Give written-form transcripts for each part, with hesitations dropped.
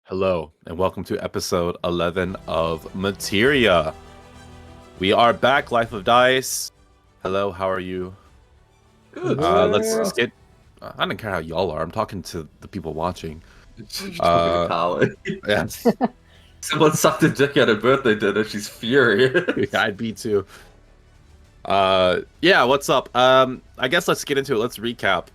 Hello, and welcome to episode 11 of Materia. We are back, Life of Dice. Hello, how are you? Good. Let's get... I don't care how y'all are. I'm talking to the people watching. She's talking to Carly. Yeah, Someone sucked a dick at her birthday dinner. She's furious. I'd be too. Yeah, what's up? I guess let's get into it. Let's recap.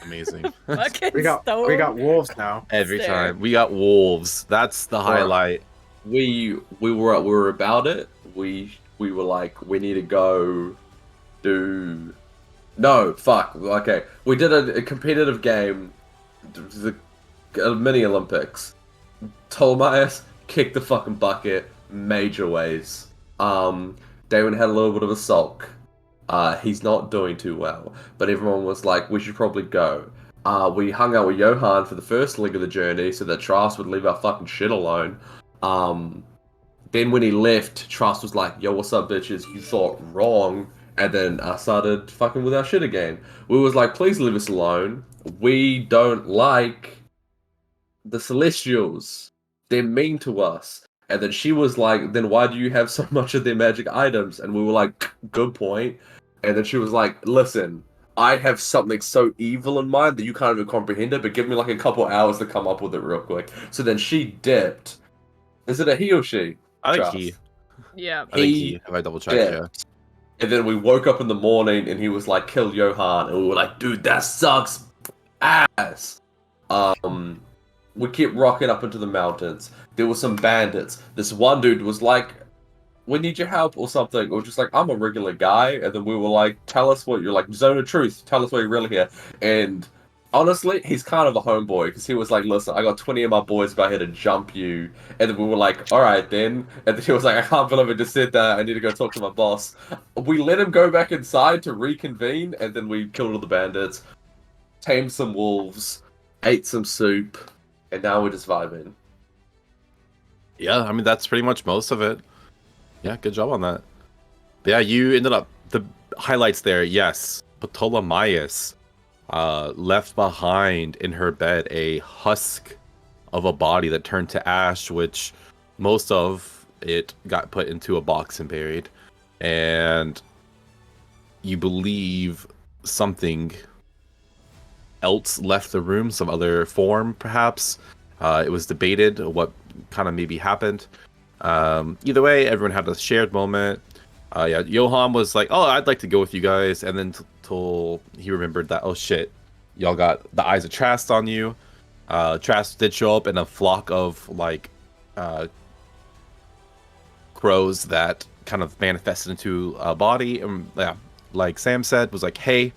Amazing. Fucking We got stone. wolves now. Every There. time we got wolves. That's the highlight. We were about it. We were like, we need to go do. No, fuck. Okay, we did a competitive game, the mini Olympics. Ptolemaeus kicked the fucking bucket major ways. Damon had a little bit of a sulk. He's not doing too well, but everyone was like, we should probably go. We hung out with Johan for the first leg of the journey so that Trask would leave our fucking shit alone. Then when he left, Trask was like, yo, what's up, bitches? You thought wrong. And then I started fucking with our shit again. We was like, please leave us alone. We don't like the Celestials. They're mean to us. And then she was like, then why do you have so much of their magic items? And we were like, good point. And then she was like, listen, I have something so evil in mind that you can't even comprehend it, but give me like a couple hours to come up with it real quick. So then she dipped. Is it a he or she? I think Trust. he. Yeah. I think he. If I double check, yeah. And then we woke up in the morning and he was like, kill Johan. And we were like, dude, that sucks ass. We kept rocking up into the mountains. There were some bandits. This one dude was like, we need your help or something. Or just like, I'm a regular guy. And then we were like, tell us what you're like, zone of truth. Tell us what you're really here. And honestly, he's kind of a homeboy because he was like, listen, I got 20 of my boys about here to jump you. And then we were like, all right then. And then he was like, I can't believe I just said that. I need to go talk to my boss. We let him go back inside to reconvene. And then we killed all the bandits, tamed some wolves, ate some soup. And now we're just vibing. Yeah, I mean that's pretty much most of it. Yeah, good job on that. But yeah, you ended up the highlights there. Yes, Ptolemaeus left behind in her bed a husk of a body that turned to ash, which most of it got put into a box and buried. And you believe something else left the room, some other form perhaps. It was debated what kind of maybe happened. Either way, everyone had a shared moment. Yeah, Johan was like, oh, I'd like to go with you guys. And then till he remembered that, oh shit, y'all got the eyes of Trask on you. Trask did show up in a flock of like crows that kind of manifested into a body. And yeah, like Sam said, was like, hey,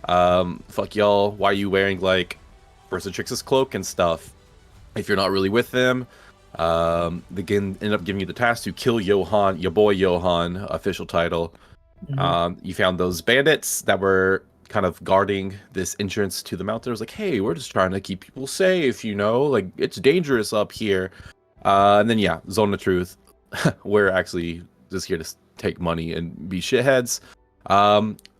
fuck y'all, why are you wearing like Versatrix's cloak and stuff if you're not really with them? They ended up giving you the task to kill Johan, your boy Johan, official title. You found those bandits that were kind of guarding this entrance to the mountain. It was like, hey, we're just trying to keep people safe, you know, like it's dangerous up here. And then yeah, Zone of Truth. We're actually just here to take money and be shitheads.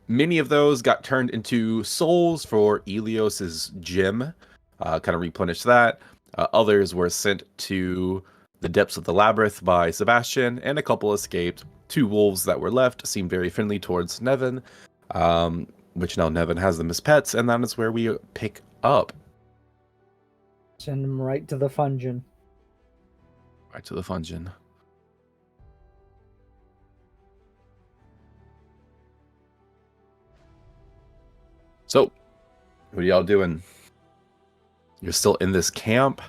Many of those got turned into souls for Elios's gem, kind of replenish that. Others were sent to the depths of the labyrinth by Sebastian, and a couple escaped. 2 wolves that were left seemed very friendly towards Nevin, which now Nevin has them as pets, and that is where we pick up. Send them right to the Fungin. Right to the Fungin. So, what are y'all doing? You're still in this camp.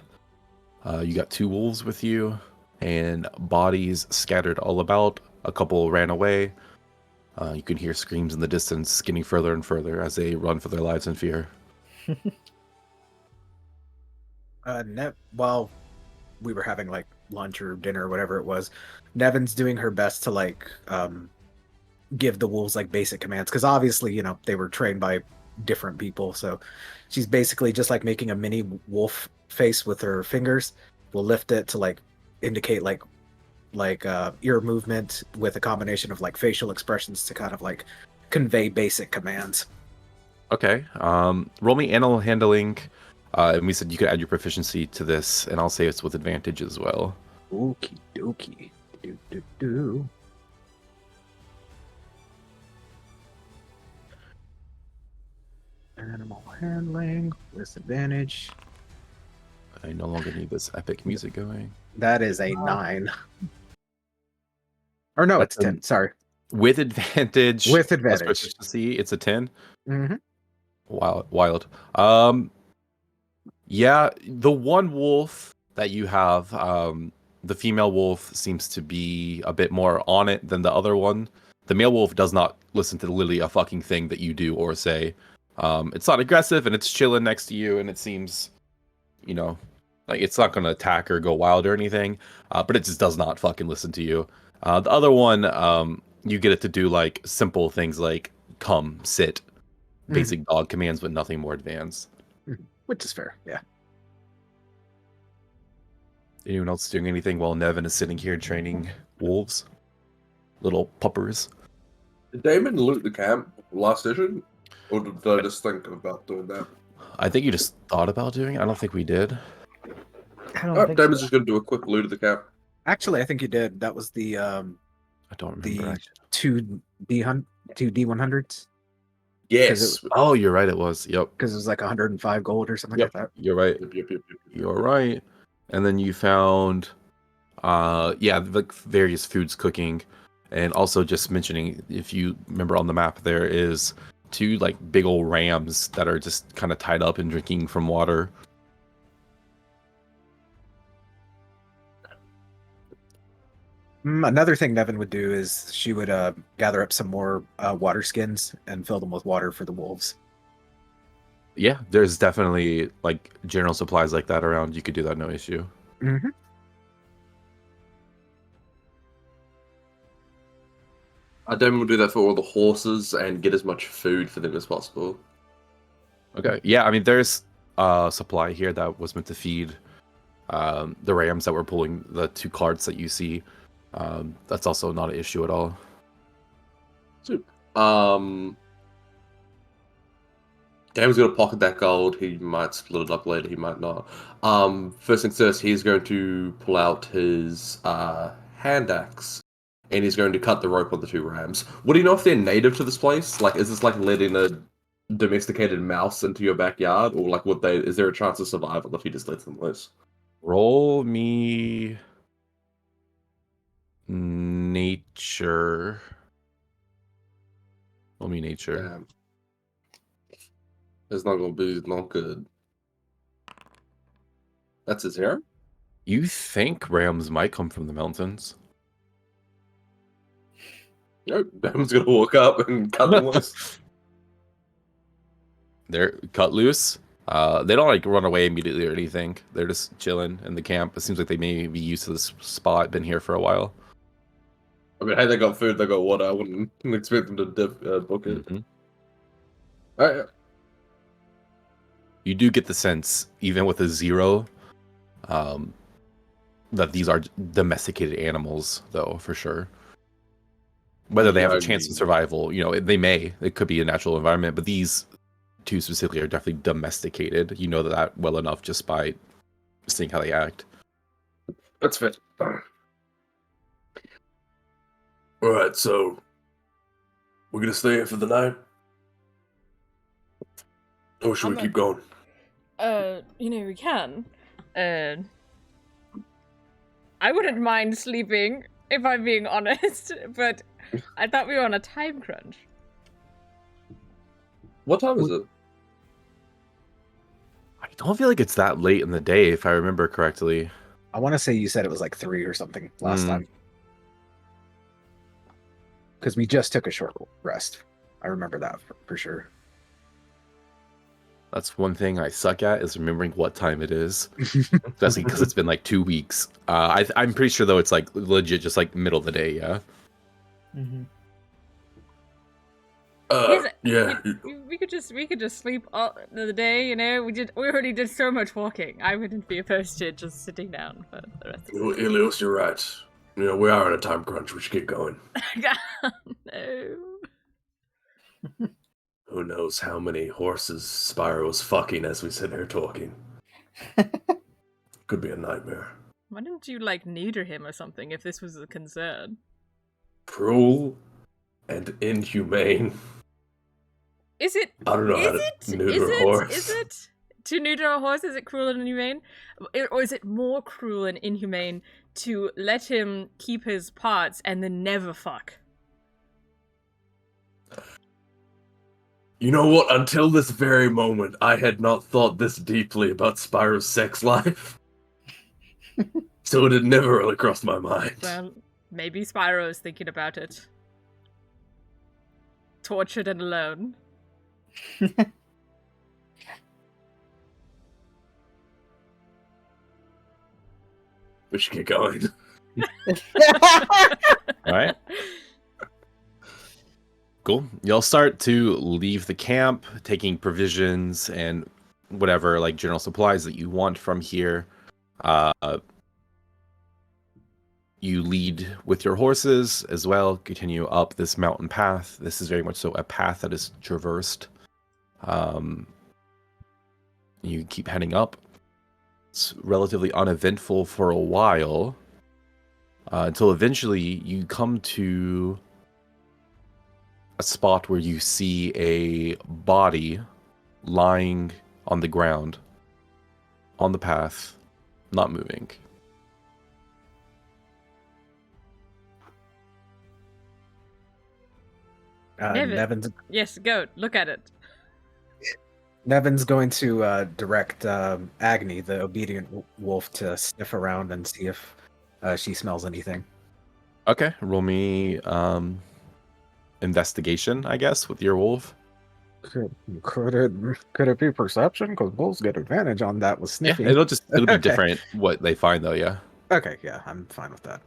You got 2 wolves with you, and bodies scattered all about. A couple ran away. You can hear screams in the distance, getting further and further as they run for their lives in fear. While we were having like lunch or dinner or whatever it was, Nevin's doing her best to like give the wolves like basic commands because obviously, you know, they were trained by different people. So she's basically just like making a mini wolf face with her fingers. We'll lift it to like indicate like ear movement with a combination of like facial expressions to kind of like convey basic commands. Okay. Roll me animal handling. And we said you could add your proficiency to this, and I'll say it's with advantage as well. Okie dokie. Do. Animal handling with advantage. I no longer need this epic music going. That is a 9. Or no, That's it's 10. Sorry. With advantage. With plus advantage. proficiency, it's a 10. Mm-hmm. Wild. Yeah, the one wolf that you have, the female wolf seems to be a bit more on it than the other one. The male wolf does not listen to literally a fucking thing that you do or say. It's not aggressive and it's chilling next to you, and it seems, you know, like it's not gonna attack or go wild or anything. But it just does not fucking listen to you. The other one, you get it to do like simple things like come, sit, basic dog commands, but nothing more advanced. Which is fair, yeah. Anyone else doing anything while Nevin is sitting here training wolves? Little puppers. Did Damon loot the camp last session? Or did I just think about doing that? I think you just thought about doing it. I don't think we did. I don't Oh, think Damon's so. just going to do a quick loot of the camp. Actually, I think you did. That was the I don't remember. the actually. two D100s. Yes. Oh, you're right. It was. Yep. Because it was like 105 gold or something Yep. like that. You're right. Yep. You're right. And then you found, like various foods cooking, and also just mentioning, if you remember on the map, there is 2 like big old rams that are just kind of tied up and drinking from water. Another thing Nevin would do is she would gather up some more water skins and fill them with water for the wolves. Yeah, there's definitely like general supplies like that around. You could do that, no issue. Mm-hmm. Damon will do that for all the horses and get as much food for them as possible. Okay. Yeah, I mean, there's supply here that was meant to feed the rams that were pulling the 2 carts that you see. That's also not an issue at all. Damon's going to pocket that gold. He might split it up later. He might not. First things first, he's going to pull out his hand axe. And he's going to cut the rope on the 2 rams. Would he know if they're native to this place? Like, is this like letting a domesticated mouse into your backyard? Or like, is there a chance of survival if he just lets them loose? Roll me nature. Roll me nature. Damn. It's not going to be not good. That's his hair? You think rams might come from the mountains? Nope. Damon's going to walk up and cut them loose. They're cut loose. They don't like run away immediately or anything. They're just chilling in the camp. It seems like they may be used to this spot, been here for a while. I mean, hey, they got food, they got water. I wouldn't expect them to book it. Mm-hmm. All right. You do get the sense, even with a 0, that these are domesticated animals, though, for sure. Whether they have a chance of survival, it could be a natural environment, but these 2 specifically are definitely domesticated. You know that well enough just by seeing how they act. That's fair. Alright, so we're gonna stay here for the night? Or should we keep going? We can. I wouldn't mind sleeping, if I'm being honest, but I thought we were on a time crunch. What time is it? I don't feel like it's that late in the day, if I remember correctly. I want to say you said it was like 3 or something last time. Because we just took a short rest. I remember that for sure. That's one thing I suck at, is remembering what time it is. Especially because it's been like 2 weeks. I'm pretty sure, though, it's like legit just like middle of the day, yeah? Mm-hmm. Yeah. We could just sleep all the day, We already did so much walking. I wouldn't be opposed to just sitting down for the rest of the day. Elios, you're right. We are on a time crunch. We should get going. No. Who knows how many horses Spyro was fucking as we sit here talking. Could be a nightmare. Why didn't you, neuter him or something if this was a concern? Cruel and inhumane. Is it? I don't know how to neuter a horse. Is it? To neuter a horse, is it cruel and inhumane? Or is it more cruel and inhumane to let him keep his parts and then never fuck? You know what? Until this very moment, I had not thought this deeply about Spyro's sex life. So it had never really crossed my mind. Well, maybe Spyro's thinking about it. Tortured and alone. We should get going. All right. Cool. You'll start to leave the camp, taking provisions and whatever like general supplies that you want from here. You lead with your horses as well, continue up this mountain path. This is very much so a path that is traversed. You keep heading up. It's relatively uneventful for a while, until eventually you come to a spot where you see a body lying on the ground, on the path, not moving. Nevin. Nevin's Yes, go. Look at it. Nevin's going to direct Agni, the obedient wolf, to sniff around and see if she smells anything. Okay, roll me investigation, I guess, with your wolf. Could it be perception? Because wolves get advantage on that with Yeah, sniffing. it'll be Okay. different what they find though. Yeah. Okay, yeah, I'm fine with that.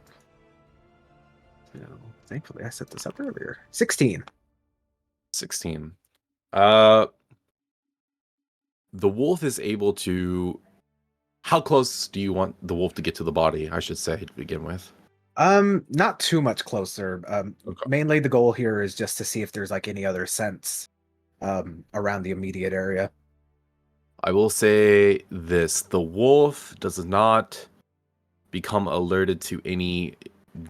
So, thankfully, I set this up earlier. 16. 16. The wolf is able to. How close do you want the wolf to get to the body? I should say to begin with. Not too much closer. Okay. Mainly the goal here is just to see if there's like any other scents around the immediate area. I will say this: the wolf does not become alerted to any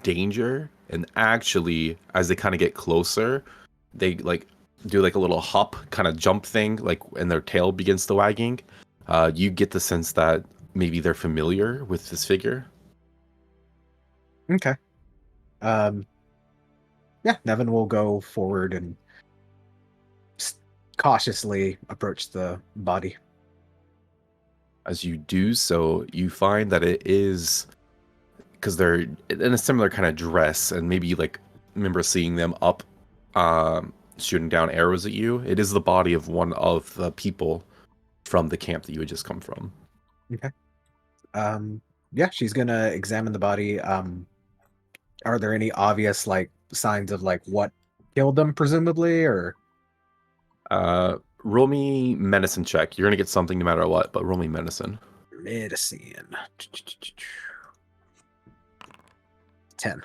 danger, and actually, as they kind of get closer, they like do like a little hop, kind of jump thing, like, and their tail begins to wagging. You get the sense that maybe they're familiar with this figure. Okay. Yeah, Nevin will go forward and cautiously approach the body. As you do so, you find that it is, because they're in a similar kind of dress, and maybe you like remember seeing them up, shooting down arrows at you. It is the body of one of the people from the camp that you had just come from. Okay. Yeah, she's gonna examine the body. Are there any obvious like signs of like what killed them, presumably, or? Roll me medicine check. You're gonna get something no matter what, but roll me medicine. Medicine. 10.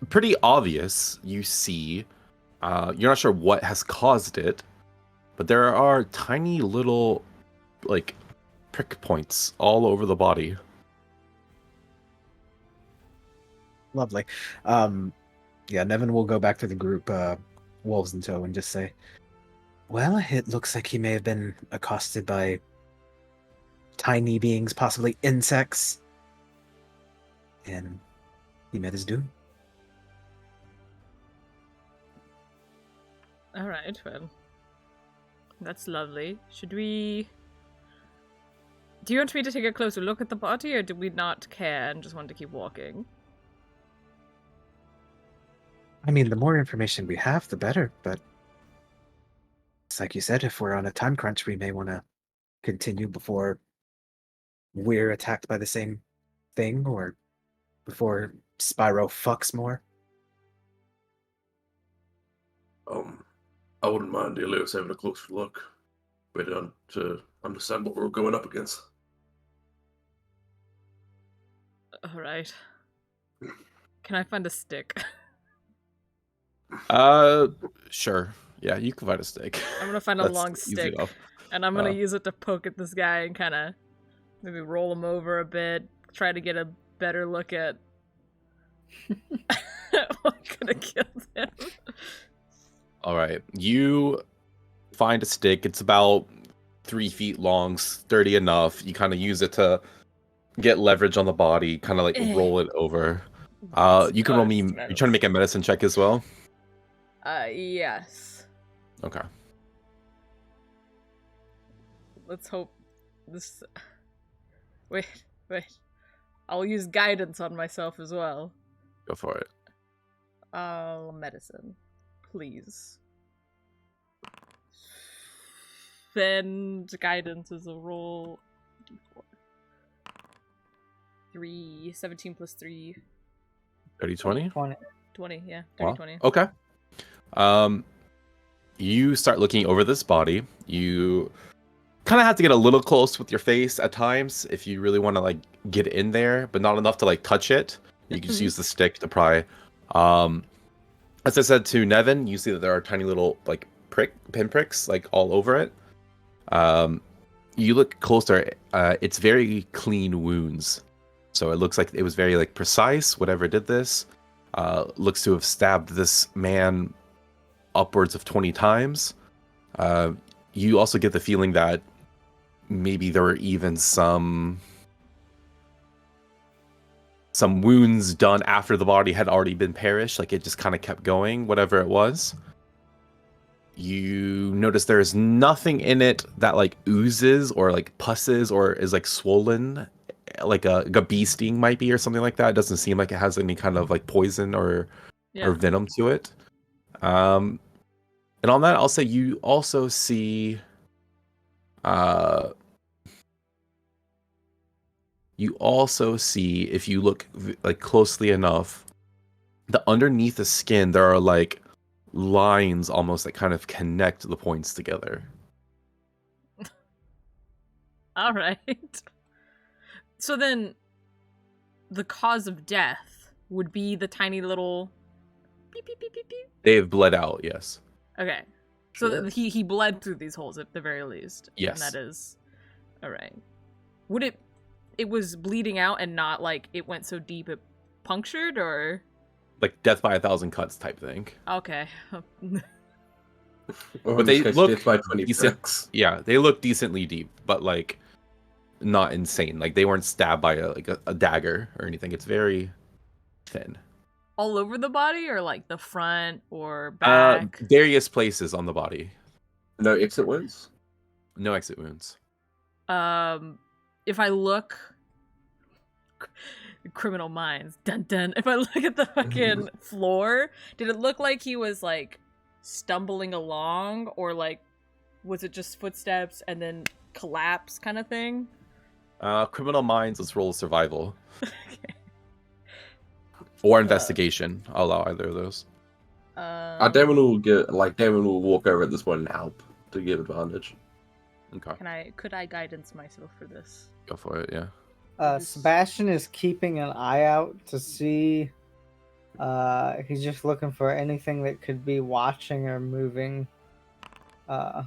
Pretty obvious. You see, you're not sure what has caused it, but there are tiny little, like, prick points all over the body. Lovely. Yeah, Nevin will go back to the group, wolves in tow, and just say, well, it looks like he may have been accosted by tiny beings, possibly insects, and he met his doom. Alright, well. That's lovely. Should we... Do you want me to take a closer look at the body, or do we not care and just want to keep walking? I mean, the more information we have, the better, but it's like you said, if we're on a time crunch, we may want to continue before we're attacked by the same thing, or before Spyro fucks more. I wouldn't mind Elios having a closer look. Better to understand what we're going up against. Alright. Can I find a stick? Sure. Yeah, you can find a stick. I'm gonna find a That's long easy stick, enough. and I'm gonna Uh. use it to poke at this guy and kind of maybe roll him over a bit, try to get a better look at what could have killed him. All right, you find a stick. It's about 3 feet long, sturdy enough. You kind of use it to get leverage on the body, kind of like roll it over. You can roll me. You're trying to make a medicine check as well. Yes. Okay. Let's hope this. Wait. I'll use guidance on myself as well. Go for it. Medicine, please. Then guidance is a roll. D4. 3, 17 plus 3, 30-20? 20, yeah. 30, Wow. 20. Okay. You start looking over this body. You kind of have to get a little close with your face at times if you really want to like get in there, but not enough to like touch it. You can just use the stick to pry. As I said to Nevin, you see that there are tiny little like pinpricks like all over it. You look closer. It's very clean wounds, so it looks like it was very like precise. Whatever did this, looks to have stabbed this man upwards of 20 times. You also get the feeling that maybe there were even some wounds done after the body had already been perished, like it just kind of kept going, whatever it was. You notice there's nothing in it that like oozes or like pusses or is like swollen, like a bee sting might be or something like that. It doesn't seem like it has any kind of like poison or venom to it. And on that, I'll say you also see if you look like closely enough, that underneath the skin there are like lines almost that kind of connect the points together. All right. So then the cause of death would be the tiny little beep beep beep beep beep. They've bled out, yes. Okay. So Sure. he bled through these holes at the very least. Yes. And that is all right. Would it was bleeding out and not like it went so deep it punctured, or Like death by 1,000 cuts type thing. okay. Or But in they this case, look death by 20 decent. bricks. Yeah, they look decently deep, but like not insane. Like they weren't stabbed by a dagger or anything. It's very thin. All over the body, or like the front or back? Various places on the body. No exit wounds? No exit wounds. If I look, Criminal Minds, dun dun. If I look at the fucking floor, did it look like he was like stumbling along, or like was it just footsteps and then collapse kind of thing? Criminal Minds, let's roll survival. Or investigation. I'll allow either of those. Damon will walk over at this point and help to give advantage. Okay. Could I guidance myself for this? Go for it, yeah. Sebastian is keeping an eye out to see. He's just looking for anything that could be watching or moving. Get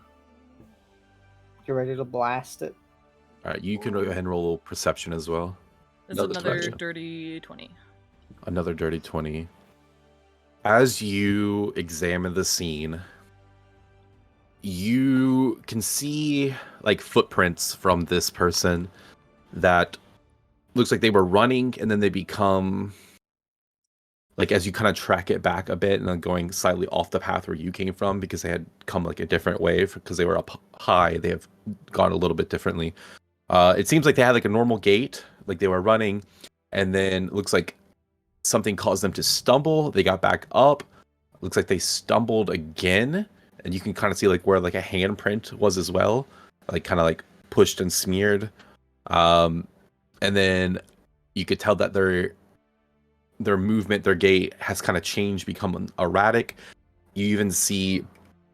ready to blast it. Alright, you can go ahead and roll perception as well. That's Another another 20. dirty 20. Another dirty 20. As you examine the scene, you can see like footprints from this person that looks like they were running, and then they become like, as you kind of track it back a bit and then going slightly off the path where you came from, because they had come like a different way because they were up high, they have gone a little bit differently. It seems like they had like a normal gait, like they were running, and then it looks like something caused them to stumble. They got back up. Looks like they stumbled again, and you can kind of see like where like a handprint was as well, like kind of like pushed and smeared. And then you could tell that their movement, their gait has kind of changed, become erratic. You even see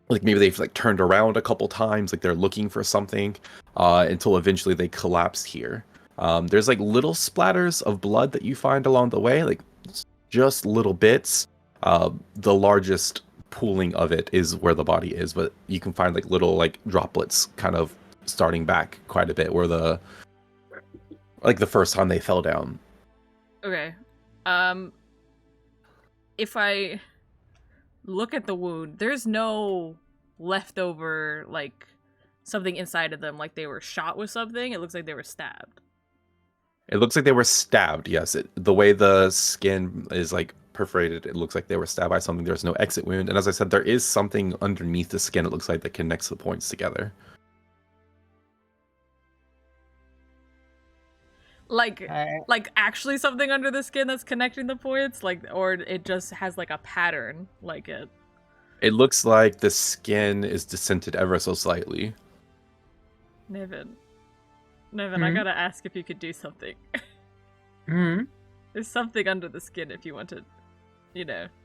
like maybe they've like turned around a couple times, like they're looking for something, until eventually they collapsed here. There's like little splatters of blood that you find along the way, like just little bits. The largest pooling of it is where the body is, but you can find like little like droplets kind of starting back quite a bit where the first time they fell down. Okay. If I look at the wound, there's no leftover like something inside of them, like they were shot with something. It looks like they were stabbed. It looks like they were stabbed, yes. The way the skin is like perforated. It looks like they were stabbed by something. There's no exit wound. And as I said, there is something underneath the skin, it looks like, that connects the points together. Like I, actually something under the skin that's connecting the points, like, or it just has like a pattern, like it. It looks like the skin is dissented ever so slightly. Nevin, I gotta ask if you could do something. Hmm. There's something under the skin if you want to,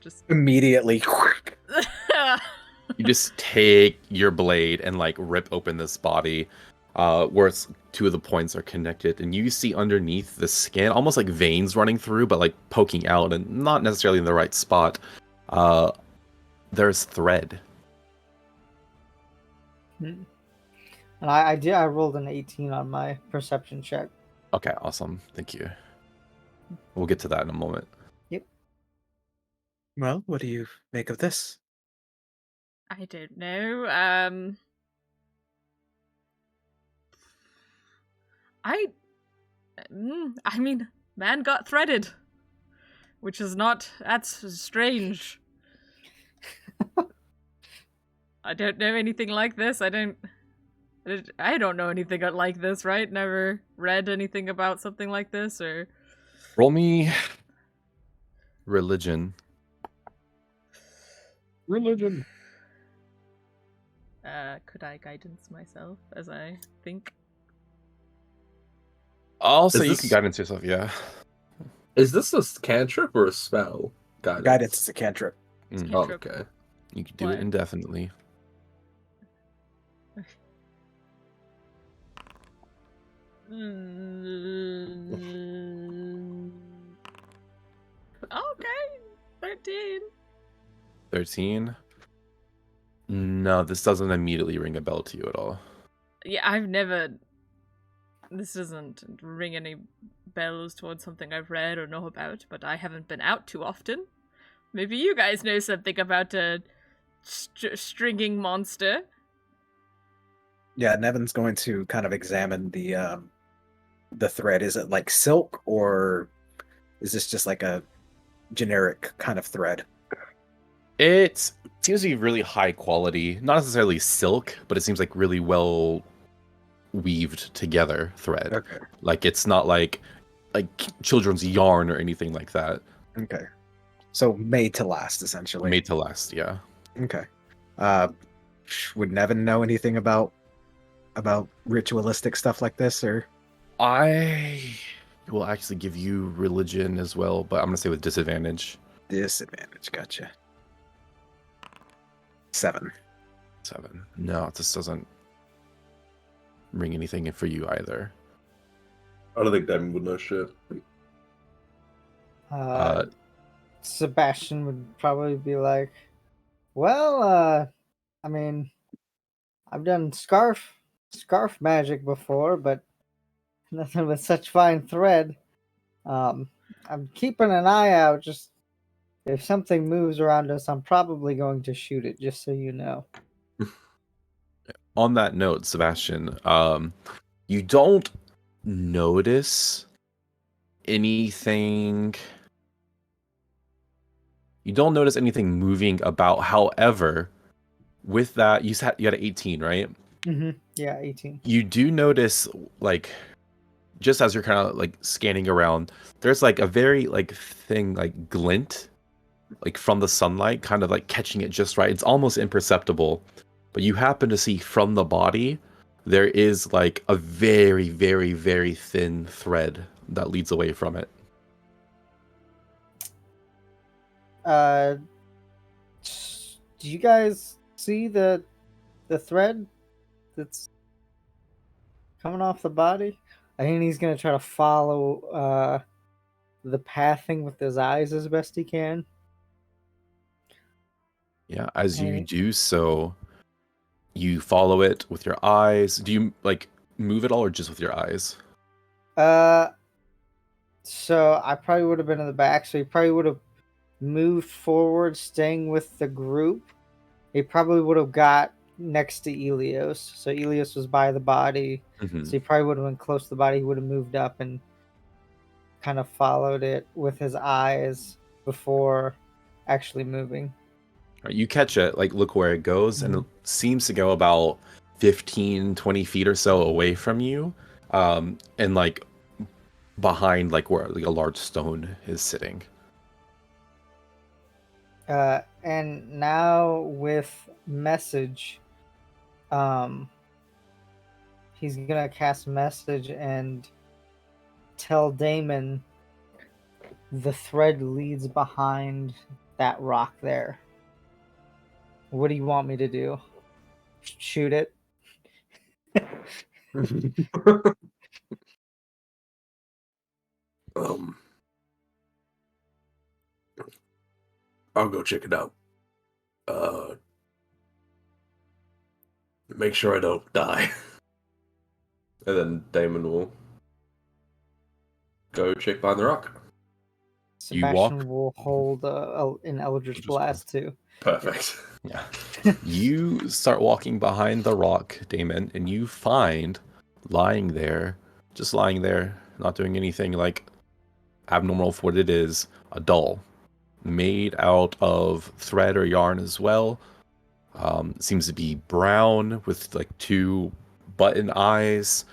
just. Immediately. You just take your blade and like rip open this body, where two of the points are connected, and you see underneath the skin almost like veins running through, but like poking out and not necessarily in the right spot. There's thread. and I rolled an 18 on my perception check. Okay, awesome. Thank you. We'll get to that in a moment. Well, what do you make of this? I don't know. I mean, man got threaded, which is that's strange. I don't know anything like this. I don't know anything like this, right? Never read anything about something like this, or... Roll me religion. Religion. Could I guidance myself as I think? Also, Is you this- can guidance yourself, yeah. Is this a cantrip or a spell? Guidance is a cantrip. Mm, Oh, Cantrip. okay. you can do What? it indefinitely. Okay, 13. 13. No, this doesn't immediately ring a bell to you at all. Yeah, this doesn't ring any bells towards something I've read or know about, but I haven't been out too often. Maybe you guys know something about a stringing monster. Yeah, Nevin's going to kind of examine the thread. Is it like silk, or is this just like a generic kind of thread? It seems to be really high quality, not necessarily silk, but it seems like really well weaved together thread. Okay. Like it's not like children's yarn or anything like that. Okay. So made to last, essentially. Made to last, yeah. Okay. Would Nevin know anything about ritualistic stuff like this, or? I will actually give you religion as well, but I'm gonna say with disadvantage. Disadvantage, gotcha. 7. 7. No, this doesn't ring anything in for you either. I don't think Demi would know shit. Sebastian would probably be like, well, I mean, I've done scarf magic before, but nothing with such fine thread. I'm keeping an eye out. Just if something moves around us, I'm probably going to shoot it. Just so you know. On that note, Sebastian, you don't notice anything. You don't notice anything moving about. However, with that, you had an 18, right? Mm-hmm. Yeah, 18. You do notice, like, just as you're kind of like scanning around, there's like a very like thing like glint, like from the sunlight, kind of like catching it just right. It's almost imperceptible, but you happen to see from the body there is like a very, very, very thin thread that leads away from it. Do you guys see the thread that's coming off the body? I think he's gonna try to follow the pathing with his eyes as best he can. Yeah, as you And- do so, you follow it with your eyes. Do you like move it all or just with your eyes? So I probably would have been in the back, so he probably would have moved forward, staying with the group. He probably would have got next to Elios. So Elios was by the body. Mhm. So he probably would have been close to the body. He would have moved up and kind of followed it with his eyes. before actually moving. Right, you catch it, like look where it goes, and it seems to go about 15, 20 feet or so away from you, and like behind like where like a large stone is sitting. And now with message, he's gonna cast message and tell Damon the thread leads behind that rock there. What do you want me to do? Shoot it? I'll go check it out. Make sure I don't die. And then Damon will go check behind the rock. You walk- Sebastian will hold an Eldritch Blast too. Perfect. Yeah. You start walking behind the rock, Damon, and you find lying there, just lying there, not doing anything like abnormal for what it is, a doll made out of thread or yarn as well. Seems to be brown with like two button eyes,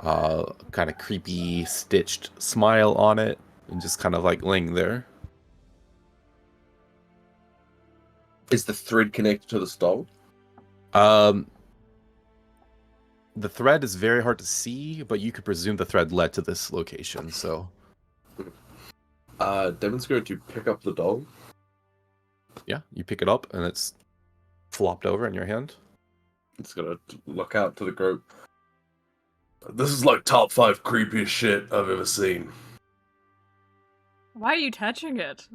kind of creepy stitched smile on it, and just kind of like laying there. Is the thread connected to the stone? The thread is very hard to see, but you could presume the thread led to this location, so... Damon's going to pick up the doll. Yeah, you pick it up, and it's flopped over in your hand. It's gonna look out to the group. This is like top 5 creepiest shit I've ever seen. Why are you touching it?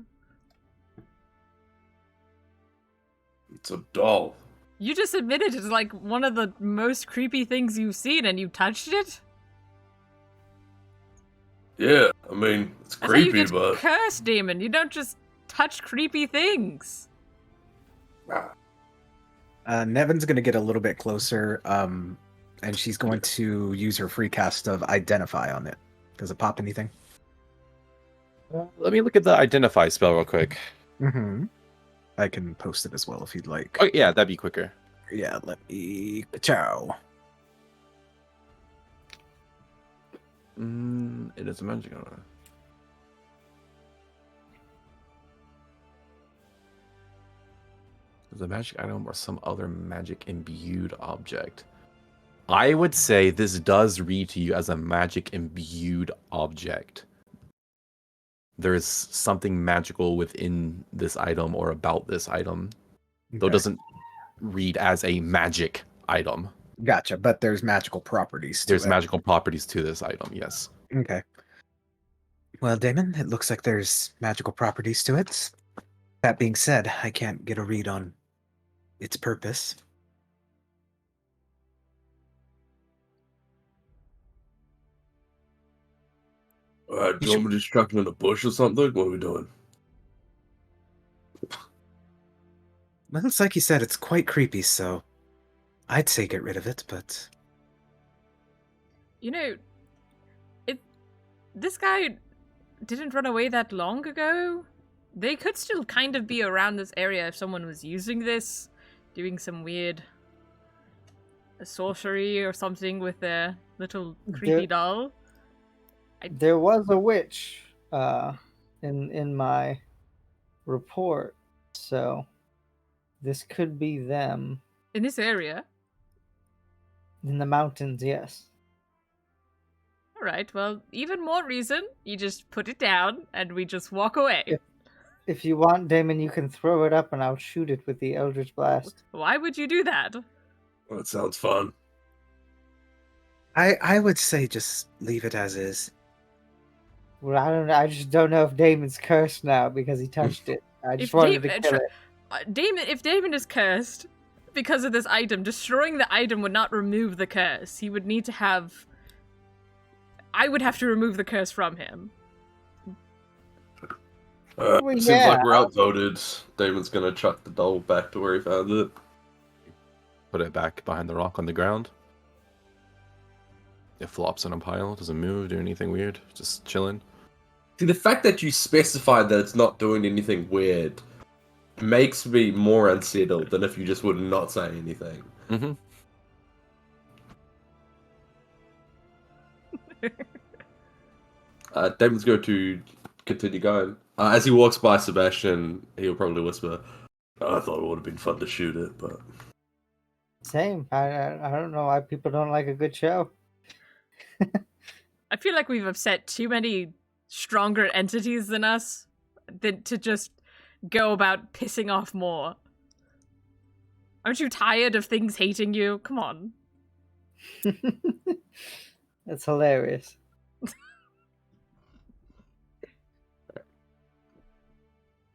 It's a doll. You just admitted it's like one of the most creepy things you've seen and you touched it? Yeah, I mean, it's That's how you creepy, get but... cursed, Demon. You don't just touch creepy things. Nevin's going to get a little bit closer, and she's going to use her free cast of Identify on it. Does it pop anything? Let me look at the Identify spell real quick. Mm-hmm. I can post it as well if you'd like. Oh, yeah, that'd be quicker. Yeah, let me... Ciao. It is a magic item. Is a magic item or some other magic imbued object? I would say this does read to you as a magic imbued object. There is something magical within this item or about this item, though it Okay. doesn't read as a magic item. Gotcha, but there's magical properties to There's it. magical properties to this item, yes. Okay. Well, Damon, it looks like there's magical properties to it. That being said, I can't get a read on its purpose. Alright, do you want me to distract him in a bush or something? What are we doing? Well, it's like you said, it's quite creepy, so I'd say get rid of it, but You know, this guy didn't run away that long ago. They could still kind of be around this area if someone was using this, doing some weird sorcery or something with their little creepy doll. There was a witch in my report, so this could be them In this area? in the mountains. Yes. Alright, well, even more reason. You just put it down and we just walk away. Yeah. If you want, Damon, you can throw it up and I'll shoot it with the Eldritch Blast. Why would you do that? Well, that sounds fun. I would say just leave it as is. Well, I don't know. I just don't know if Damon's cursed now because he touched it. I just wanted to kill it. If Damon is cursed because of this item, destroying the item would not remove the curse. He would need to have... I would have to remove the curse from him. Well, Seems yeah. like we're outvoted. Damon's gonna chuck the doll back to where he found it. Put it back behind the rock on the ground. It flops in a pile, doesn't move, do anything weird, just chilling. See, the fact that you specified that it's not doing anything weird makes me more unsettled than if you just would not say anything. Mm-hmm. Damon's going to continue going. As he walks by Sebastian, he'll probably whisper, "I thought it would have been fun to shoot it, but Same. I don't know why people don't like a good show. I feel like we've upset too many stronger entities than us to just go about pissing off more. Aren't you tired of things hating you? Come on. It's hilarious.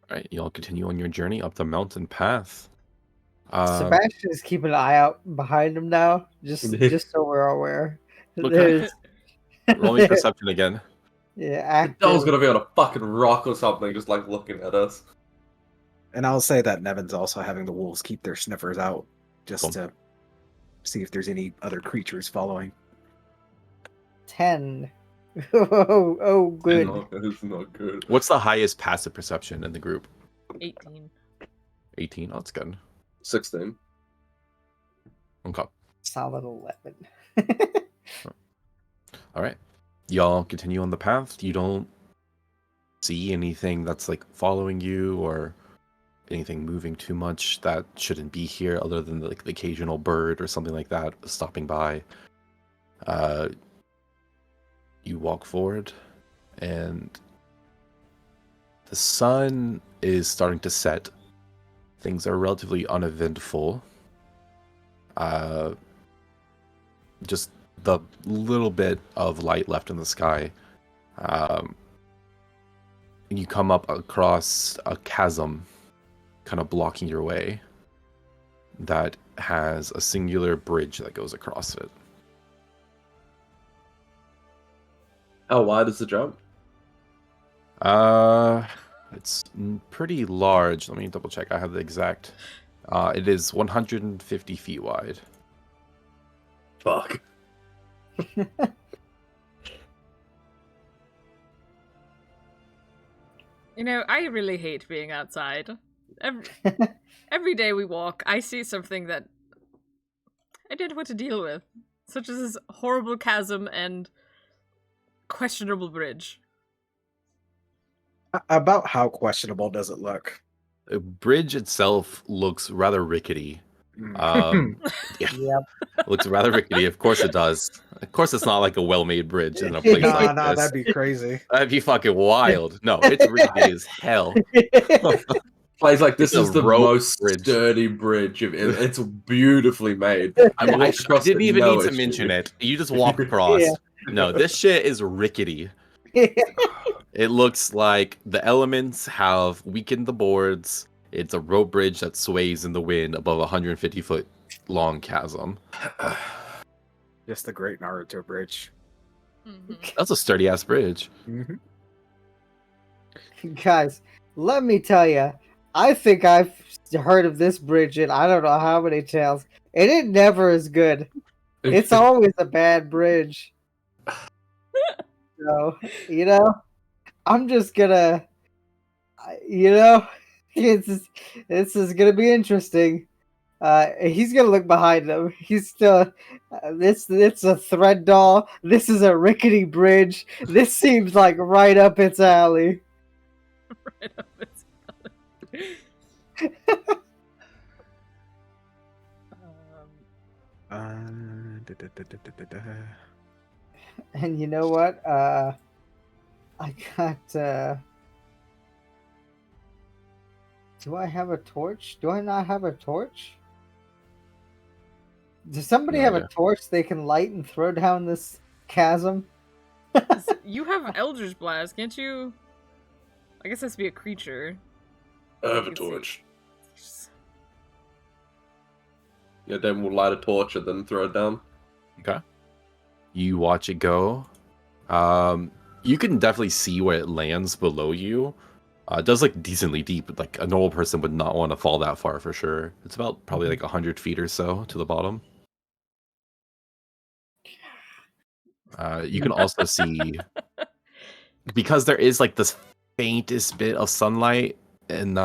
All right, y'all continue on your journey up the mountain path. Sebastian is keeping an eye out behind him now, just so we're aware. Okay. There's Roll me perception again. yeah, Doll's active. gonna be on a fucking rock or something, just like looking at us." And I'll say that Nevin's also having the wolves keep their sniffers out just Cool. to see if there's any other creatures following. 10. Oh, good. It's not good. What's the highest passive perception in the group? 18. 18. Oh, that's good. 16. Okay. Solid 11. All right. Y'all continue on the path. You don't see anything that's like following you or anything moving too much that shouldn't be here other than like the occasional bird or something like that stopping by. You walk forward and the sun is starting to set. Things are relatively uneventful. Just the little bit of light left in the sky. And you come up across a chasm kind of blocking your way that has a singular bridge that goes across it. How wide is the jump? It's pretty large. Let me double check. I have the exact. It is 150 feet wide. Fuck. You know, I really hate being outside. Every day we walk, I see something that I don't know what to deal with, such as this horrible chasm and questionable bridge. About how questionable does it look? The bridge itself looks rather rickety. Mm. Yeah, Yep. it looks rather rickety. Of course it does. Of course it's not like a well-made bridge in a place no, like no, this. that'd be crazy. That'd be fucking wild. No, it's rickety as hell. Plays like this It's a is the rope most bridge. sturdy bridge. It's beautifully made. I walked across didn't it, even no need to issue. mention it. You just walk across. Yeah. No, this shit is rickety. It looks like the elements have weakened the boards. It's a rope bridge that sways in the wind above a 150-foot long chasm. Just the great Naruto bridge. That's a sturdy-ass bridge. Mhm. Guys, let me tell you, I think I've heard of this bridge in I don't know how many tales, and it never is good. It's always a bad bridge. So, I'm just gonna, this is gonna be interesting. He's gonna look behind him. He's still, it's a thread doll. This is a rickety bridge. This seems like right up its alley. Right up its And you know what? I got. Do I have a torch? Do I not have a torch? Does somebody No have idea. a torch they can light and throw down this chasm? You have Elder's Blast, can't you? I guess it has to be a creature. I have a Let's see. torch. Yeah, then we'll light a torch and then throw it down. Okay. You watch it go. You can definitely see where it lands below you. It does look decently deep. Like a normal person would not want to fall that far for sure. It's about probably like 100 feet or so to the bottom. You can also see because there is like this faintest bit of sunlight, and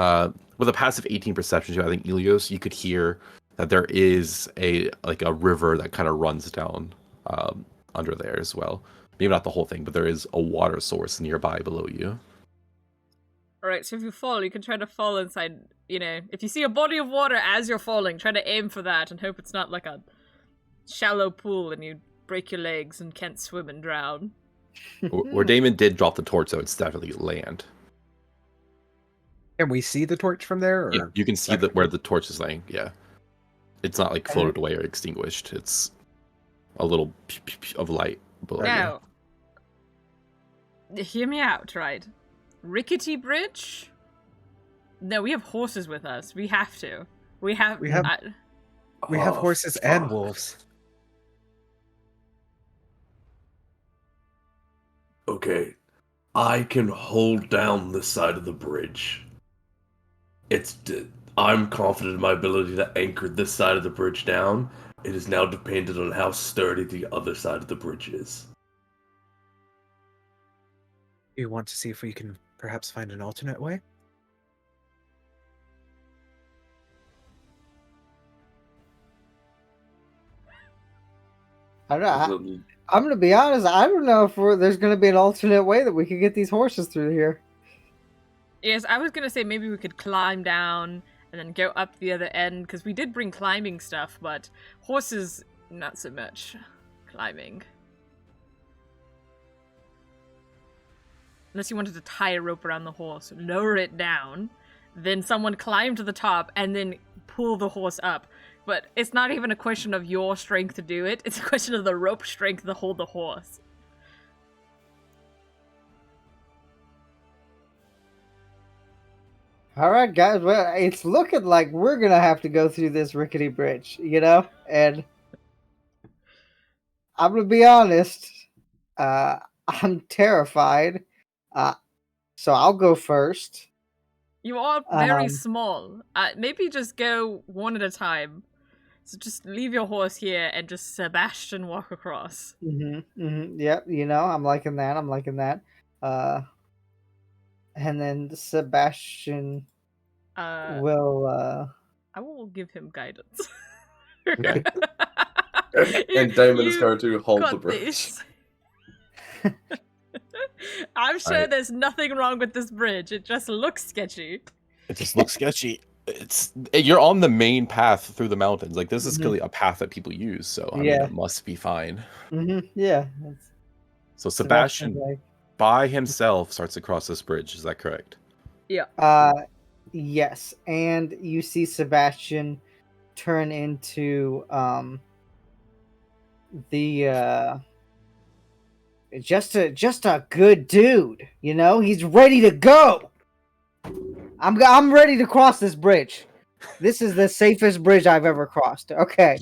with a passive 18 perception too, I think Ilios, you could hear that there is a river that kind of runs down under there as well. Maybe not the whole thing, but there is a water source nearby below you. Alright, so if you fall, you can try to fall inside, if you see a body of water as you're falling, try to aim for that and hope it's not like a shallow pool and you break your legs and can't swim and drown. Where Damon did drop the torch, though, it's definitely land. Can we see the torch from there? Or... Yeah, you can see where the torch is laying, yeah. It's not like floated away or extinguished. It's a little of light below Now, hear me out, right? Rickety bridge? No, we have horses with us. We have to. We have horses and wolves. Okay, I can hold down this side of the bridge. I'm confident in my ability to anchor this side of the bridge down. It is now dependent on how sturdy the other side of the bridge is. You want to see if we can perhaps find an alternate way? I don't know. I'm gonna be honest. I don't know if there's gonna be an alternate way that we could get these horses through here. Yes, I was gonna say maybe we could climb down and then go up the other end, because we did bring climbing stuff, but horses, not so much climbing. Unless you wanted to tie a rope around the horse, lower it down, then someone climb to the top, and then pull the horse up. But it's not even a question of your strength to do it, it's a question of the rope strength to hold the horse. Alright, guys, well, it's looking like we're gonna have to go through this rickety bridge, and I'm gonna be honest, I'm terrified, so I'll go first. You are very small. Maybe just go one at a time. So just leave your horse here and just Sebastian walk across. Yep, I'm liking that. And then Sebastian will... I will give him guidance. Okay. And Damon is going to hold the got bridge. this. I'm sure there's nothing wrong with this bridge. It just looks sketchy. It just looks sketchy. You're on the main path through the mountains. Like, this is clearly a path that people use, so I mean, it must be fine. Yeah. So Sebastian, by himself, starts to cross this bridge. Is that correct? Yeah. Yes, and you see Sebastian turn into just a good dude. He's ready to go. I'm ready to cross this bridge. This is the safest bridge I've ever crossed. Okay.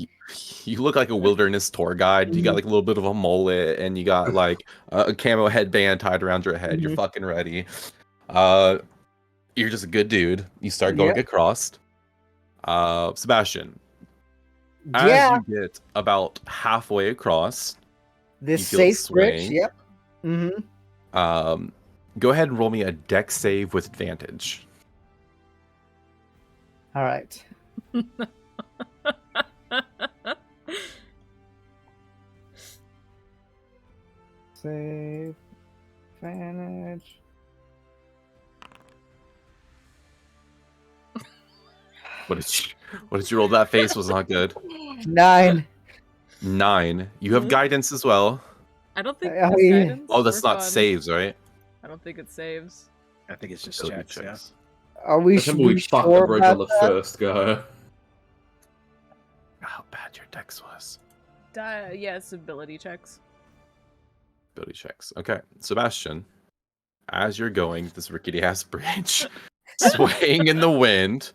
You look like a wilderness tour guide. You got like a little bit of a mullet, and you got like a camo headband tied around your head. You're fucking ready. You're just a good dude. You start going across. Sebastian, as you get about halfway across this safe bridge, go ahead and roll me a dex save with advantage. All right. Save advantage. What did you roll? That face was not good. 9. 9. You have guidance as well. I don't think that's guidance. Oh, that's We're not fine. saves, right? I don't think it saves. I think it's just It'll be checks, yeah. Are we, I think we fucked the sure bridge on about the that? first go. How bad your dex was. Yeah, it's ability checks. Ability checks. Okay, Sebastian, as you're going this rickety ass bridge, swaying in the wind,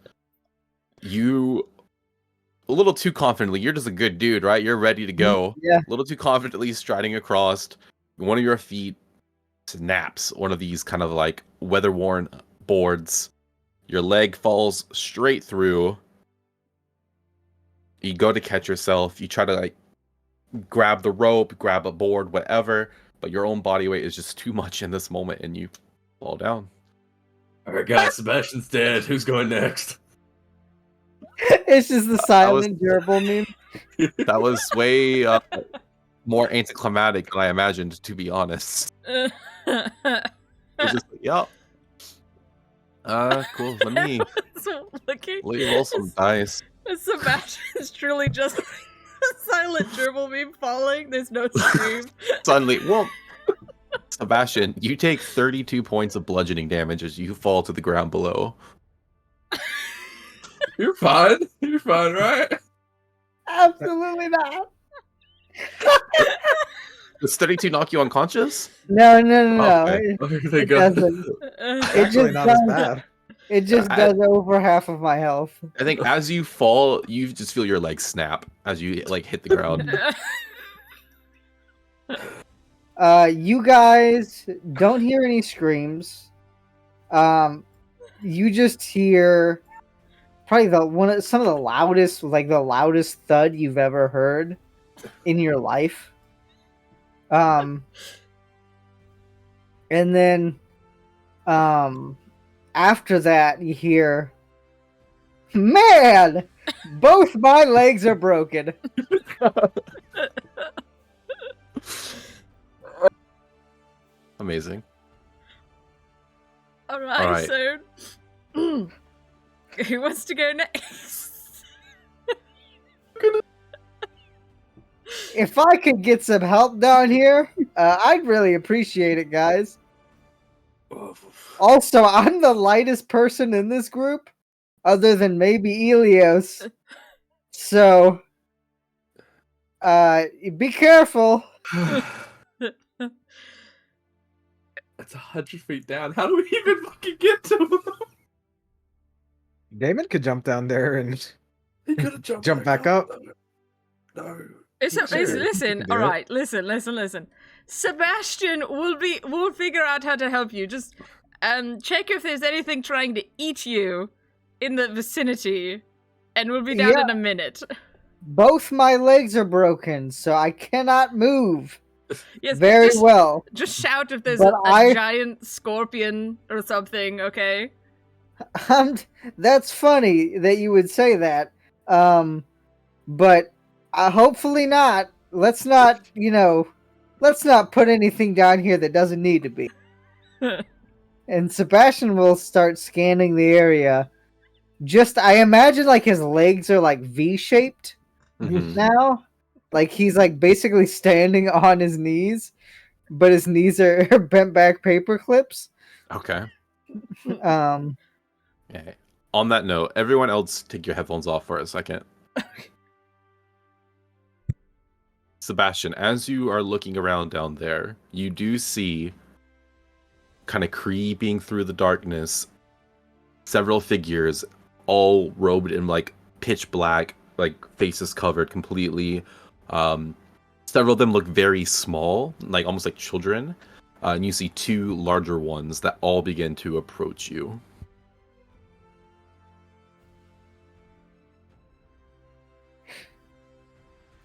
you a little too confidently. You're just a good dude, right? You're ready to go. Yeah. A little too confidently striding across. One of your feet snaps. One of these kind of like weather-worn boards. Your leg falls straight through. You go to catch yourself. You try to like grab the rope, grab a board, whatever. but your own body weight is just too much in this moment, and you fall down. All right, guys, Sebastian's dead. Who's going next? It's just the silent gerbil meme. That was way more anticlimactic than I imagined, to be honest. It was just like, yep. Cool. Let me roll some dice. Sebastian's truly just a silent gerbil meme falling. There's no scream. Suddenly, well, Sebastian, you take 32 points of bludgeoning damage as you fall to the ground below. You're fine. You're fine, right? Absolutely not. Does 32 knock you unconscious? No. Okay. It doesn't. It Actually, just not as does. bad. It just does over half of my health. I think as you fall, you just feel your legs snap as you like hit the ground. You guys don't hear any screams. You just hear probably some of the loudest thud you've ever heard in your life. And then after that you hear, man, both my legs are broken. Amazing. All right. So who wants to go next? If I could get some help down here, I'd really appreciate it, guys. Also, I'm the lightest person in this group, other than maybe Elios. So, be careful. That's 100 feet down. How do we even fucking get to him? Damon could jump down there and He could have jumped jump back up. No. Listen. do All it. right, listen. Sebastian will figure out how to help you. Just check if there's anything trying to eat you in the vicinity, and we'll be down in a minute. Both my legs are broken, so I cannot move. Yes, Very well. Just shout if there's But a giant scorpion or something. Okay. That's funny that you would say that. But hopefully not. Let's not put anything down here that doesn't need to be. And Sebastian will start scanning the area. I imagine like his legs are like V-shaped now. Like he's like basically standing on his knees, but his knees are bent back paper clips. Okay. Okay. On that note, everyone else take your headphones off for a second. Sebastian, as you are looking around down there, you do see, kind of creeping through the darkness, several figures, all robed in like pitch black, like faces covered completely. Several of them look very small, like almost like children. And you see two larger ones that all begin to approach you.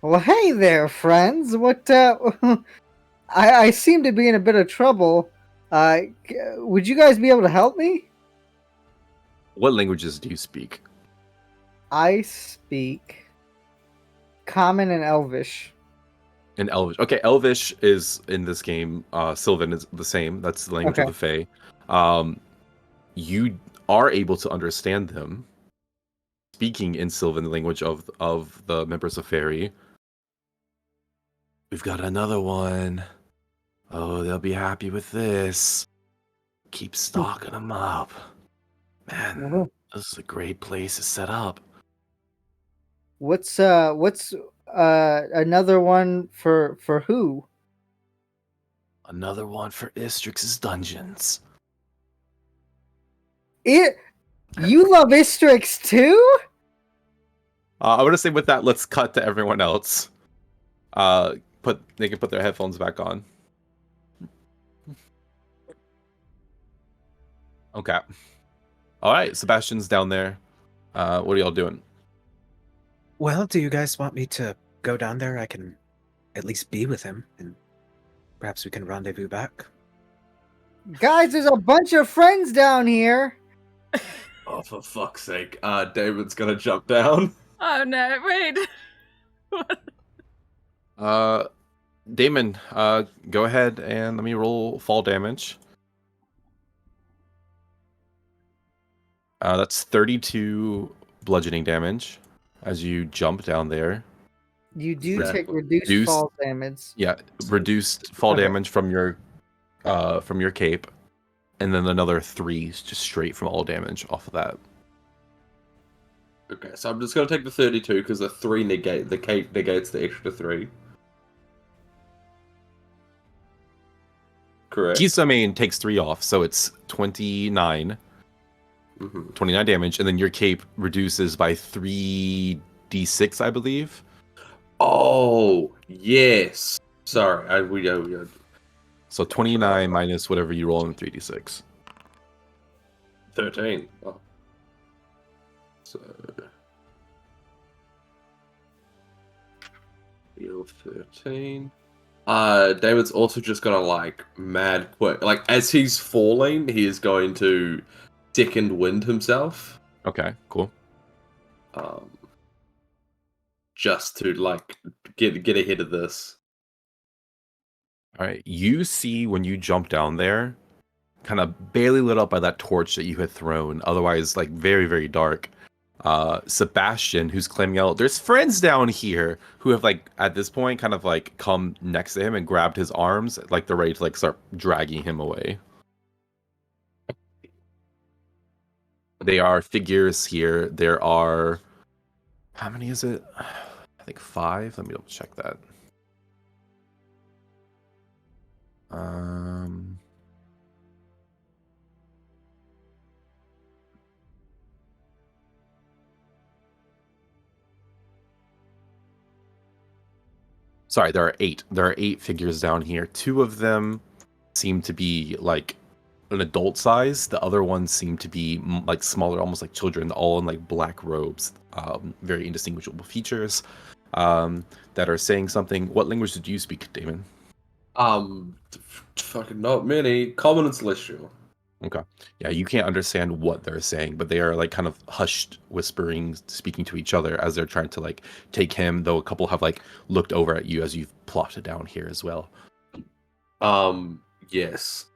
Well, hey there, friends. What, I seem to be in a bit of trouble. Would you guys be able to help me? What languages do you speak? I speak Common and Elvish. In Elvish. Okay, Elvish is in this game. Sylvan is the same. That's the language of the Fae. You are able to understand them speaking in Sylvan, the language of the members of Faerie. We've got another one. Oh, they'll be happy with this. Keep stocking them up. Man, this is a great place to set up. What's another one for who? Another one for Istrix's dungeons. You love Istrix too? I want to say with that, let's cut to everyone else. They can put their headphones back on. Okay. All right, Sebastian's down there. What are y'all doing? Well, do you guys want me to go down there? I can at least be with him and Perhaps we can rendezvous back. Guys, there's a bunch of friends down here. Oh, for fuck's sake. David's gonna jump down. Oh no, wait. Damon, go ahead and let me roll fall damage. That's 32 bludgeoning damage as you jump down there. You do Reduced- take reduced fall damage. Yeah, reduced fall Okay. damage from your cape, and then another 3 just straight from all damage off of that. Okay, so I'm just gonna take the 32 because the 3 the cape negates the extra 3. Correct. Kisame takes 3 off, so it's 29. Mhm. 29 damage, and then your cape reduces by 3d6, I believe. Oh, yes. Sorry, we So 29 minus whatever you roll in 3d6. 13. Oh. So heal 13. David's also just gonna like mad quick. Like as he's falling, he is going to second wind himself. Okay, cool. Just to like get ahead of this. All right, you see when you jump down there, kind of barely lit up by that torch that you had thrown, otherwise like very, very dark. Sebastian, who's claiming out, there's friends down here who have like at this point kind of like come next to him and grabbed his arms, like they're ready to like start dragging him away. They are figures here. There are, how many is it? I think 5. Let me double check that. Sorry, there are 8. There are 8 figures down here. 2 of them seem to be like an adult size. The other ones seem to be like smaller, almost like children, all in like black robes. Very indistinguishable features that are saying something. What language did you speak, Damon? Fucking not many. Common and celestial. Okay. Yeah, you can't understand what they're saying, but they are like kind of hushed, whispering, speaking to each other as they're trying to like take him, though a couple have like looked over at you as you've plotted down here as well. Yes.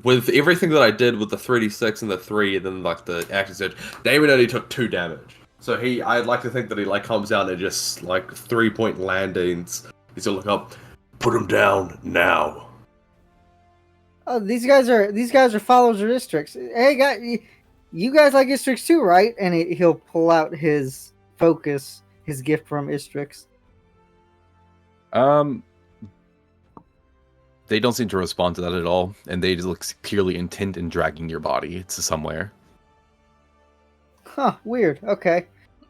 With everything that I did with the 3d6 and the 3, and then like the active surge, Damon only took 2 damage. So I'd like to think that he like comes down and just like 3-point landings. He's gonna look up, put him down now. Oh, these guys are followers of Istrix. Hey, guys, you guys like Istrix too, right? And he'll pull out his focus, his gift from Istrix. They don't seem to respond to that at all, and they just look purely intent in dragging your body to somewhere. Huh, weird. Okay.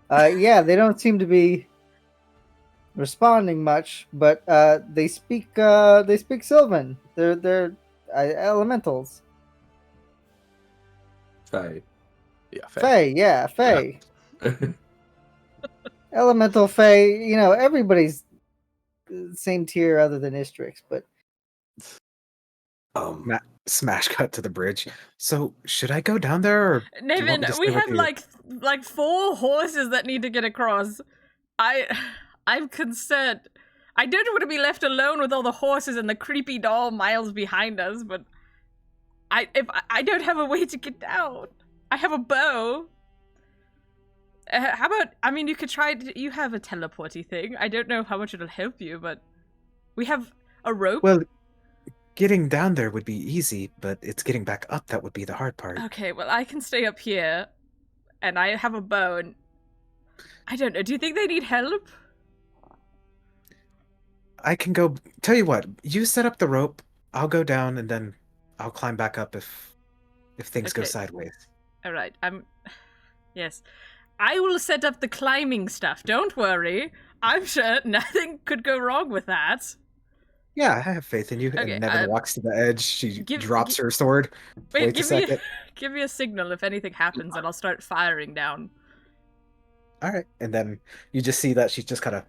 Yeah, they don't seem to be responding much, but they speak Sylvan. They're elementals. Fae. Yeah, Fae, yeah, Fae. Elemental Fae, you know, everybody's same tier other than Istrix, but Smash cut to the bridge. So should I go down there, or do you want Nathan, me to stay we with have you? like 4 horses that need to get across. I'm concerned. I don't want to be left alone with all the horses and the creepy doll miles behind us, but if I don't have a way to get down. I have a bow. How about, I mean, you could try, you have a teleporty thing. I don't know how much it'll help you, but we have a rope. Well, getting down there would be easy, but it's getting back up that would be the hard part. Okay, well, I can stay up here, and I have a bow, and I don't know. Do you think they need help? I can go. Tell you what, you set up the rope. I'll go down, and then I'll climb back up if things go Okay. sideways. All right, yes. I will set up the climbing stuff. Don't worry. I'm sure nothing could go wrong with that. Yeah, I have faith in you. Okay, and Nevin walks to the edge. She drops her sword. Wait, Waits a second. give me a signal if anything happens, and I'll start firing down. All right, and then you just see that she just kind of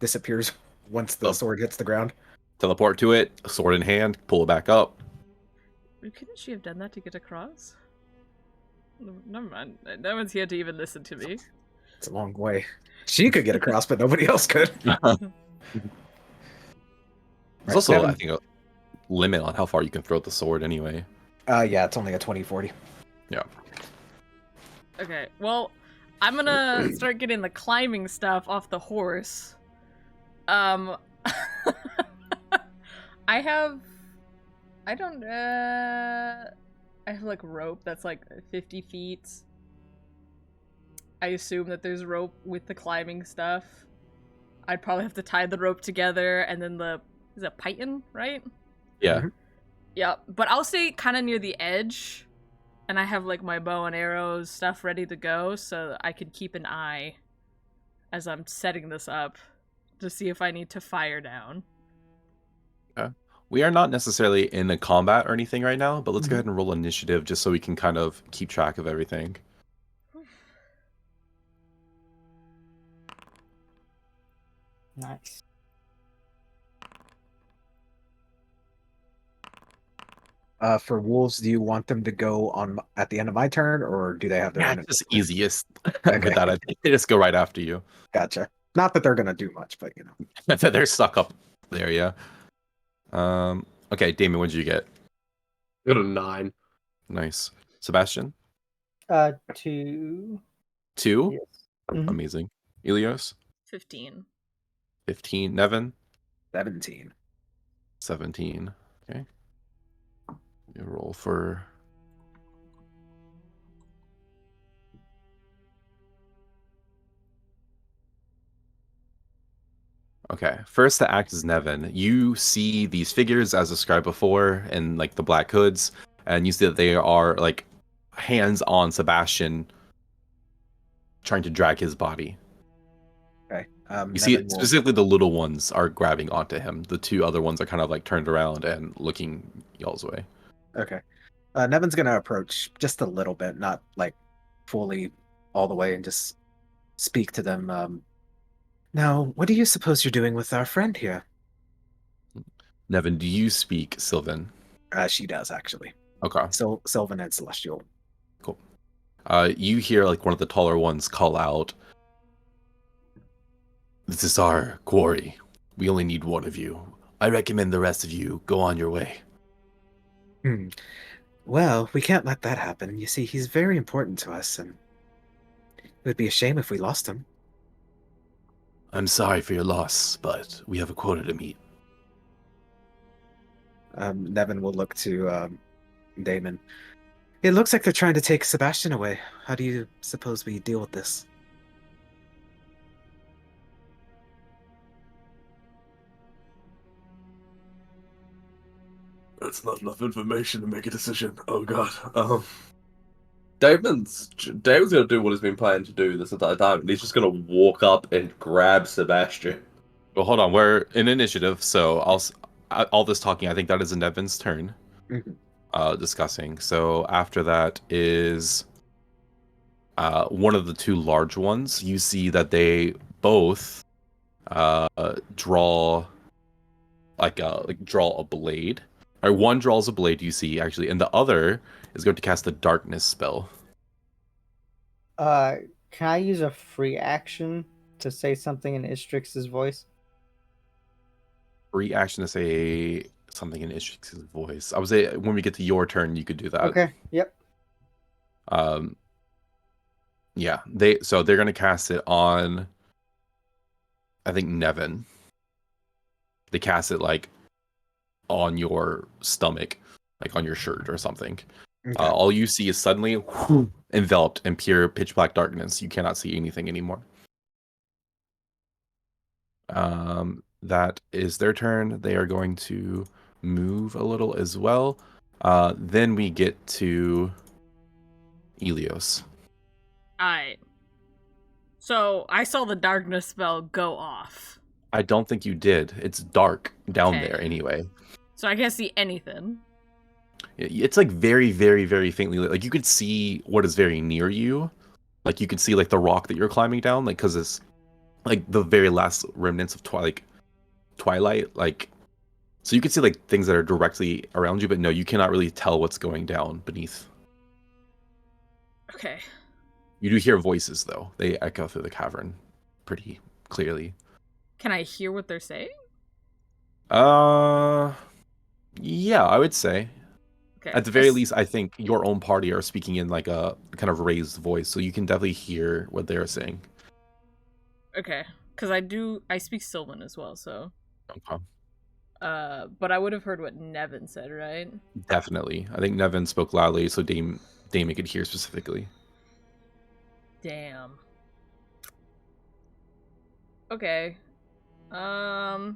disappears once the sword hits the ground. teleport to it, sword in hand, pull it back up. Couldn't she have done that to get across? Never mind. No one's here to even listen to me. It's a long way. She could get across, but nobody else could. There's also, Nevin. I think, a limit on how far you can throw the sword anyway. Yeah, it's only a 20-40. Yeah. Okay, well, I'm gonna start getting the climbing stuff off the horse. I have like rope that's like 50 feet. I assume that there's rope with the climbing stuff. I'd probably have to tie the rope together and then is it python, right? Yeah. Mm-hmm. Yeah, but I'll stay kind of near the edge, and I have like my bow and arrows stuff ready to go, so I can keep an eye as I'm setting this up to see if I need to fire down. We are not necessarily in a combat or anything right now, but let's go Mhm. ahead and roll initiative just so we can kind of keep track of everything. Nice. For wolves, do you want them to go on at the end of my turn, or do they have their Yeah, own? it's just easiest. Okay. With that, I think they just go right after you. Gotcha. Not that they're gonna do much, but you know. They're stuck up there, yeah. Okay, Damien, what did you get? Got a 9. Nice. Sebastian? 2. 2? Yes. Mhm. Amazing. Ilios? 15. 15. Nevin? 17. 17. Okay. You roll for... Okay, first to act is Nevin. You see these figures as described before in like the black hoods, and you see that they are like hands on Sebastian trying to drag his body. Okay. You see Nevin will- specifically the little ones are grabbing onto him. The two other ones are kind of like turned around and looking y'all's way. Okay. Nevin's gonna approach just a little bit, not like fully all the way, and just speak to them. Now, what do you suppose you're doing with our friend here? Nevin, do you speak Sylvan? She does actually. Okay. Sylvan and Celestial. You hear like one of the taller ones call out, "This is our quarry. We only need one of you. I recommend the rest of you go on your way." Well, we can't let that happen. You see, he's very important to us, and it would be a shame if we lost him. I'm sorry for your loss, but we have a quota to meet. Nevin will look to Damon. It looks like they're trying to take Sebastian away. How do you suppose we deal with this? That's not enough information to make a decision. Oh god. Damon's gonna do what he's been planning to do this entire time. And he's just gonna walk up and grab Sebastian. Well, hold on. We're in initiative, so all this talking, I think that is Nevin's turn. Mhm. Discussing. So after that is one of the two large ones. You see that they both draw draw a blade. Or one draws a blade, you see actually, and the other is going to cast a darkness spell. Can I use a free action to say something in Istrix's voice? Free action to say something in Ishrix's voice. I would say when we get to your turn, you could do that. Okay. Yep. Yeah, they're gonna cast it on, I think, Nevin. They cast it like on your stomach, like on your shirt or something. Okay. All you see is suddenly enveloped in pure pitch black darkness. You cannot see anything anymore. That is their turn. They are going to move a little as well. Then we get to Ilios. Alright. So, I saw the darkness spell go off. I don't think you did. It's dark down Okay. there anyway. So I can't see anything. It's like very, very, very faintly lit. Like you could see what is very near you. Like you could see like the rock that you're climbing down, like because it's like the very last remnants of twilight, like So you can see like things that are directly around you, but no, you cannot really tell what's going down beneath. Okay. You do hear voices though; they echo through the cavern, pretty clearly. Can I hear what they're saying? Yeah, I would say. Okay. At the very least, I think your own party are speaking in like a kind of raised voice, so you can definitely hear what they're saying. Okay. Because I speak Sylvan as well, so. Okay. But I would have heard what Nevin said, right? Definitely. I think Nevin spoke loudly, so Damon could hear specifically. Damn. Okay. How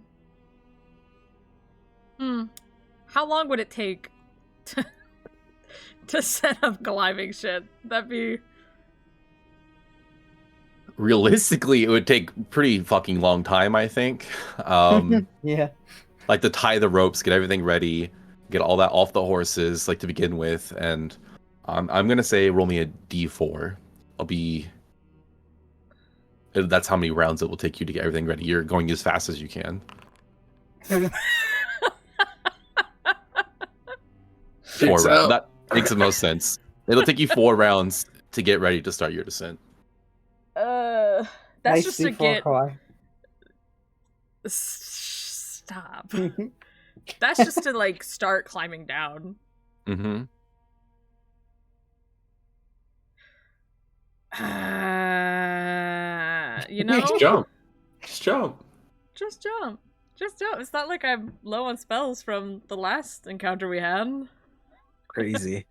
long would it take to set up climbing shit? That'd be... Realistically, it would take pretty fucking long time, I think. Yeah. Like to tie the ropes, get everything ready, get all that off the horses, like to begin with, and I'm gonna say roll me a d4. That's how many rounds it will take you to get everything ready. You're going as fast as you can. 4 rounds. out. That makes the most sense. It'll take you 4 rounds to get ready to start your descent. That's Nice just to D4 get... Kawhi. Stop. That's just to, like, start climbing down. Mm-hmm. You know? Just jump. Just jump. Just jump. Just jump. It's not like I'm low on spells from the last encounter we had. Crazy.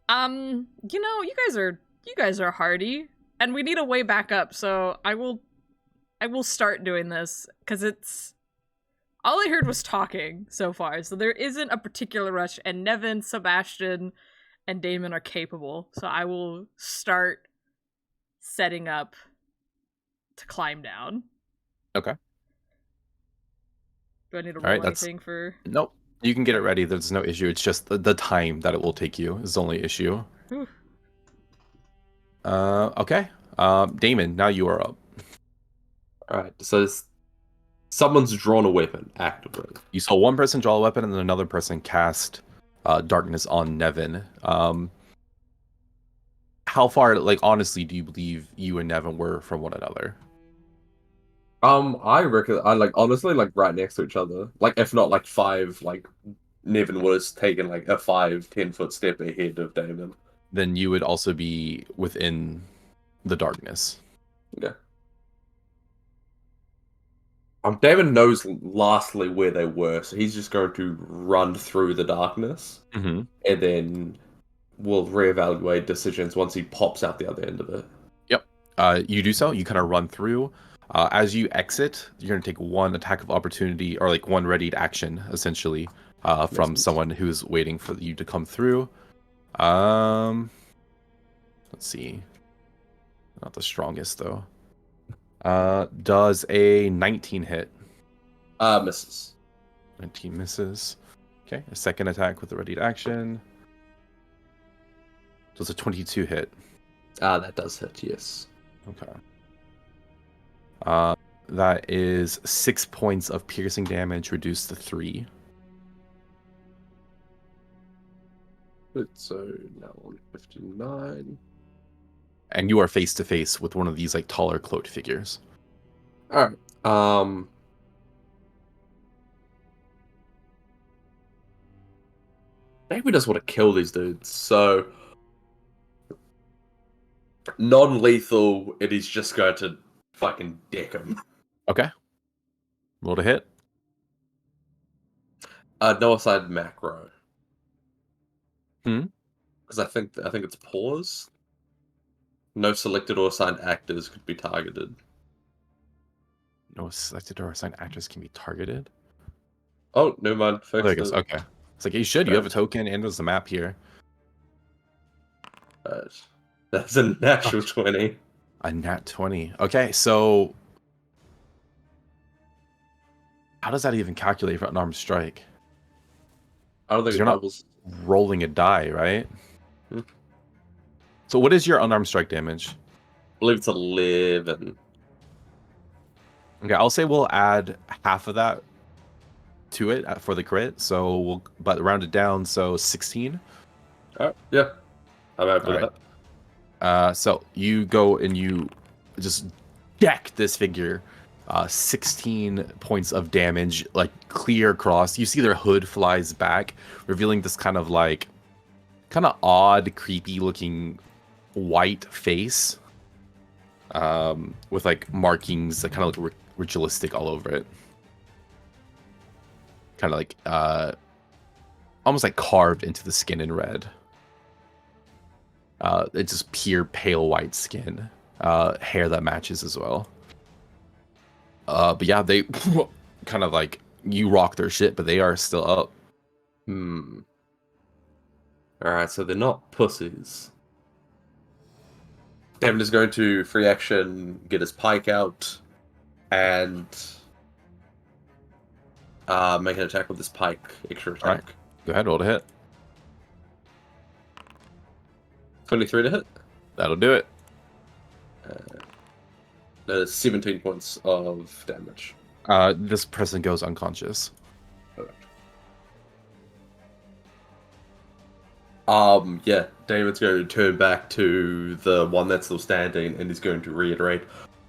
You guys are hardy, and we need a way back up, so I will start doing this, because it's... All I heard was talking so far, so there isn't a particular rush, and Nevin, Sebastian, and Damon are capable, so I will start setting up to climb down. Okay. Do I need to roll All right, that's- anything for... Nope. You can get it ready. There's no issue. It's just the time that it will take you is the only issue. Whew. Okay. Damon, now you are up. Alright, so someone's drawn a weapon actively. You saw one person draw a weapon and then another person cast darkness on Nevin. How far, like, honestly, do you believe you and Nevin were from one another? I reckon honestly right next to each other. Like if not like 5, like Nevin was taken like a 5-10 foot step ahead of Damon. Then you would also be within the darkness. Okay. Damon knows lastly where they were, so he's just going to run through the darkness, Mm-hmm. and then we'll reevaluate decisions once he pops out the other end of it. Yep. You do so. You kind of run through. As you exit, you're going to take one attack of opportunity, or like one readied action, essentially, from Makes sense. someone who's waiting for you to come through. Let's see. Not the strongest, though. Does a 19 hit? Misses. 19 misses. Okay, a second attack with the readied action. Does a 22 hit? That does hit, yes. Okay. That is 6 points of piercing damage reduced to 3. So now on 59. And you are face to face with one of these like taller cloaked figures. Alright. Maybe we just want to kill these dudes, so non-lethal, it is just going to fucking deck him. Okay. Roll to hit. No aside macro. Hmm? Because I think it's pause. No selected or assigned actors could be targeted. No selected or assigned actors can be targeted. Oh, never mind. Oh, there it Fixed goes. it. Okay. It's like you should. You have a token and there's a map here. That's a natural 20. A nat 20. Okay, so how does that even calculate for unarmed strike? I don't think it You're not- doubles. Rolling a die, right? Hmm. So what is your unarmed strike damage? I believe it's 11. Okay, I'll say we'll add half of that to it for the crit. So but round it down. So 16. Alright, yeah. I'm happy with Alright. that. So you go and you just deck this figure. 16 points of damage, like clear across. You see their hood flies back, revealing this kind of odd, creepy looking white face, with like markings that kind of look ritualistic all over it. Kind of like almost like carved into the skin in red. It's just pure pale white skin, hair that matches as well. But yeah, they kind of like you rock their shit, but they are still up. Alright, so they're not pussies. Devin is going to free action, get his pike out, and make an attack with his pike. Extra attack. Alright. Go ahead, roll to hit. 23 to hit. That'll do it. That is 17 points of damage. This person goes unconscious. Yeah, David's going to turn back to the one that's still standing, and he's going to reiterate,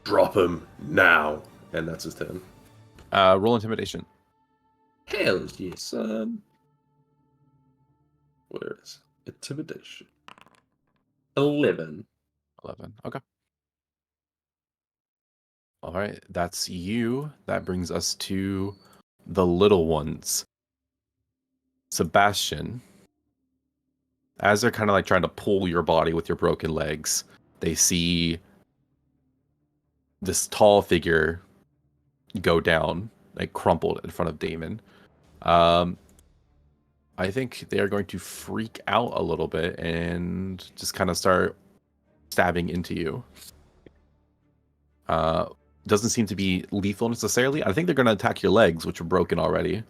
"Drop him now!" And that's his turn. Roll intimidation. Hell yes, where is intimidation? 11. 11. Okay. All right, that's you. That brings us to the little ones. Sebastian, as they're kind of like trying to pull your body with your broken legs, they see this tall figure go down, like crumpled in front of Damon. I think they are going to freak out a little bit and just kind of start stabbing into you. Doesn't seem to be lethal necessarily. I think they're going to attack your legs, which are broken already.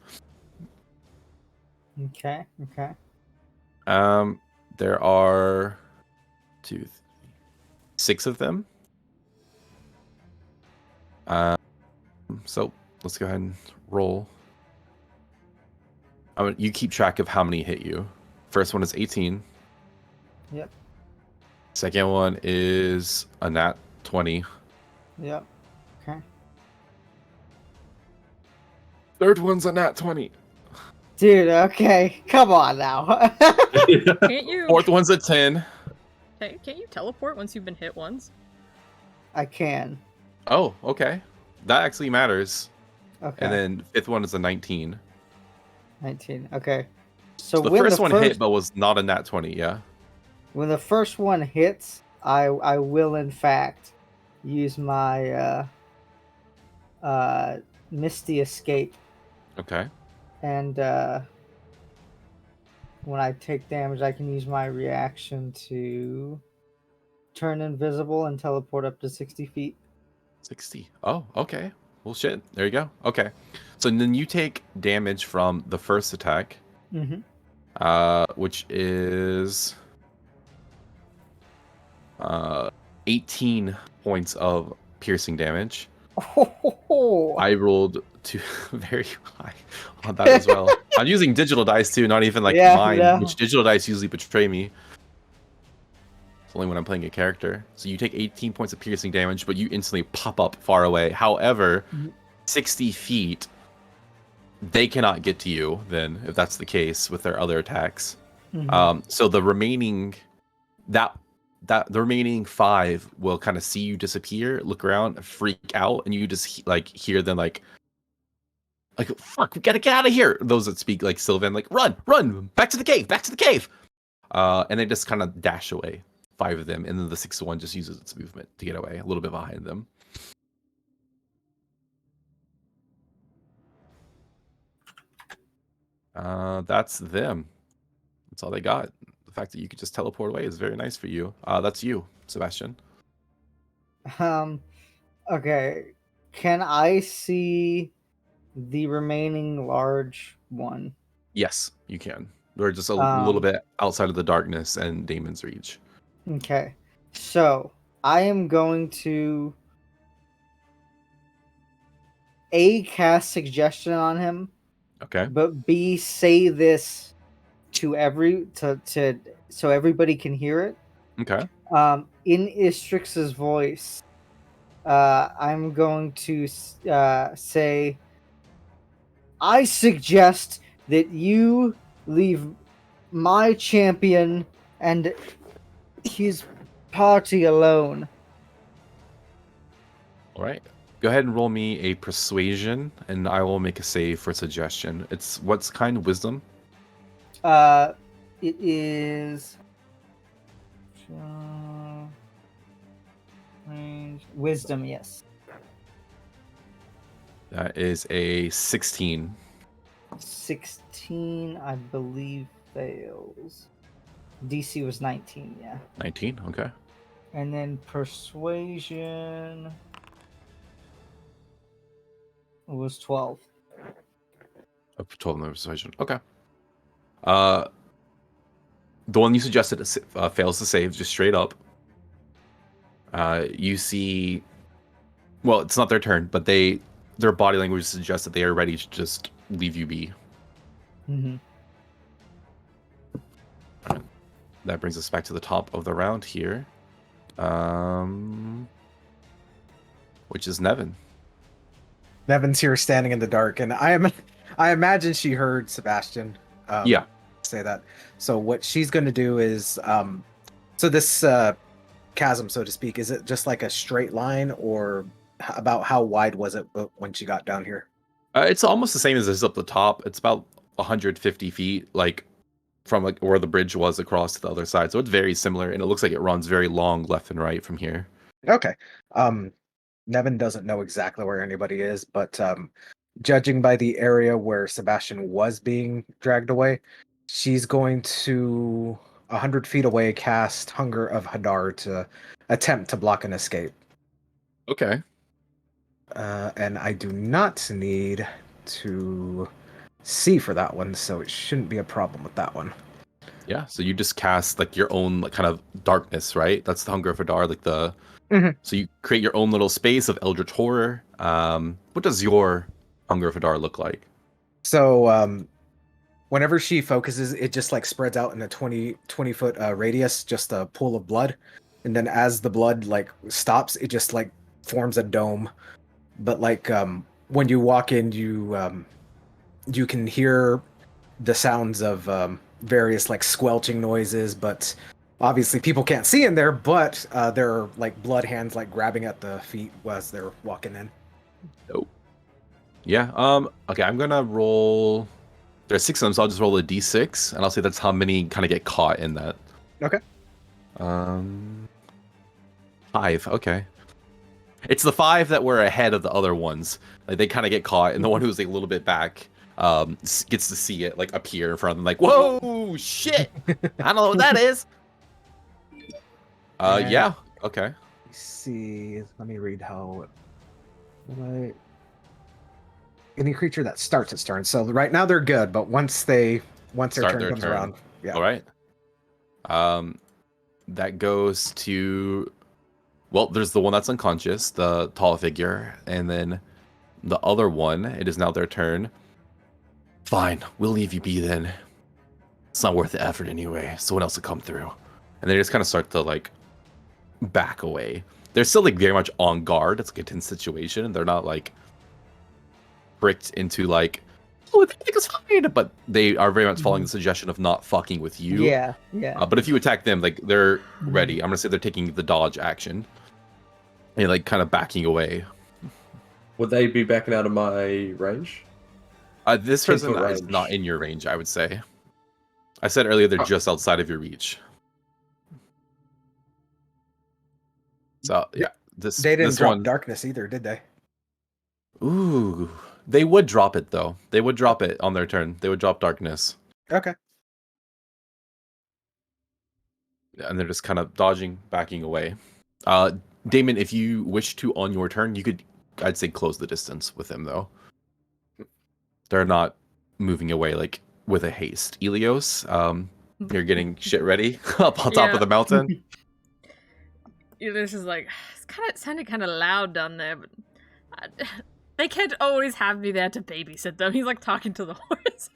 Okay. There are 6 of them. So let's go ahead and roll. You keep track of how many hit you. First one is 18. Yep. Second one is a nat 20. Yep. Okay. Third one's a nat 20. Dude, okay. Come on now. Can't you? Fourth one's a 10. Can't you teleport once you've been hit once? I can. Oh, okay. That actually matters. Okay. And then fifth one is a 19. 19. Okay. So The when first the one first, hit, but was not a nat 20, yeah? when the first one hits, I will in fact use my Misty Escape, Okay. and when I take damage, I can use my reaction to turn invisible and teleport up to 60 feet. 60. Oh, okay. Well, shit. There you go. Okay. So then you take damage from the first attack, which is 18 points of piercing damage. I rolled very high on that as well. I'm using digital dice too, not even like mine, no. which digital dice usually betray me. It's only when I'm playing a character. So you take 18 points of piercing damage, but you instantly pop up far away. However, 60 feet, they cannot get to you then, if that's the case with their other attacks. So the remaining the remaining 5 will kind of see you disappear, look around, freak out, and you just like hear them like fuck, we gotta get out of here. Those that speak like Sylvan, like run, back to the cave. And they just kind of dash away. 5 of them, and then the 6th one just uses its movement to get away, a little bit behind them. That's them. That's all they got. The fact that you could just teleport away is very nice for you. That's you, Sebastian. Okay. Can I see the remaining large one? Yes, you can. They're just a little bit outside of the darkness and Damon's reach. Okay. So I am going to cast suggestion on him Okay. But B, say this to so everybody can hear it. Okay. In Istrix's voice, I'm going to say, I suggest that you leave my champion and his party alone. All right. Go ahead and roll me a persuasion, and I will make a save for suggestion. It's what's kind? Wisdom? It is wisdom, yes. That is a 16. 16, I believe, fails. DC was 19, yeah. 19, okay. And then persuasion was 12. Up to 12 in the persuasion. Okay. The one you suggested fails to save, just straight up. You see... Well, it's not their turn, but their body language suggests that they are ready to just leave you be. Mm-hmm. That brings us back to the top of the round here. Which is Nevin. Nevin's here standing in the dark, and I imagine she heard Sebastian say that. So what she's going to do is, so this chasm, so to speak, is it just like a straight line, or about how wide was it when she got down here? It's almost the same as this up the top. It's about 150 feet, like from like where the bridge was across to the other side. So it's very similar, and it looks like it runs very long left and right from here. Okay. Nevin doesn't know exactly where anybody is, but judging by the area where Sebastian was being dragged away, she's going to 100 feet away cast Hunger of Hadar to attempt to block an escape. Okay. And I do not need to see for that one, so it shouldn't be a problem with that one. Yeah, so you just cast like your own like kind of darkness, right? That's the Hunger of Hadar, like the... Mhm. So you create your own little space of Eldritch Horror. What does your Hunger of Hadar look like? So whenever she focuses, it just like spreads out in a 20 foot radius, just a pool of blood. And then as the blood like stops, it just like forms a dome. But like when you walk in, you can hear the sounds of various like squelching noises, but obviously people can't see in there, but there are like blood hands like grabbing at the feet as they're walking in. Nope. Yeah, okay, I'm gonna roll... There's 6 of them, so I'll just roll a d6, and I'll say that's how many kind of get caught in that. Okay. 5, okay. It's the 5 that were ahead of the other ones. Like, they kind of get caught, and the one who's like a little bit back gets to see it like appear in front of them, like, whoa, shit! I don't know what that is! Yeah, okay. Let's see, let me read how... Any creature that starts its turn. So right now they're good, but once their turn comes around, yeah. All right. That goes to... Well, there's the one that's unconscious, the tall figure, and then the other one, it is now their turn. Fine, we'll leave you be then. It's not worth the effort anyway. Someone else will come through. And they just kind of start to, like, back away. They're still, like, very much on guard. It's like a tense situation. They're not, like, pricked into, like, oh, I think it's fine. But they are very much following the suggestion of not fucking with you. Yeah. But if you attack them, like, they're ready. I'm going to say they're taking the dodge action. And, like, kind of backing away. Would they be backing out of my range? This 10 person foot is range. not in your range, I would say. I said earlier they're just outside of your reach. So, yeah. They didn't this drop one... darkness either, did they? Ooh. They would drop it, though. They would drop it on their turn. They would drop darkness. Okay. And they're just kind of dodging, backing away. Damon, if you wish to on your turn, you could, I'd say, close the distance with them, though. They're not moving away, like, with a haste. Elios, you're getting shit ready up on top of the mountain. This is like, it's kind of sounded kind of loud down there, but They can't always have me there to babysit them. He's like talking to the horse.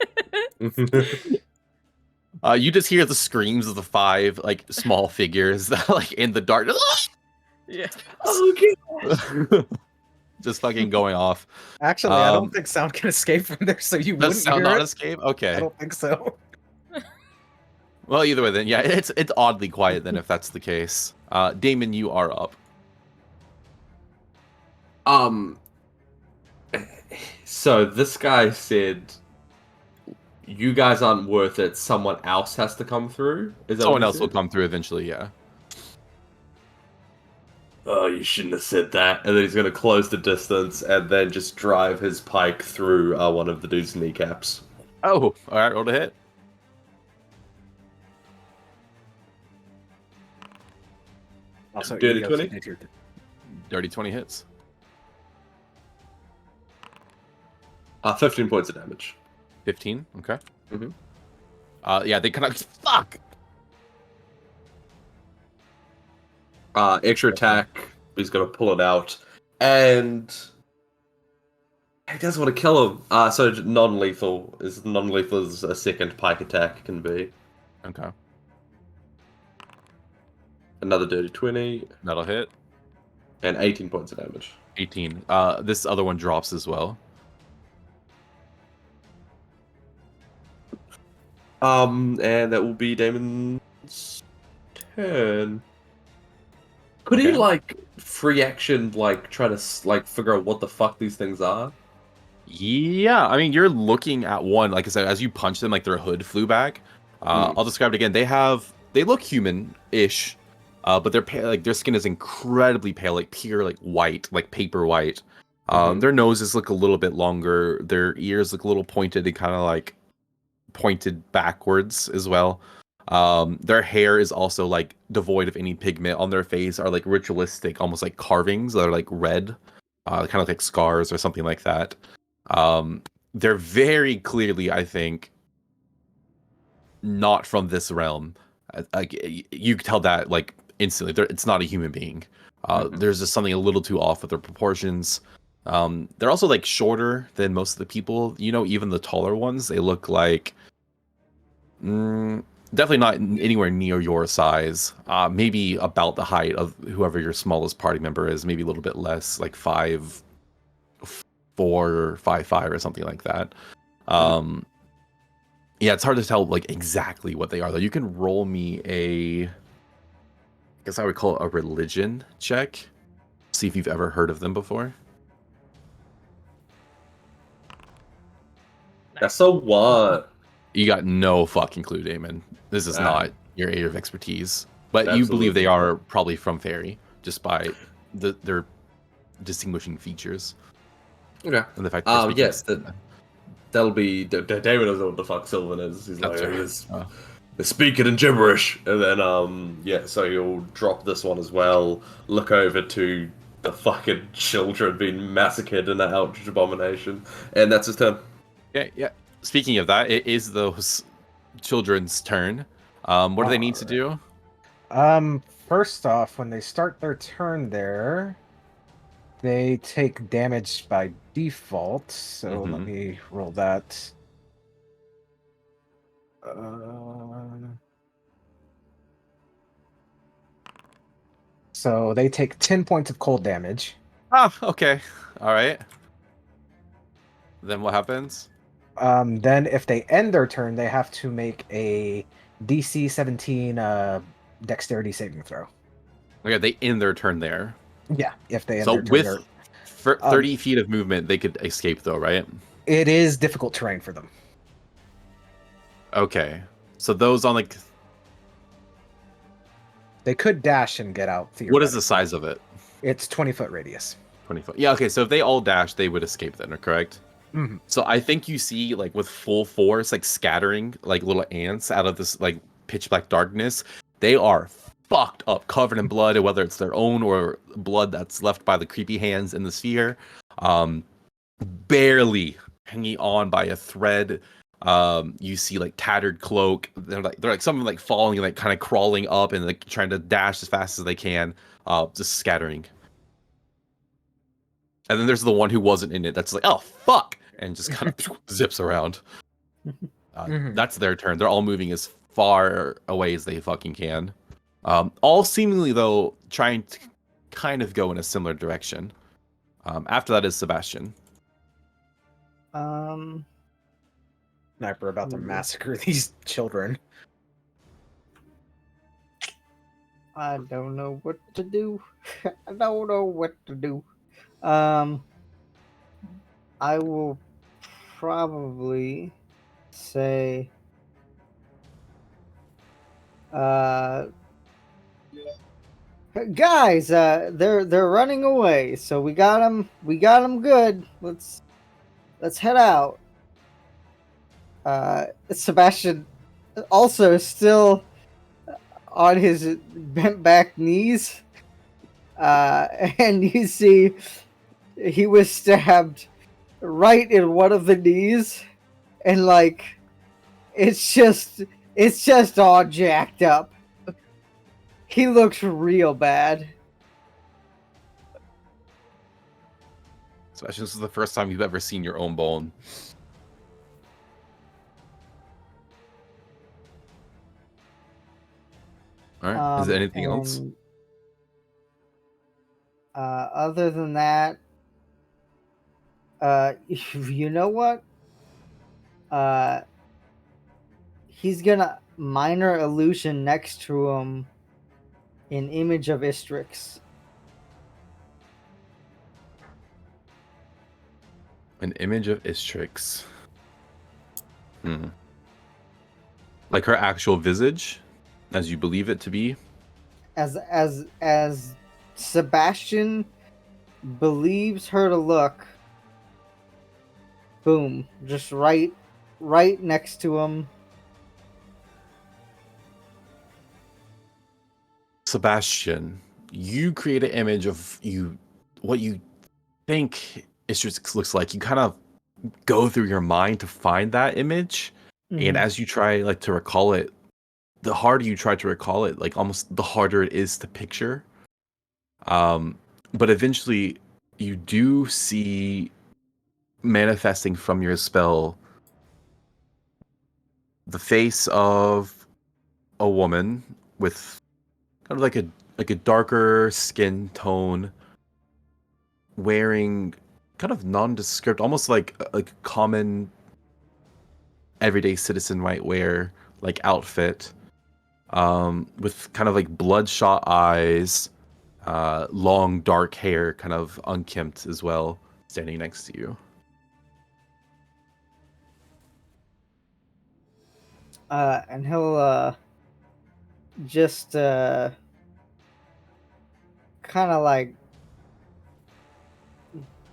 You just hear the screams of the 5 like small figures that like in the darkness. Yeah. Okay. Just fucking going off. Actually, I don't think sound can escape from there, so you Does wouldn't sound hear not it. escape? Okay. I don't think so. Well, either way, then yeah, it's oddly quiet then if that's the case. Damon, you are up. So this guy said, "You guys aren't worth it. Someone else has to come through." Is that Someone what he else will said? come through eventually. Yeah. Oh, you shouldn't have said that. And then he's gonna close the distance and then just drive his pike through one of the dude's kneecaps. Oh, all right. Roll to hit. Also, Dirty EOC 20? did your- Dirty 20 hits. 15 points of damage. 15. Okay. Mhm. Yeah, they kind of fuck. Extra attack. He's gonna pull it out, and he doesn't want to kill him. So non-lethal is non-lethal as a second pike attack can be. Okay. Another dirty 20 That'll hit. and 18 points of damage. 18. This other one drops as well. And that will be Damon's turn. Could he Okay. like free action, like try to like figure out what the fuck these things are? Yeah, I mean, you're looking at one, like I said, as you punch them, like their hood flew back. I'll describe it again. They look human-ish, but they're pale, like their skin is incredibly pale, like pure, like white, like paper white. Their noses look a little bit longer. Their ears look a little pointed and kind of like pointed backwards as well. Their hair is also like devoid of any pigment. On their face are like ritualistic, almost like carvings that are like red, kind of like scars or something like that. They're very clearly, I think, not from this realm. Like you could tell that like instantly. It's not a human being. There's just something a little too off with their proportions. They're also like shorter than most of the people. You know, even the taller ones, they look like definitely not anywhere near your size. Maybe about the height of whoever your smallest party member is. Maybe a little bit less, like 5'4" or 5'5" or something like that. Yeah, it's hard to tell like exactly what they are though. You can roll me I guess I would call it a religion check. See if you've ever heard of them before. That's so what? You got no fucking clue, Damon. This is not your area of expertise. But you believe they are probably from Faerie, just by their distinguishing features. Okay. And the fact that they're yes, speaking- that'll be David doesn't know what the fuck Sylvan is. He's like, That's right. they're speaking in gibberish, and then yeah, so you'll drop this one as well. Look over to the fucking children being massacred in that outrage abomination, and that's his turn. Yeah. Speaking of that, it is those children's turn. What do they need to do? First off, when they start their turn there, they take damage by default. So let me roll that. So they take 10 points of cold damage. Oh, okay. All right. Then what happens? Then if they end their turn, they have to make a DC 17 dexterity saving throw. Okay, they end their turn there. Yeah, if they end So their turn with there. 30 feet of movement, they could escape though, right? It is difficult terrain for them. Okay. So those on like... They could dash and get out. What is the size of it? It's 20-foot radius. 20 foot. Yeah, okay, so if they all dash, they would escape then, correct? Mm-hmm. So I think you see, like, with full force, like, scattering, like, little ants out of this, like, pitch black darkness. They are fucked up, covered in blood, whether it's their own or blood that's left by the creepy hands in the sphere. Barely hanging on by a thread. You see, like, tattered cloak. They're like some of them, like, falling and, like, kind of crawling up and, like, trying to dash as fast as they can. Just scattering. And then there's the one who wasn't in it that's like, oh, fuck! And just kind of zips around. That's their turn. They're all moving as far away as they fucking can. All seemingly, though, trying to kind of go in a similar direction. After that is Sebastian. Um, Sniper about to massacre these children. I don't know what to do. I don't know what to do. I will probably say, guys, they're running away. So we got them. We got them good. Let's head out. Sebastian also still on his bent back knees. And you see he was stabbed right in one of the knees, and like it's just all jacked up. He looks real bad. Sebastian, this is the first time you've ever seen your own bone. All right. Is there anything else? Other than that, you know what? He's gonna minor illusion next to him an image of Istrix. An image of Istrix. Like her actual visage, as you believe it to be. As Sebastian believes her to look. Boom. Just right next to him. Sebastian, you create an image of what you think Istrix looks like. You kind of go through your mind to find that image. And as you try to recall it, the harder you try to recall it, like almost the harder it is to picture. But eventually you do see manifesting from your spell the face of a woman with kind of like a darker skin tone, wearing kind of nondescript, almost like common everyday citizen might wear outfit, with kind of like bloodshot eyes, long dark hair, kind of unkempt as well, standing next to you. And he'll just kind of like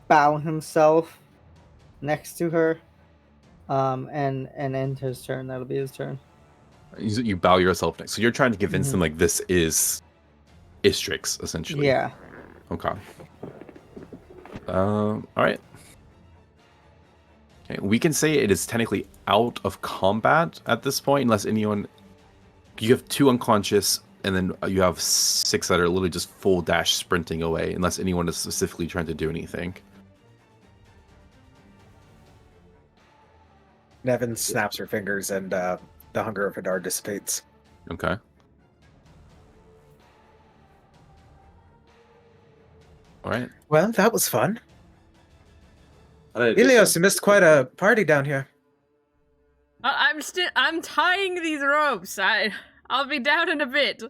bow himself next to her, and end his turn. That'll be his turn. You bow yourself next, so you're trying to convince them like this is Istrix, essentially. Yeah. Okay. All right. Okay, we can say it is technically out of combat at this point, unless anyone. You have 2 unconscious, and then you have 6 that are literally just full dash sprinting away, unless anyone is specifically trying to do anything. Nevin snaps her fingers, and the hunger of Hadar dissipates. Okay. All right. Well, that was fun. I Ilios, you missed quite a party down here. I'm tying these ropes. I'll be down in a bit.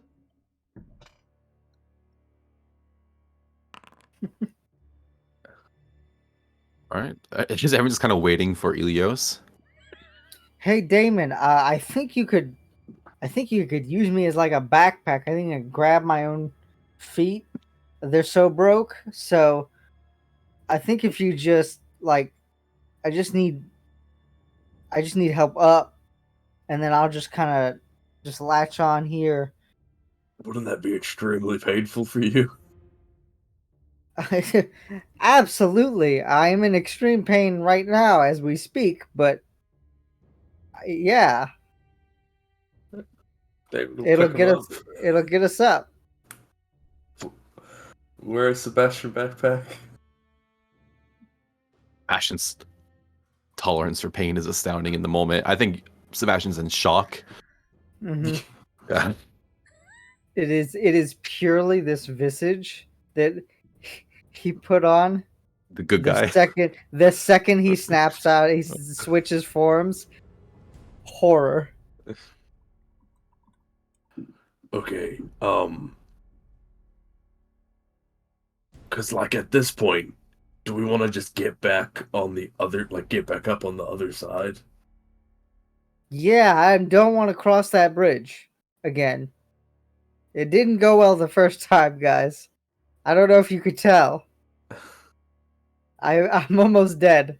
All right. Is everyone just kind of waiting for Ilios? Hey Damon, I think you could use me as like a backpack. I think I could grab my own feet. They're so broke. So I think if you just I just need help up, and then I'll just kind of just latch on here. Wouldn't that be extremely painful for you? Absolutely. I am in extreme pain right now as we speak, but yeah, it'll get us up. Wear a Sebastian backpack. Sebastian's tolerance for pain is astounding in the moment. I think Sebastian's in shock. Mhm. Yeah. It is purely this visage that he put on The good guy. the second he snaps out, he switches forms. Horror. Okay. Because like at this point, do we want to just get back on the other, like get back up on the other side? Yeah, I don't want to cross that bridge again. It didn't go well the first time, guys. I don't know if you could tell. I'm almost dead.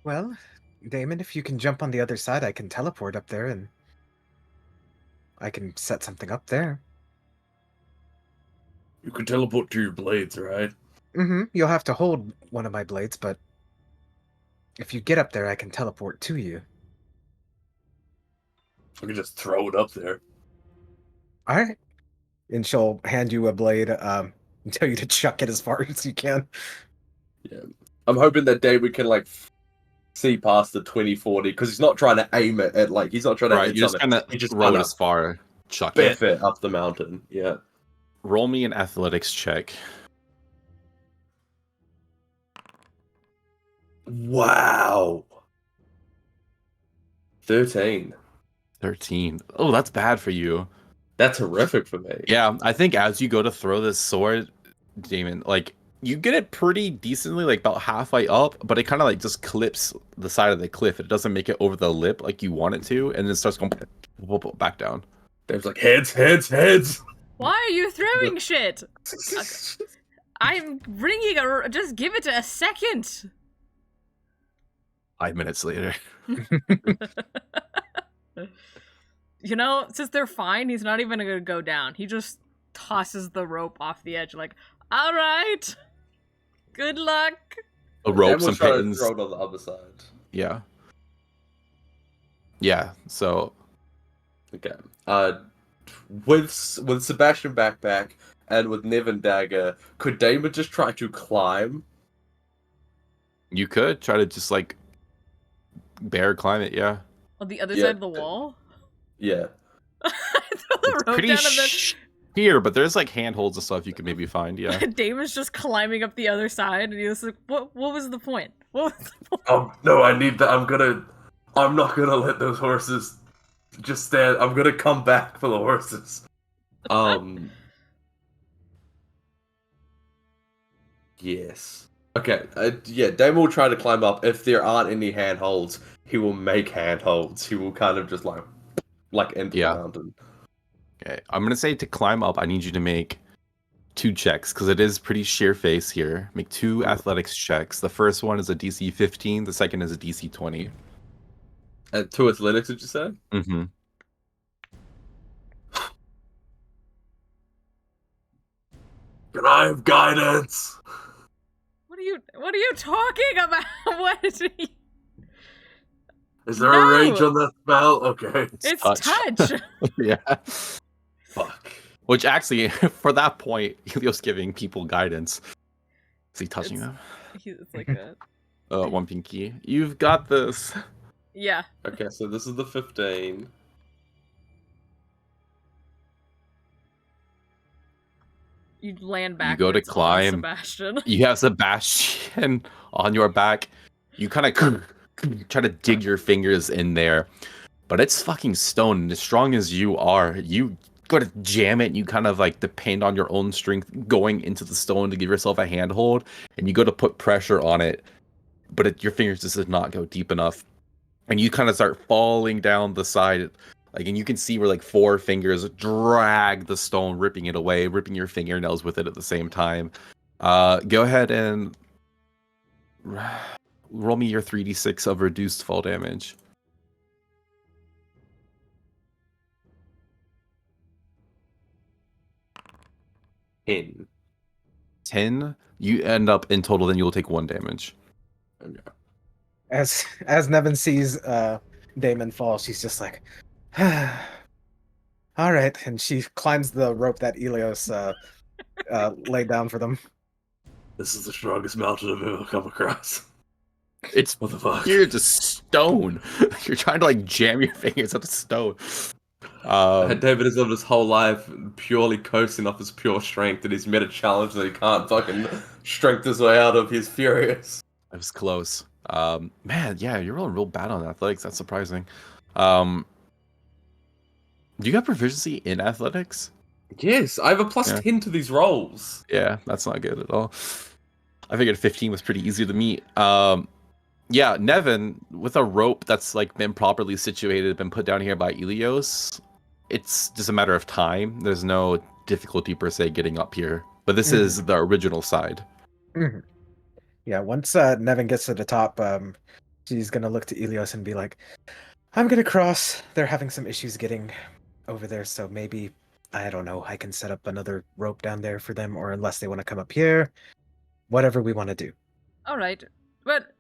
Well, Damon, if you can jump on the other side, I can teleport up there and I can set something up there. You can teleport to your blades, right? Mm-hmm. You'll have to hold one of my blades, but if you get up there, I can teleport to you. I can just throw it up there. All right. And she'll hand you a blade and tell you to chuck it as far as you can. Yeah. I'm hoping that David can like see past the 2040 because he's not trying to aim it at like he's not trying to Right, hit you just something. kind of He just throw it kinda as far, chuck it. biff it up the mountain. Yeah. Roll me an athletics check. Wow. 13. 13. Oh, that's bad for you. That's horrific for me. Yeah, I think as you go to throw this sword, Damon, like you get it pretty decently, like about halfway up, but it kind of like just clips the side of the cliff. It doesn't make it over the lip like you want it to, and then starts going back down. Dave's like, heads, heads, heads! Why are you throwing shit? I'm bringing a. Just give it a second. 5 minutes later. You know, since they're fine, he's not even gonna go down. He just tosses the rope off the edge, like, all right, good luck. A rope, Then we'll some try to pins. throw it on the other side. Yeah. Yeah, so Okay. With Sebastian backpack and with Nevin dagger, could Damon just try to climb? you could try to just like bear climb it, yeah. On the other Yeah, side of the wall. Yeah. Throw the rope Pretty down and then here, but there's like handholds and stuff you could maybe find, yeah. Damon's just climbing up the other side, and he was like, "What? What was the point? What was the point?" No, I need that. I'm not gonna let those horses just stand. I'm gonna come back for the horses. Yes. Okay. Yeah. Damon will try to climb up. If there aren't any handholds, he will make handholds. He will kind of just like into Yeah. the mountain. Okay, I'm gonna say to climb up, I need you to make 2 checks because it is pretty sheer face here. Make 2 athletics checks. The first one is a DC 15. The second is a DC 20. And 2 athletics, did you say? Mm-hmm. Can I have guidance? What are you talking about? What is he? Is there No! a range on that spell? Okay. It's touch. touch. Yeah. Fuck. Which actually, for that point, Helios giving people guidance. Is he touching It's- them? It's like that. One pinky. You've got this. Yeah. Okay, so this is the 15. You land back. go to climb. Sebastian. You have Sebastian on your back. You kind of try to dig your fingers in there, but it's fucking stone. And as strong as you are, you go to jam it. And you kind of like depend on your own strength going into the stone to give yourself a handhold, and you go to put pressure on it, but your fingers just does not go deep enough, and you kind of start falling down the side. Like, and you can see where like 4 fingers drag the stone, ripping it away, ripping your fingernails with it at the same time. Go ahead and roll me your 3d6 of reduced fall damage. 10. You end up in total, then you will take 1 damage. Okay. As Nevin sees Damon fall, she's just like, All right, and she climbs the rope that Elios laid down for them. This is the strongest mountain I've ever come across. It's What the fuck? here to stone. You're trying to like jam your fingers at the stone. David has lived his whole life purely coasting off his pure strength, and he's met a challenge that he can't fucking strength his way out of. He's furious. It was close. Man, yeah, you're rolling real bad on athletics. That's surprising. Do you have proficiency in athletics? Yes, I have a plus Yeah. 10 to these rolls. Yeah, that's not good at all. I figured 15 was pretty easy to meet. Yeah, Nevin, with a rope that's like been properly situated, been put down here by Elios, it's just a matter of time. There's no difficulty per se getting up here. But this is the original side. Mhm. Yeah, once Nevin gets to the top, she's gonna look to Elios and be like, "I'm gonna cross. They're having some issues getting over there, so maybe I don't know. I can set up another rope down there for them, or unless they want to come up here, whatever we want to do." All right, but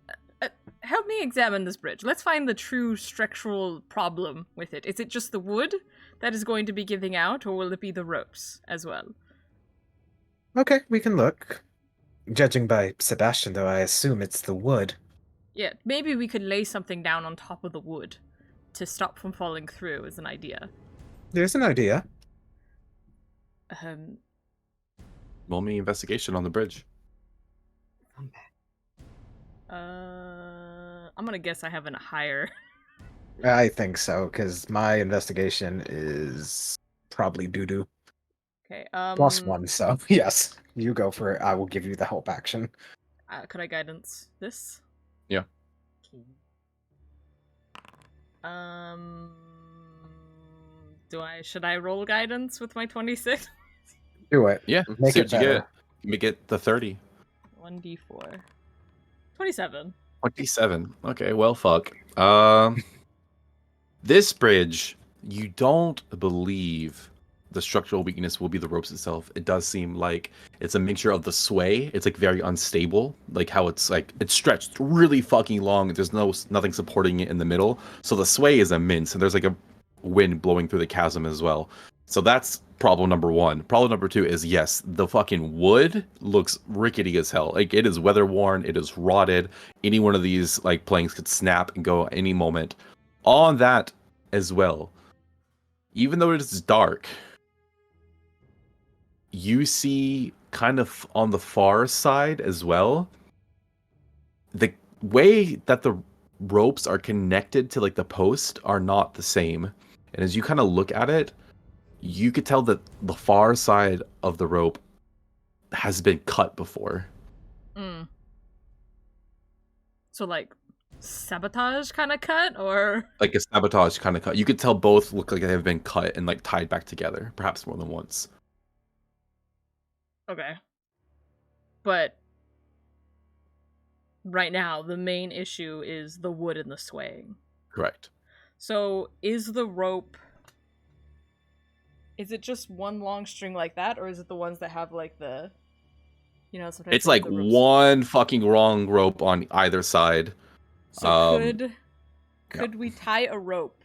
help me examine this bridge. Let's find the true structural problem with it. Is it just the wood that is going to be giving out, or will it be the ropes as well? Okay, we can look. Judging by Sebastian, though, I assume it's the wood. Yeah, maybe we could lay something down on top of the wood to stop from falling through as an idea. There's an idea. Roll me investigation on the bridge. I'm gonna guess I have a higher. I think so, because my investigation is probably doo-doo. Okay. +1, so yes, you go for it. I will give you the help action. Could I guidance this? Yeah. Okay. Should I roll guidance with my 26? Do it. Yeah, Make see it what you better. get. Make it the 30. 1d4. 27. 27. Okay, well, fuck. This bridge, you don't believe the structural weakness will be the ropes itself. It does seem like it's a mixture of the sway. It's like very unstable, like how it's like it's stretched really fucking long. There's nothing supporting it in the middle, so the sway is immense, and there's like a wind blowing through the chasm as well. So that's problem number one. Problem number two is yes, the fucking wood looks rickety as hell. Like it is weather worn, it is rotted. Any one of these like planks could snap and go any moment. On that as well, even though it is dark, you see kind of on the far side as well, the way that the ropes are connected to like the post are not the same. And as you kind of look at it, you could tell that the far side of the rope has been cut before. So like sabotage kind of cut, or Like a sabotage kind of cut. You could tell both look like they have been cut and like tied back together, perhaps more than once. okay. But right now, the main issue is the wood and the swaying. Correct. So is the rope? Is it just one long string like that, or is it the ones that have like the, sometimes It's they have like the ropes- one fucking wrong rope on either side. So could we tie a rope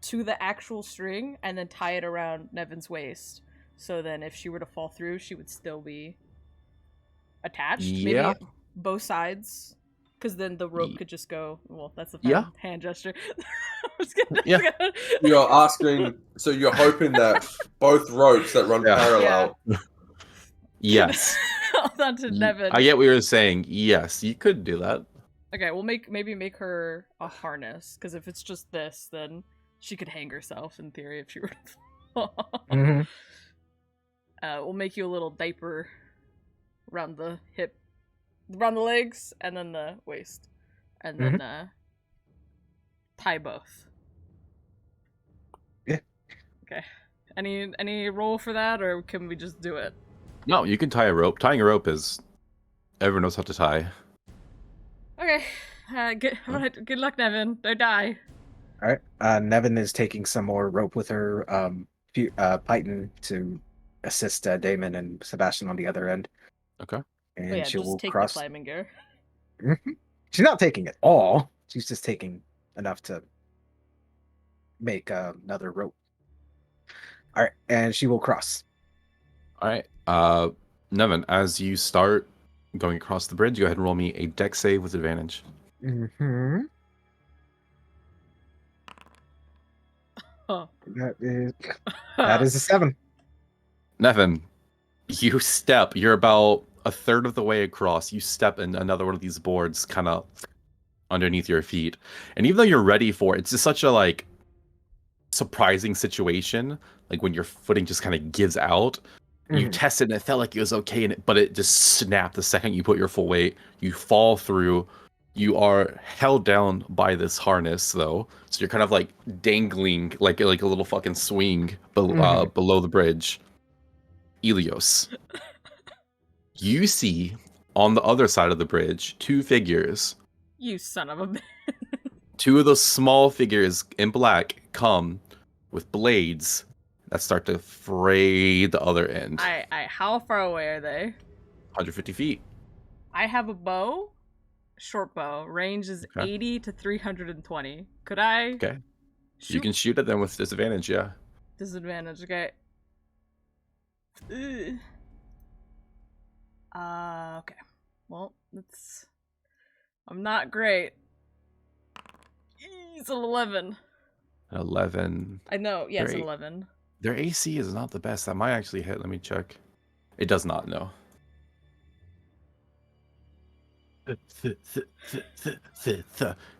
to the actual string and then tie it around Nevin's waist? So then if she were to fall through, she would still be attached? Yeah. Maybe both sides? Because then the rope could just go... Well, that's a Yeah. hand gesture. Yeah. You're asking, so you're hoping that both ropes that run Yeah. parallel. Yes. Hold on to Nevin. I get what you're saying. Yes, you could do that. Okay, we'll maybe make her a harness, because if it's just this, then she could hang herself in theory if she were to fall. Mhm. We'll make you a little diaper around the hip, around the legs, and then the waist, and then tie both. Yeah. Okay. Any roll for that, or can we just do it? No, you can tie a rope. Tying a rope is everyone knows how to tie. Okay. Good luck, Nevin. Don't die. All right. Nevin is taking some more rope with her, Python to assist Damon and Sebastian on the other end. Okay. And Oh, yeah, she just will take cross. the climbing gear. Mhm. She's not taking it all. She's just taking enough to make another rope. All right, and she will cross. All right. Nevin, as you start going across the bridge, go ahead and roll me a dex save with advantage. Mm-hmm. Huh. That is a 7. Nevin, you step. You're about a third of the way across. You step in another one of these boards, kind of underneath your feet, and even though you're ready for it, it's just such a like surprising situation. Like when your footing just kind of gives out. You Mhm. tested and it felt like it was okay, but it just snapped the second you put your full weight. You fall through. You are held down by this harness, though, so you're kind of like dangling, like a little fucking swing Mhm. below the bridge. Elios, you see on the other side of the bridge 2 figures. You son of a bitch. 2 of those small figures in black come with blades that start to fray the other end. How far away are they? 150 feet. I have a bow, short bow. Range is Okay. 80 to 320. Could I Okay. shoot? You can shoot at them with disadvantage, yeah. Disadvantage, okay. Ugh. Okay. Well, I'm not great. It's an 11. 11. I know, yes, an Great. 11. Their AC is not the best. That might actually hit. Let me check. It does not, no.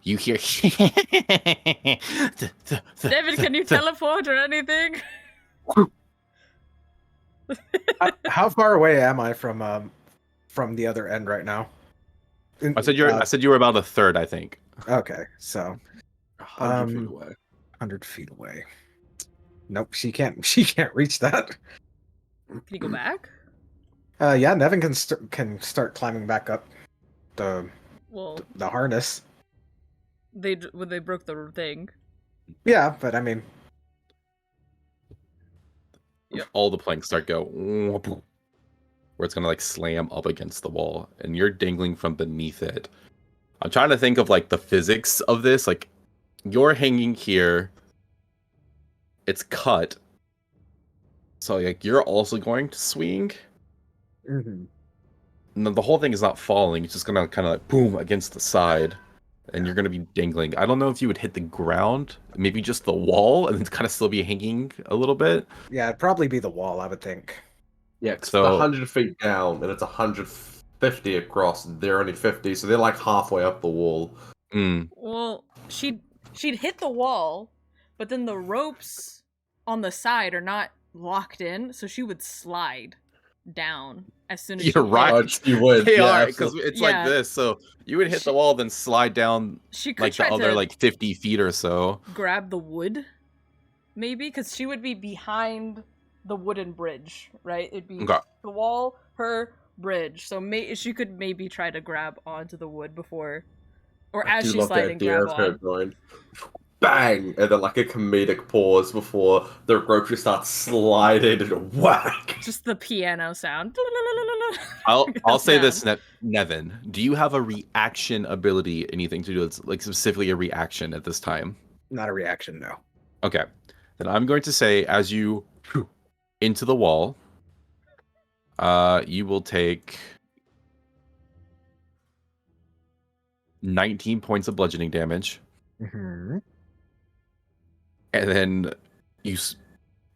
You hear. David, can you teleport or anything? How far away am I from the other end right now? I said you were about a third, I think. Okay, so 100 feet away. 100 feet away. Nope, she can't. She can't reach that. Can you go back? Yeah, Nevin can start climbing back up the Well, harness. they broke the thing. Yeah, but I mean, All the planks start go where it's gonna like slam up against the wall, and you're dangling from beneath it. I'm trying to think of like the physics of this. Like you're hanging here, it's cut, so like you're also going to swing. mhm. No, the whole thing is not falling. It's just gonna kind of like boom against the side, and you're gonna be dangling. I don't know if you would hit the ground, maybe just the wall, and then kind of still be hanging a little bit. Yeah, it'd probably be the wall, I would think. Yeah, 'cause So- it's 100 feet down and it's 150 across. And they're only 50, so they're like halfway up the wall. Well, she'd hit the wall, but then the ropes on the side are not locked in, so she would slide down as soon as You're she right. hit. You would. They yeah, are because absolutely. it's Yeah. like this. So you would hit the She- wall, then slide down She could like the try other to like 50 feet or so. grab the wood, maybe, because she would be behind the wooden bridge, right? It'd be Okay. the wall, her bridge. So she could maybe try to grab onto the wood before, or I as do she's love the sliding, idea grab of her on. going bang, and then like a comedic pause before the rope just starts sliding and whack. Just the piano sound. I'll Goes say down. this, Nevin. Do you have a reaction ability? Anything to do with like specifically a reaction at this time? Not a reaction, no. Okay, then I'm going to say as you into the wall, you will take 19 points of bludgeoning damage, Mm-hmm. and then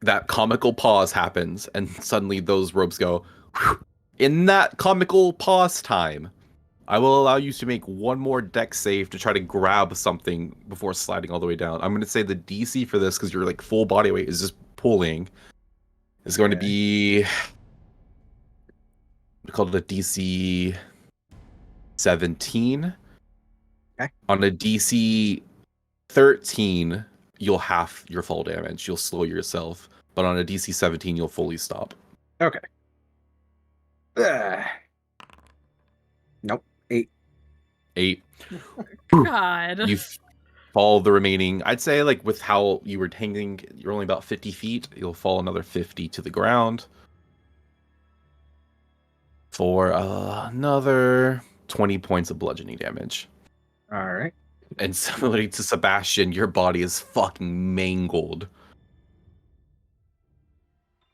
that comical pause happens, and suddenly those ropes go. In that comical pause time, I will allow you to make one more dex save to try to grab something before sliding all the way down. I'm going to say the DC for this, because your like full body weight is just pulling, is going to Okay. be called a DC 17. Okay. On a DC 13, you'll half your fall damage. You'll slow yourself. But on a DC 17, you'll fully stop. Okay. Nope. 8. 8. God. You fall the remaining. I'd say like with how you were hanging, you're only about 50 feet. You'll fall another 50 to the ground for another 20 points of bludgeoning damage. All right. And similarly to Sebastian, your body is fucking mangled.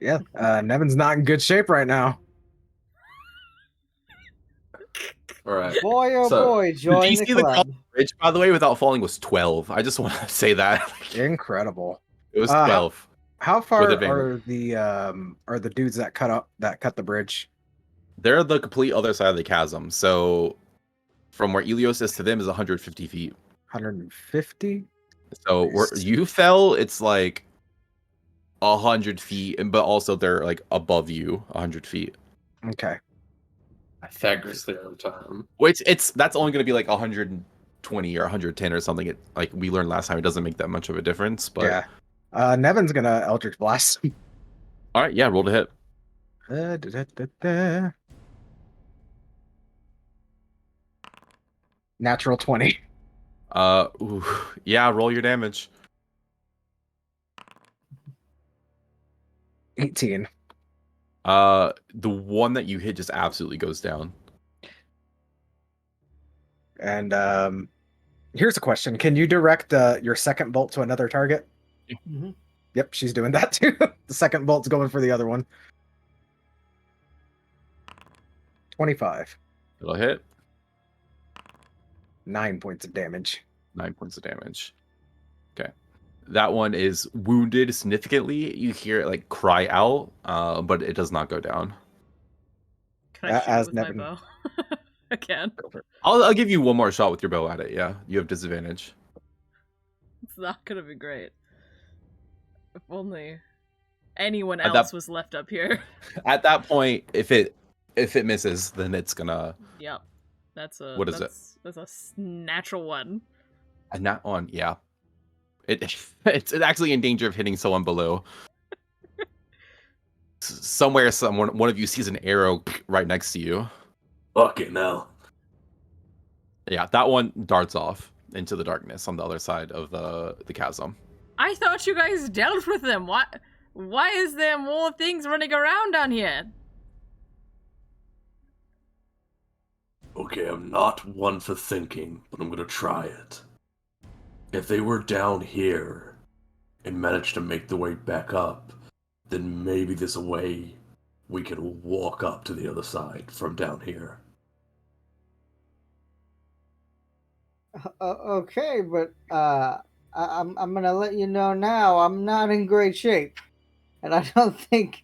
Yeah, Nevin's not in good shape right now. All right. Boy, oh So, boy, The join the DC of the club. bridge, by the way, without falling was 12. I just want to say that. Incredible. It was How- 12. How With far advantage. are the dudes that cut the bridge? They're the complete other side of the chasm. So from where Ilios is to them is 150 feet. 150? So where you fell, it's like 100 feet, but also they're like above you 100 feet. Okay. Pythagoras theorem time. Which that's only going to be like 120 or 110 or something. It, like we learned last time, it doesn't make that much of a difference. But Yeah. Nevin's gonna Eldritch Blast. all right, yeah, roll to hit. Natural 20. Ooh, yeah, roll your damage. 18. The one that you hit just absolutely goes down. And here's a question. Can you direct your second bolt to another target? Mhm. Yep, she's doing that too. The second bolt's going for the other one. 25. It'll hit. 9 points of damage. 9 points of damage. Okay. That one is wounded significantly. You hear it like cry out, but it does not go down. Can I shoot As it with my Nevin- bow? Again. Go for it. I'll give you one more shot with your bow at it. Yeah, you have disadvantage. It's not gonna be great. If only anyone At else that- was left up here. At that point, if it misses, then it's gonna Yep. That's a What is it? That's a natural one. and that one. Yeah, it's actually in danger of hitting someone below. Somewhere, one of you sees an arrow right next to you. Fucking hell. Yeah, that one darts off into the darkness on the other side of the chasm. I thought you guys dealt with them. Why is there more things running around down here? Okay, I'm not one for thinking, but I'm gonna try it. If they were down here and managed to make the way back up, then maybe there's a way we could walk up to the other side from down here. Okay, but I'm gonna let you know now. I'm not in great shape, and I don't think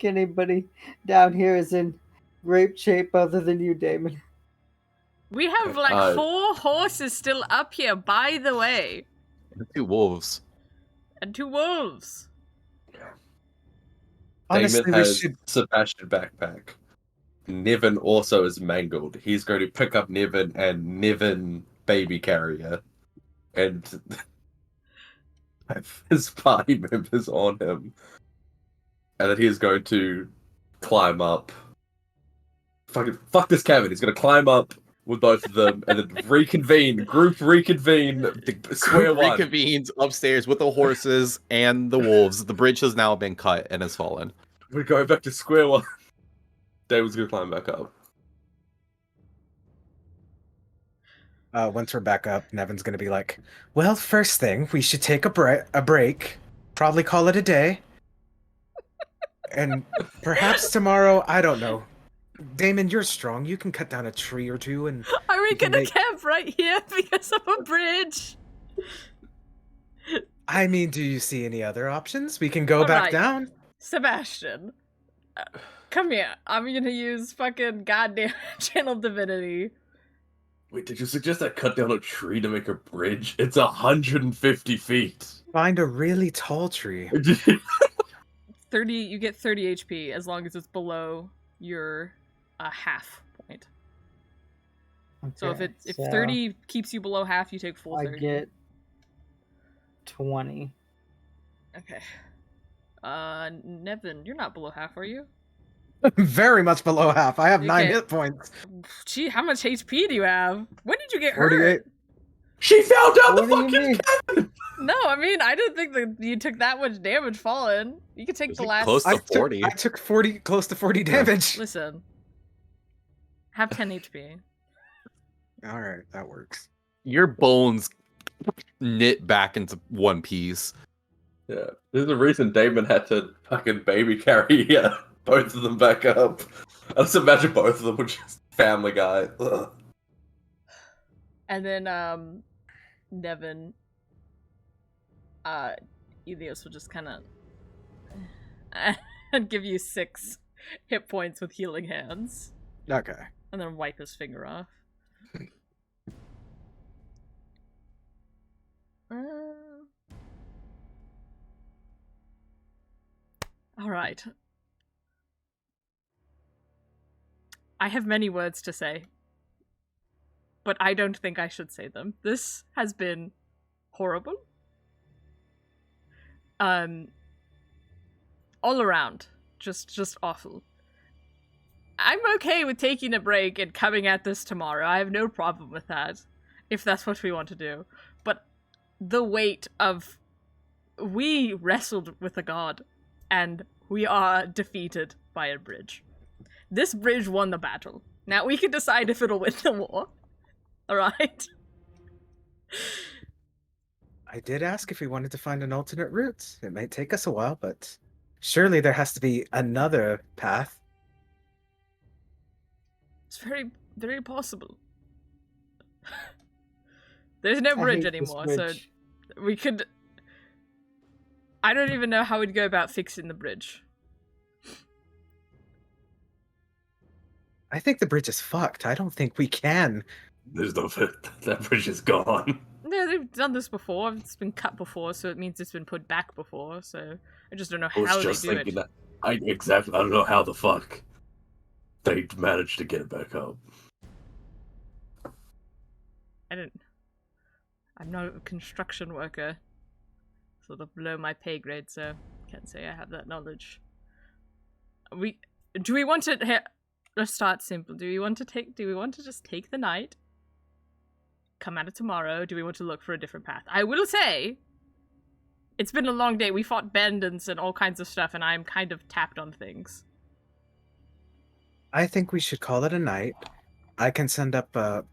anybody down here is in great shape other than you, Damon. We have like 4 horses still up here, by the way, The 2 wolves. and 2 wolves. Honestly, Damon we has should. Sebastian backpack. Nevin also is mangled. He's going to pick up Nevin and Nevin baby carrier, and have his party members on him, and then he's going to climb up. Fuck this cabin. He's going to climb up with both of them, and then group reconvene, square one. Reconvenes upstairs with the horses and the wolves. The bridge has now been cut and has fallen. We're going back to square one. David's going to climb back up. Once we're back up, Nevin's gonna be like, "Well, first thing, we should take a break. Probably call it a day. And perhaps tomorrow, I don't know. Damon, you're strong. You can cut down a tree or two and Are we You can gonna make- camp right here because of a bridge? I mean, do you see any other options? We can go All back right. down." Sebastian, come here. I'm gonna use fucking goddamn channel divinity. Wait, did you suggest I cut down a tree to make a bridge? It's 150 feet. Find a really tall tree. 30. You get 30 HP as long as it's below your half point. So Okay, if so 30 keeps you below half, you take full I 30. get 20. Okay. Nevin, you're not below half, are you? Very much below half. I have 9 Okay. hit points. Gee, how much HP do you have? When did you get 48. hurt? She fell down the What do you fucking mean? No, I mean, I didn't think that you took that much damage falling. You could take It's the like last. close to I took, 40. I took 40, close to 40 damage. Listen. Have 10 HP. All right, that works. Your bones knit back into one piece. Yeah, there's a reason Damon had to fucking baby carry both of them back up. I just imagine both of them were just Family Guy. Ugh. And then Nevin, Elios will just kind of and give you 6 hit points with healing hands, Okay. and then wipe his finger off. All right. I have many words to say, but I don't think I should say them. This has been horrible. All around, just awful. I'm okay with taking a break and coming at this tomorrow. I have no problem with that, if that's what we want to do. But the weight of we wrestled with a god, and we are defeated by a bridge. This bridge won the battle. Now we can decide if it'll win the war. Alright? I did ask if we wanted to find an alternate route. It might take us a while, but surely there has to be another path. It's very, very possible. There's no I bridge hate this anymore, bridge. so we could... I don't even know how we'd go about fixing the bridge. I think the bridge is fucked. I don't think we can. There's no fit. That bridge is gone. No, they've done this before. It's been cut before, so it means it's been put back before. So I just don't know I was how they just do thinking it. that. I don't know how the fuck they managed to get it back up. I'm not a construction worker. Sort of below my pay grade, so can't say I have that knowledge. Do we want to? Here, let's start simple. Do we want to just take the night? Come at it tomorrow? Do we want to look for a different path? I will say, it's been a long day. We fought bandits and all kinds of stuff, and I'm kind of tapped on things. I think we should call it a night. I can send up a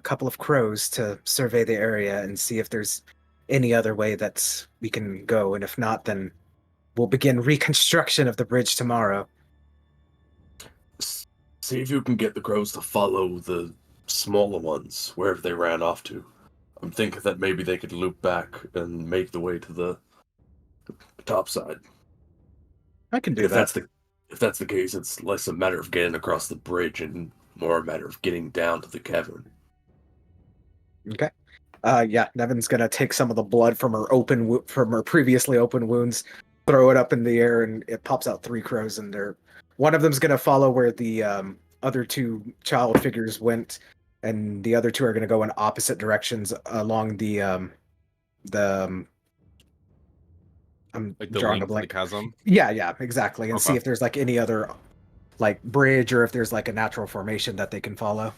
couple of crows to survey the area and see if there's any other way that we can go, and if not, then we'll begin reconstruction of the bridge tomorrow. See if you can get the crows to follow the smaller ones wherever they ran off to. I'm thinking that maybe they could loop back and make the way to the top side. I can do If that. that's the case, it's less a matter of getting across the bridge and more a matter of getting down to the cavern. Okay. Yeah, Nevin's gonna take some of the blood from her previously open wounds, throw it up in the air, and it pops out 3 crows, and one of them's gonna follow where the other 2 child figures went, and the other 2 are gonna go in opposite directions along the I'm Like the drawing a length of the blank. chasm. Yeah, exactly, and see Okay. if there's like any other like bridge or if there's like a natural formation that they can follow.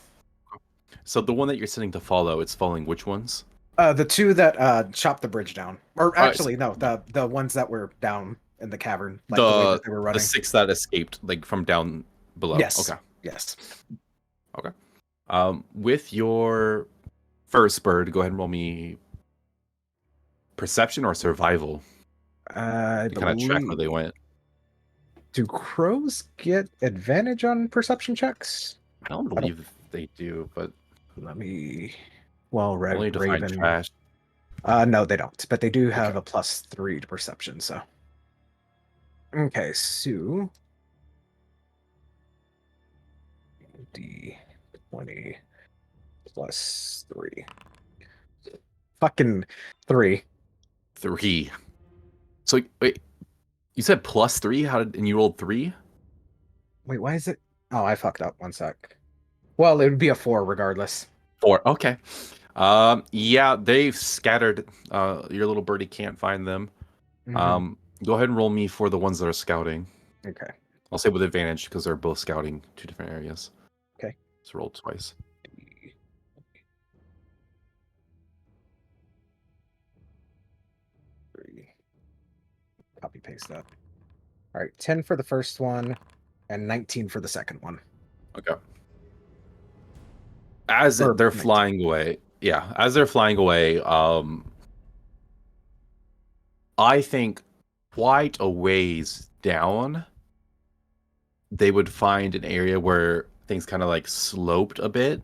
So the one that you're sending to follow, it's following which ones? The 2 that chopped the bridge down, or Alright, actually no, the ones that were down in the cavern, like the way that they were The running. 6 that escaped, like from down below. Yes. Okay. Yes. With your first bird, go ahead and roll me perception or survival. I To kind of track where believe. they went. Do crows get advantage on perception checks? I don't believe they do, but Let me. Well, only to find Raven. trash. No, they don't. But they do have Okay. a +3 to perception. So. Okay, so. D20 +3. Fucking 3. 3. So wait, you said +3? And you rolled 3? Wait, why is it? Oh, I fucked up. 1 sec. Well, it would be a 4 regardless. 4. Okay. Yeah, they've scattered. Your little birdie can't find them. Mhm. Go ahead and roll me for the ones that are scouting. Okay. I'll say with advantage because they're both scouting 2 different areas. Okay. So roll twice. Three. Copy paste that. All right, 10 for the first one, and 19 for the second one. Okay. As Or they're 19. flying away, as they're flying away, I think quite a ways down, they would find an area where things kind of like sloped a bit,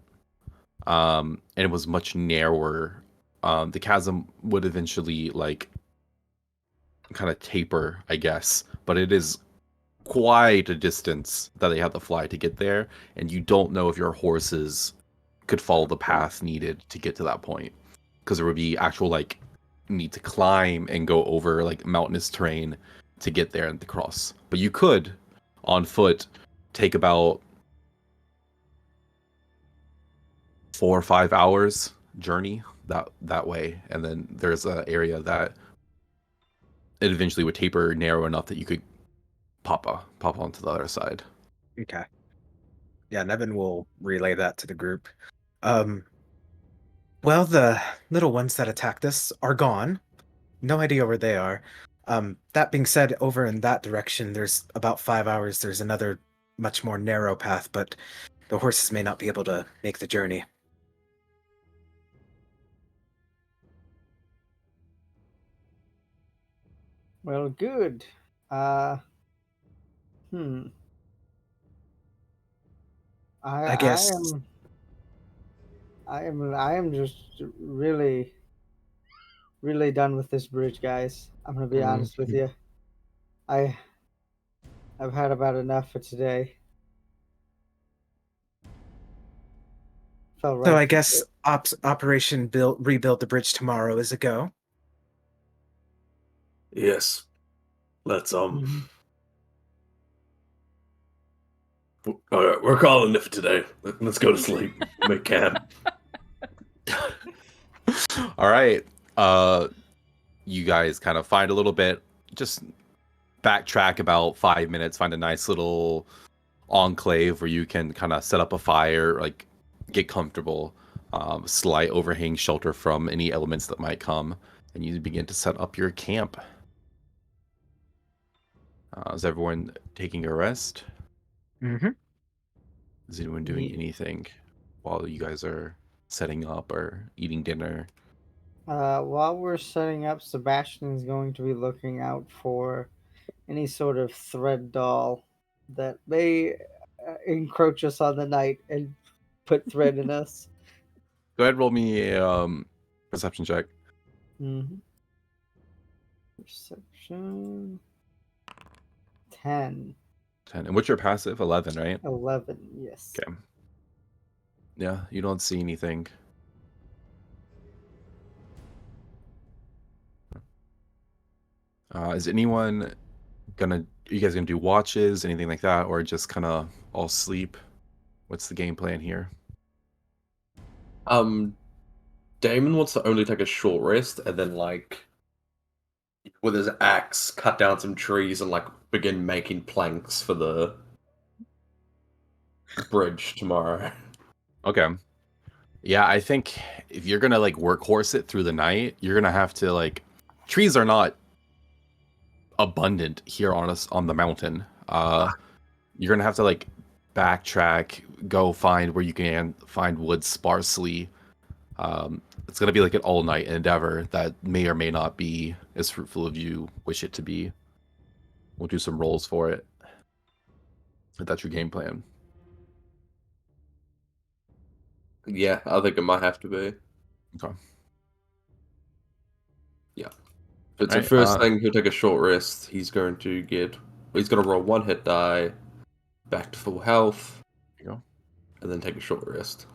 and it was much narrower. The chasm would eventually like kind of taper, I guess, but it is quite a distance that they have to fly to get there, and you don't know if your horses could follow the path needed to get to that point, because there would be actual like need to climb and go over like mountainous terrain to get there and to cross. But you could on foot take about 4 or 5 hours journey that way, and then there's an area that it eventually would taper narrow enough that you could pop onto the other side. Okay. Yeah, Nevin will relay that to the group. Well, the little ones that attacked us are gone. No idea where they are. That being said, over in that direction, there's about 5 hours. There's another much more narrow path, but the horses may not be able to make the journey. Well, good. Uh, hmm. I guess. I am just really, really done with this bridge, guys. I'm gonna be honest with you. I've had about enough for today. Felt right. So I guess Operation Rebuild the Bridge tomorrow is a go. Yes. Let's Mhm. All right, we're calling it for today. Let's go to sleep. Make camp. All right. You guys kind of find a little bit, just backtrack about 5 minutes, find a nice little enclave where you can kind of set up a fire, like get comfortable, slight overhang shelter from any elements that might come, and you begin to set up your camp. Is everyone taking a rest? Mm-hmm. Is anyone doing anything while you guys are setting up or eating dinner? While we're setting up, Sebastian is going to be looking out for any sort of thread doll that may encroach us on the night and put thread in us. Go ahead, roll me a perception check. Mm-hmm. Perception 10. 10. And what's your passive? 11, right? 11, yes. Okay. Yeah, you don't see anything. Is anyone are you guys gonna do watches, anything like that, or just kind of all sleep? What's the game plan here? Damon wants to only take a short rest and then, like, with his axe, cut down some trees and, like, begin making planks for the bridge tomorrow. Okay. Yeah, I think if you're gonna like workhorse it through the night, you're gonna have to like trees are not abundant here on us on the mountain. You're gonna have to like backtrack, go find where you can find wood sparsely. It's gonna be like an all night endeavor that may or may not be as fruitful as you wish it to be. We'll do some rolls for it. If that's your game plan. Yeah, I think it might have to be. Okay. Yeah. If it's Right, the first thing, he'll take a short rest. He's going to roll 1 hit die, back to full health, There you go. and then take a short rest.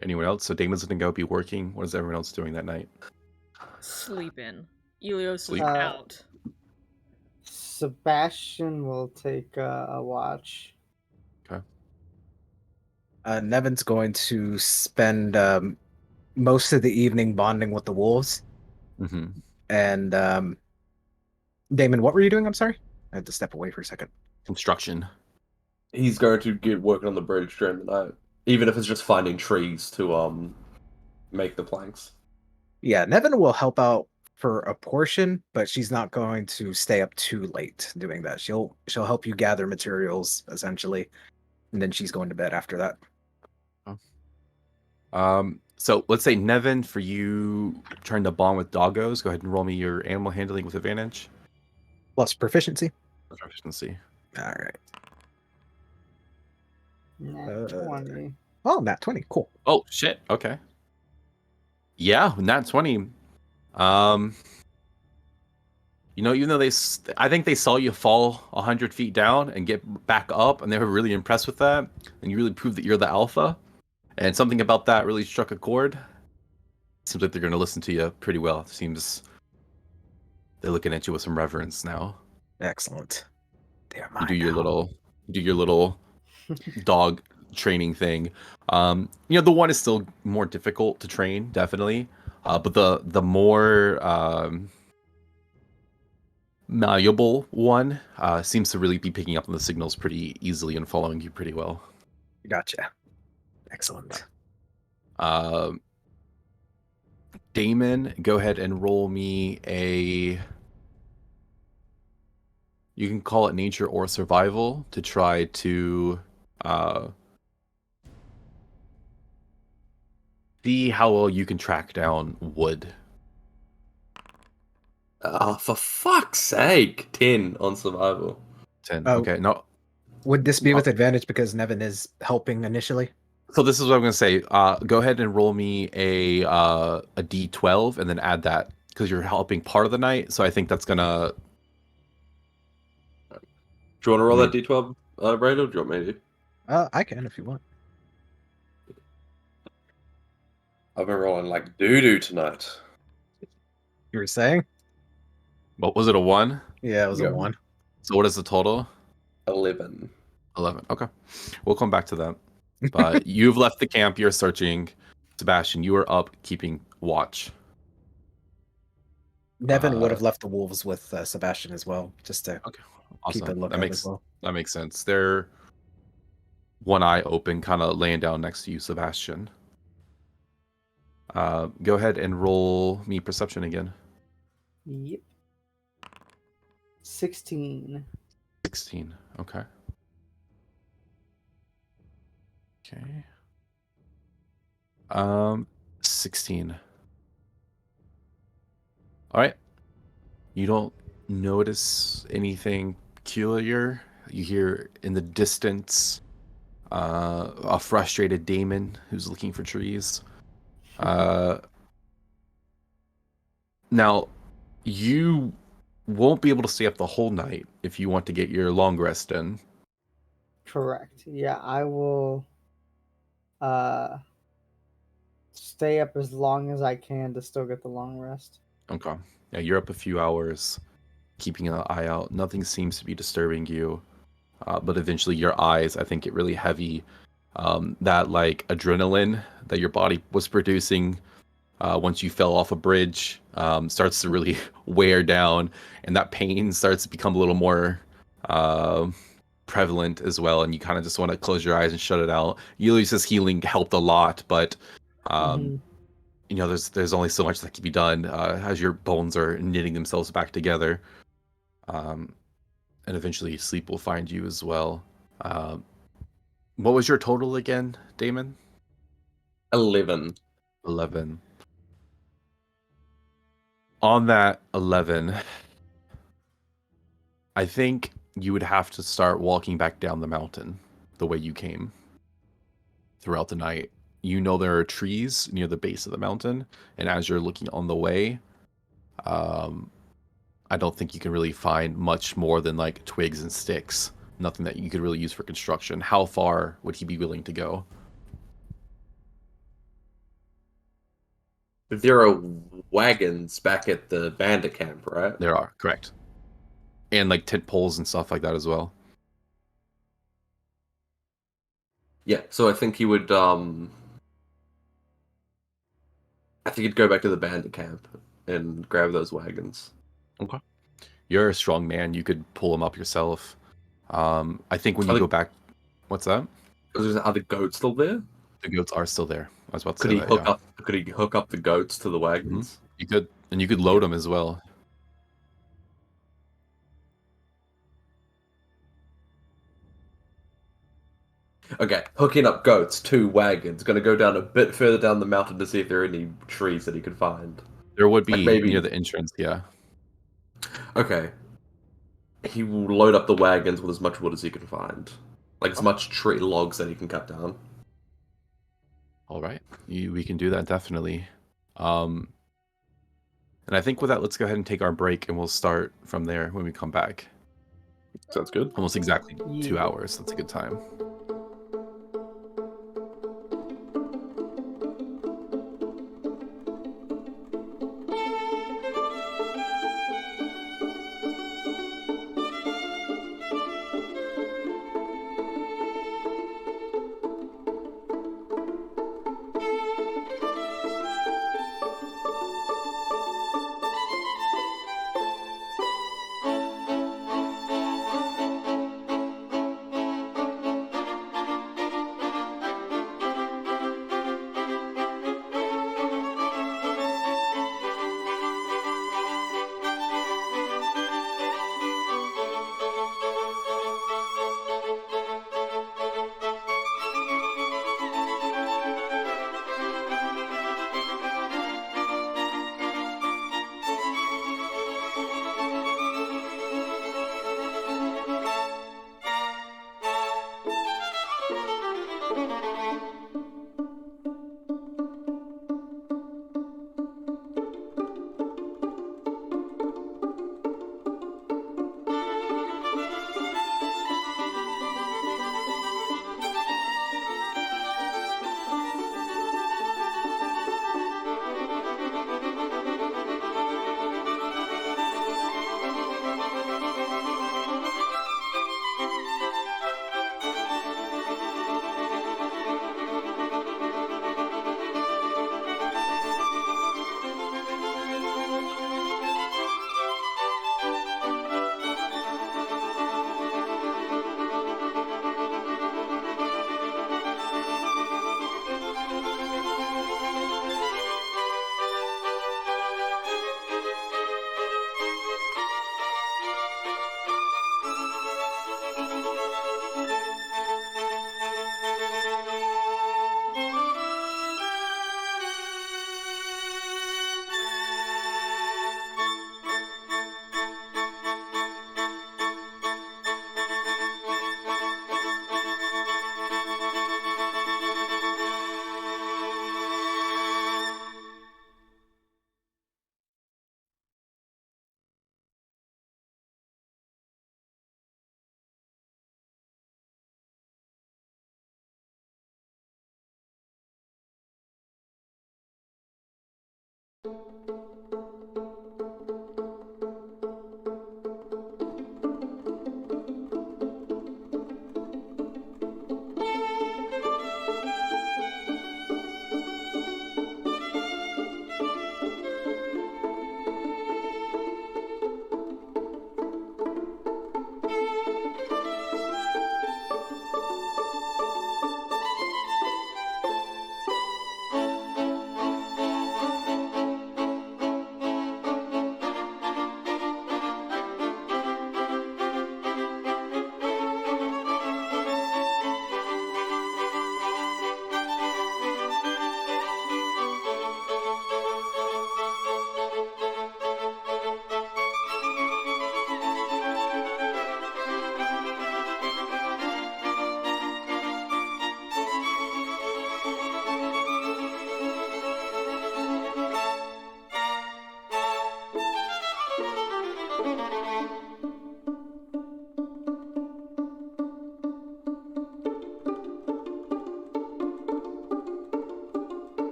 Anyone else? So Damon's gonna go be working. What is everyone else doing that night? Sleeping. Elios Sleep. is out. Sebastian will take a watch. Nevin's going to spend most of the evening bonding with the wolves. Mm-hmm. And Damon, what were you doing? I'm sorry. I had to step away for a second. Construction. He's going to get working on the bridge during the night, even if it's just finding trees to make the planks. Yeah, Nevin will help out for a portion, but she's not going to stay up too late doing that. She'll help you gather materials essentially, and then she's going to bed after that. So let's say Nevin, for you trying to bond with doggos, go ahead and roll me your animal handling with advantage. Plus proficiency. Proficiency. All right. Nat 20. Oh, nat 20. Cool. Oh shit. Okay. Yeah, nat 20. Um, even though I think they saw you fall 100 feet down and get back up, and they were really impressed with that, and you really proved that you're the alpha, and something about that really struck a chord. Seems like they're going to listen to you pretty well. Seems they're looking at you with some reverence now. Excellent. They're mine You do your now. little dog training thing. The one is still more difficult to train, definitely. But the more malleable one seems to really be picking up on the signals pretty easily and following you pretty well. Gotcha. Excellent. Damon, go ahead and roll me a. You can call it nature or survival to try to see how well you can track down wood. For fuck's sake, 10 on survival. 10. Oh. Okay, no. Would this be with advantage because Nevin is helping initially? So this is what I'm going to say. Go ahead and roll me a D12 and then add that because you're helping part of the night. So I think that's going to. Do you want to roll that D12, Brad, or do you want me to? I can if you want. I've been rolling like doo-doo tonight. You were saying? What was it, a 1? Yeah, it was Yeah. a 1. So what is the total? 11. 11. Okay. We'll come back to that. But you've left the camp. You're searching. Sebastian, you are up keeping watch. Nevin would have left the wolves with Sebastian as well, just to keep a Awesome. lookout as well. That makes sense. They're one eye open, kind of laying down next to you, Sebastian. Go ahead and roll me perception again. Yep. 16. 16. Okay. Okay. 16. All right. You don't notice anything peculiar. You hear in the distance a frustrated Damon who's looking for trees. Now, you won't be able to stay up the whole night if you want to get your long rest in. Correct. Yeah, I will stay up as long as I can to still get the long rest. Okay. Yeah, you're up a few hours, keeping an eye out. Nothing seems to be disturbing you. But eventually your eyes, I think, get really heavy. That like adrenaline that your body was producing once you fell off a bridge starts to really wear down, and that pain starts to become a little more prevalent as well, and you kind of just want to close your eyes and shut it out. Ulysses' healing helped a lot, but there's only so much that can be done as your bones are knitting themselves back together. And eventually sleep will find you as well. What was your total again, Damon? 11. 11. On that 11, I think you would have to start walking back down the mountain the way you came throughout the night. You know there are trees near the base of the mountain, and as you're looking on the way, I don't think you can really find much more than like twigs and sticks. Nothing that you could really use for construction. How far would he be willing to go? There are wagons back at the bandit camp, right? There are, correct. And like tent poles and stuff like that as well. Yeah, so I think he would he'd go back to the bandit camp and grab those wagons. Okay. You're a strong man. You could pull them up yourself. I think when you go back... What's that? Are the goats still there? The goats are still there. I was about to Could say he that, hook yeah. up? Could he hook up the goats to the wagons? You could, and you could load them as well. Okay, hooking up goats to wagons. Gonna go down a bit further down the mountain to see if there are any trees that he can find. There would Like be maybe- near the entrance, yeah. Okay. He will load up the wagons with as much wood as he can find. Like as much tree logs that he can cut down. All right, we can do that definitely. And I think with that, let's go ahead and take our break, and we'll start from there when we come back. Sounds good. Almost exactly 2 Yeah. hours. That's a good time.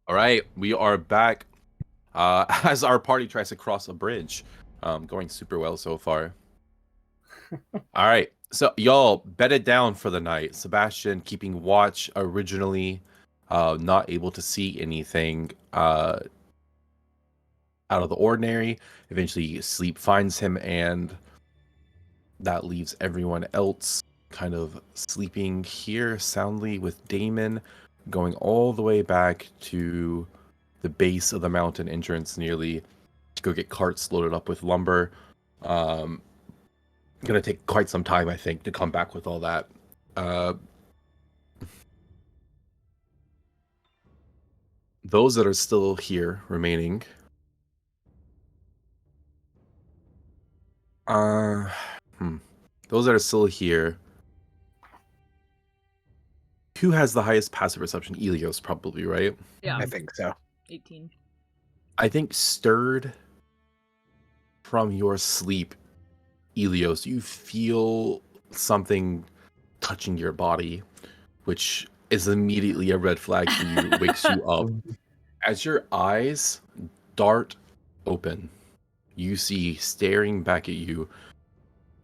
All right, we are back as our party tries to cross a bridge. Going super well so far. All right, so y'all bedded down for the night. Sebastian keeping watch originally, not able to see anything out of the ordinary. Eventually, sleep finds him, and that leaves everyone else kind of sleeping here soundly, with Damon going all the way back to the base of the mountain entrance nearly to go get carts loaded up with lumber. Gonna take quite some time, I think, to come back with all that. Those that are still here remaining. Those that are still here. Who has the highest passive perception? Elios, probably, right? Yeah, I think so. 18. I think stirred from your sleep, Elios, you feel something touching your body, which is immediately a red flag for you, wakes you up. As your eyes dart open, you see staring back at you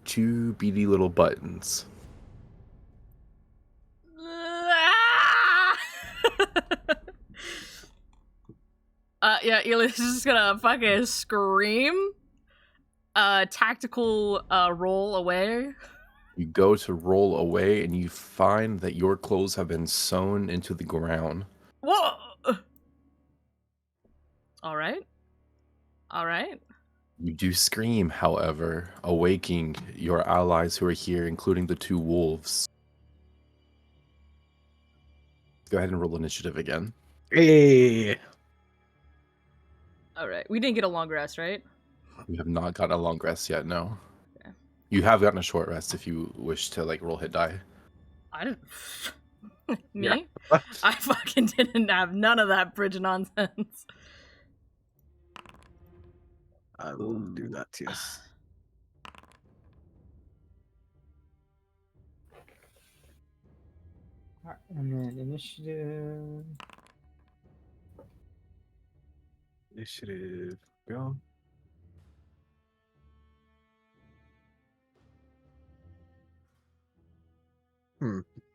two beady little buttons. Yeah, Elias is just gonna fucking scream. Tactical roll away. You go to roll away and you find that your clothes have been sewn into the ground. Whoa! Alright. Alright. You do scream, however, awaking your allies who are here, including the two wolves. Go ahead and roll initiative again. Hey. Alright. We didn't get a long rest, right? You have not gotten a long rest yet, no. Okay. You have gotten a short rest if you wish to roll hit die. I didn't. Me? Yeah. What? I fucking didn't have none of that bridge nonsense. I will do that, yes. Alright, and then initiative. Initiative. Go.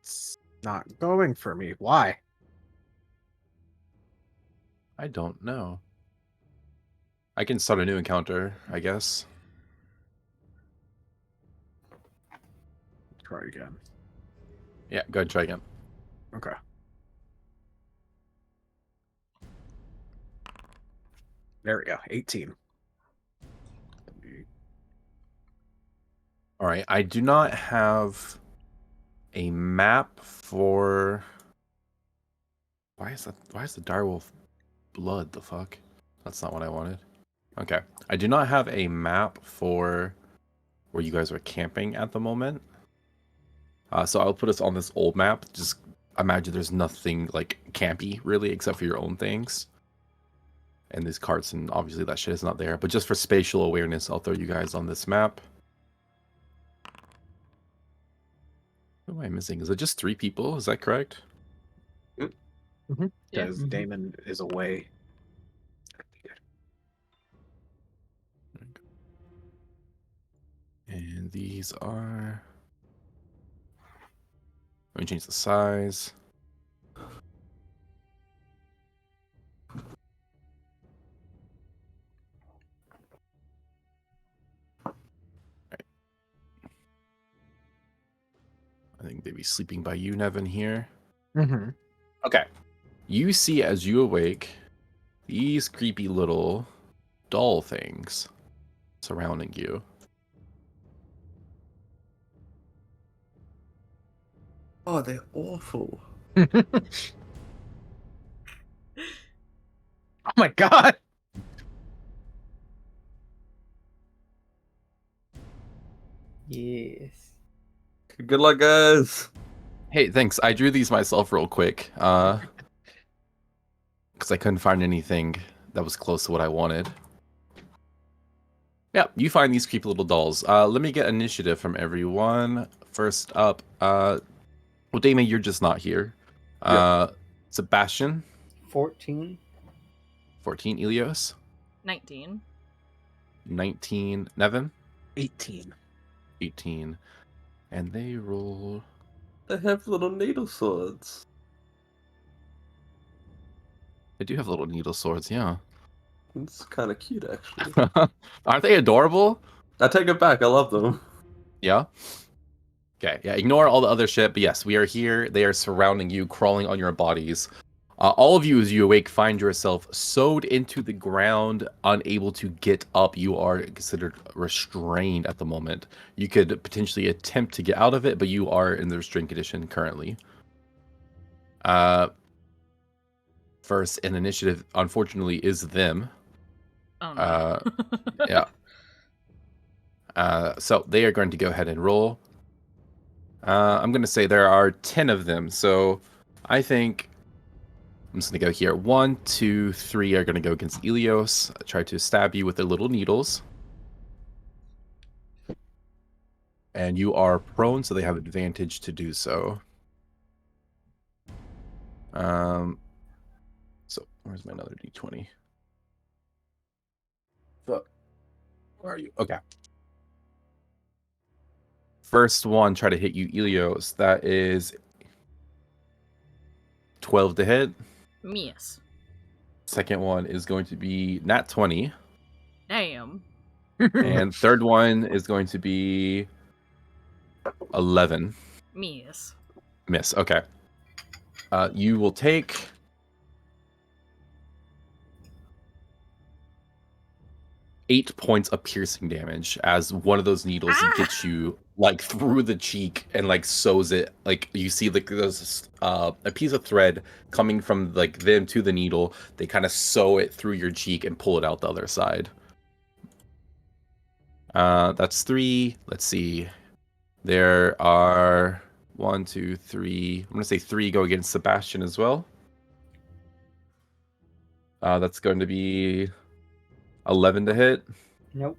It's not going for me. Why? I don't know. I can start a new encounter, I guess. Try again. Yeah, go ahead and try again. Okay. There we go. 18. All right, I do not have a map for. Why is the direwolf blood? The fuck? That's not what I wanted. Okay, I do not have a map for where you guys are camping at the moment. So I'll put us on this old map. Just imagine there's nothing like campy really, except for your own things. And these carts, and obviously that shit is not there. But just for spatial awareness, I'll throw you guys on this map. What am I missing? Is it just 3 people? Is that correct? Because Yeah. Damon is away. And these are. Let me change the size. Right. I think they'd be sleeping by you, Nevin, here. Mm-hmm. Okay. You see as you awake these creepy little doll things surrounding you. Oh, they're awful. Oh my god! Yes. Good luck, guys. Hey, thanks. I drew these myself real quick. Because I couldn't find anything that was close to what I wanted. Yeah, you find these creepy little dolls. Let me get initiative from everyone. First up, well, Damon, you're just not here. Sebastian, 14. 14. Ilios, 19. 19. Nevin, 18. 18. And they roll. They have little needle swords. They do have little needle swords, yeah. It's kind of cute, actually. Aren't they adorable? I take it back. I love them. Yeah. Okay, yeah, ignore all the other shit, but yes, we are here. They are surrounding you, crawling on your bodies. All of you, as you awake, find yourself sewed into the ground, unable to get up. You are considered restrained at the moment. You could potentially attempt to get out of it, but you are in the restrained condition currently. First in initiative, unfortunately, is them. Oh no. Yeah. So they are going to go ahead and roll. I'm going to say there are 10 of them. So I think I'm just going to go here. 1, 2, 3 are going to go against Ilios. Try to stab you with their little needles. And you are prone, so they have advantage to do so. So where's my another d20? Fuck. Where are you? Okay. First one, try to hit you, Ilios. That is 12 to hit. Yes. Second one is going to be nat 20. Damn. And third one is going to be 11. Yes. Miss. Okay. You will take 8 points of piercing damage as one of those needles gets you like through the cheek and like sews it. Like you see like there's a piece of thread coming from like them to the needle. They kind of sew it through your cheek and pull it out the other side. That's 3. Let's see. There are 1, 2, 3. I'm gonna say 3 go against Sebastian as well. That's going to be 11 to hit. Nope.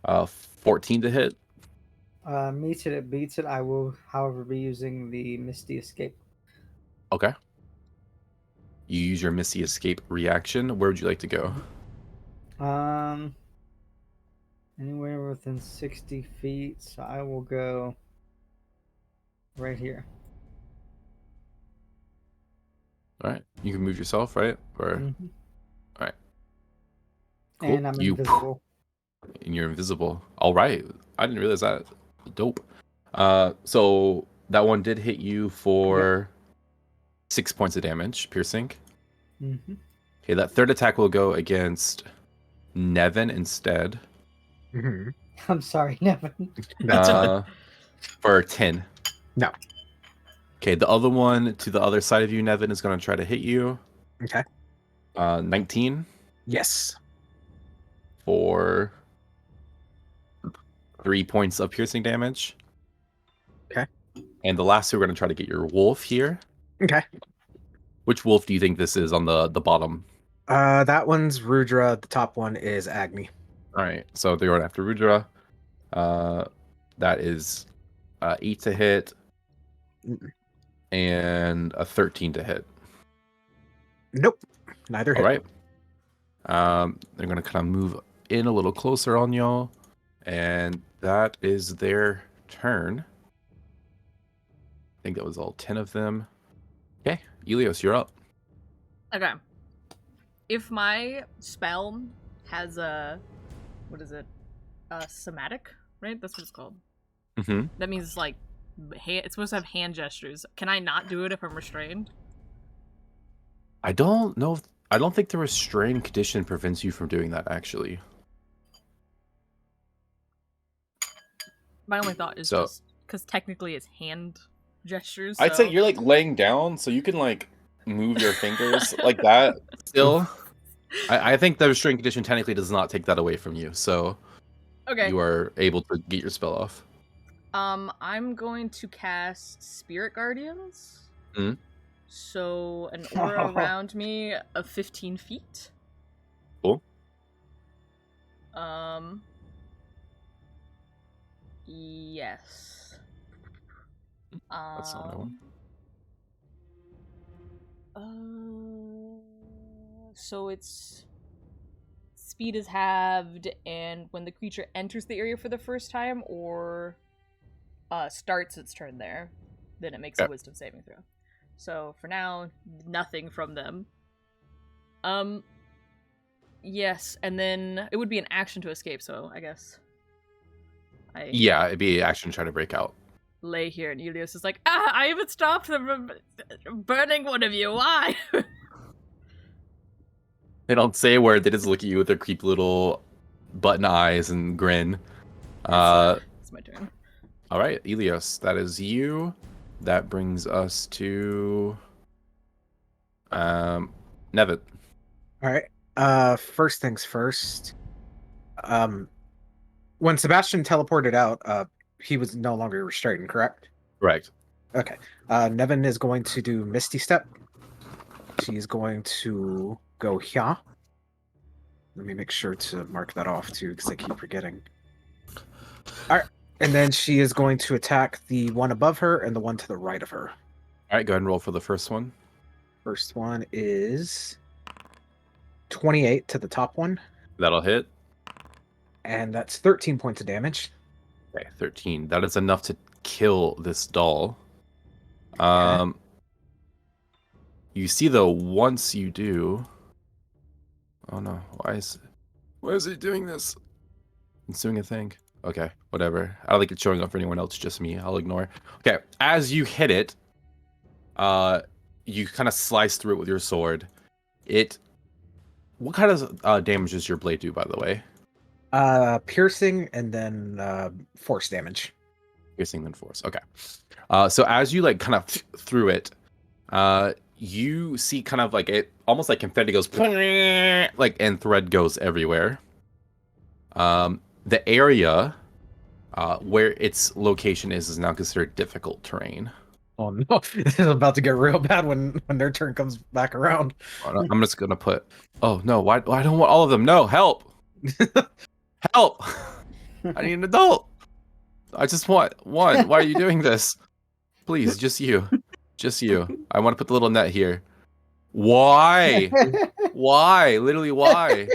14 to hit. Meets it, it beats it. I will, however, be using the Misty Escape. Okay. You use your Misty Escape reaction. Where would you like to go? Anywhere within 60 feet, so I will go right here. All right. You can move yourself, right? Or Mhm. all right. Cool. And I'm You- invisible. And you're invisible. All right. I didn't realize that. Dope. So that one did hit you for 6 points of damage, piercing. Mm-hmm. Okay, that third attack will go against Nevin instead. Mhm. I'm sorry, Nevin. For 10. No. Okay, the other one to the other side of you, Nevin, is going to try to hit you. Okay. 19 Yes. for 3 points of piercing damage. Okay. And the last two are going to try to get your wolf here. Okay. Which wolf do you think this is on the bottom? That one's Rudra. The top one is Agni. All right, so they're going after Rudra. That is 8 to hit and a 13 to hit. Nope. Neither hit. All right. They're going to kind of move in a little closer on y'all. And that is their turn. I think that was all 10 of them. Okay, Ilios, you're up. Okay. If my spell has a, what is it? Somatic, right? That's what it's called. Mm-hmm. That means like, it's supposed to have hand gestures. Can I not do it if I'm restrained? I don't know. I don't think the restrained condition prevents you from doing that, actually. My only thought is So- just because technically it's hand gestures. I'd say so- you're like laying down, so you can like move your fingers like that still. I think the restrained condition technically does not take that away from you, so Okay. you are able to get your spell off. I'm going to cast Spirit Guardians. Mhm. So an aura around me of 15 feet. Cool. Yes. That's not one. So its speed is halved, and when the creature enters the area for the first time or starts its turn there, then it makes a Okay. wisdom saving throw. So for now, nothing from them. Yes, and then it would be an action to escape, so I guess I Yeah, it'd be action trying to break out. lay here, and Elios is like, I haven't stopped them from burning one of you. Why? They don't say a word. They just look at you with their creepy little button eyes and grin. It's my turn. All right, Elios, that is you. That brings us to Nevin. All right. First things first. When Sebastian teleported out, he was no longer restrained, correct? Correct. Okay. Nevin is going to do Misty Step. She's going to go here. Let me make sure to mark that off too, because I keep forgetting. All right. And then she is going to attack the one above her and the one to the right of her. All right, go ahead and roll for the first one. First one is 28 to the top one, That'll hit. and that's 13 points of damage. Okay, 13. That is enough to kill this doll. You see though, once you do. Oh no, why is he doing this? It's doing a thing. Okay, whatever. I don't think it's showing up for anyone else, just me. I'll ignore. Okay, as you hit it, you kind of slice through it with your sword. What kind of damage does your blade do, by the way? Piercing and then force damage. Piercing then force. Okay. So as you like kind of through it, you see kind of like it almost like confetti goes like and thread goes everywhere. The area where its location is now considered difficult terrain. Oh no, this is about to get real bad when their turn comes back around. I'm just gonna put. Oh no! Why I don't want all of them? No, help! Help! I need an adult. I just want one. Why are you doing this? Please, just you. Just you. I want to put the little net here. Why? Why? Literally, why?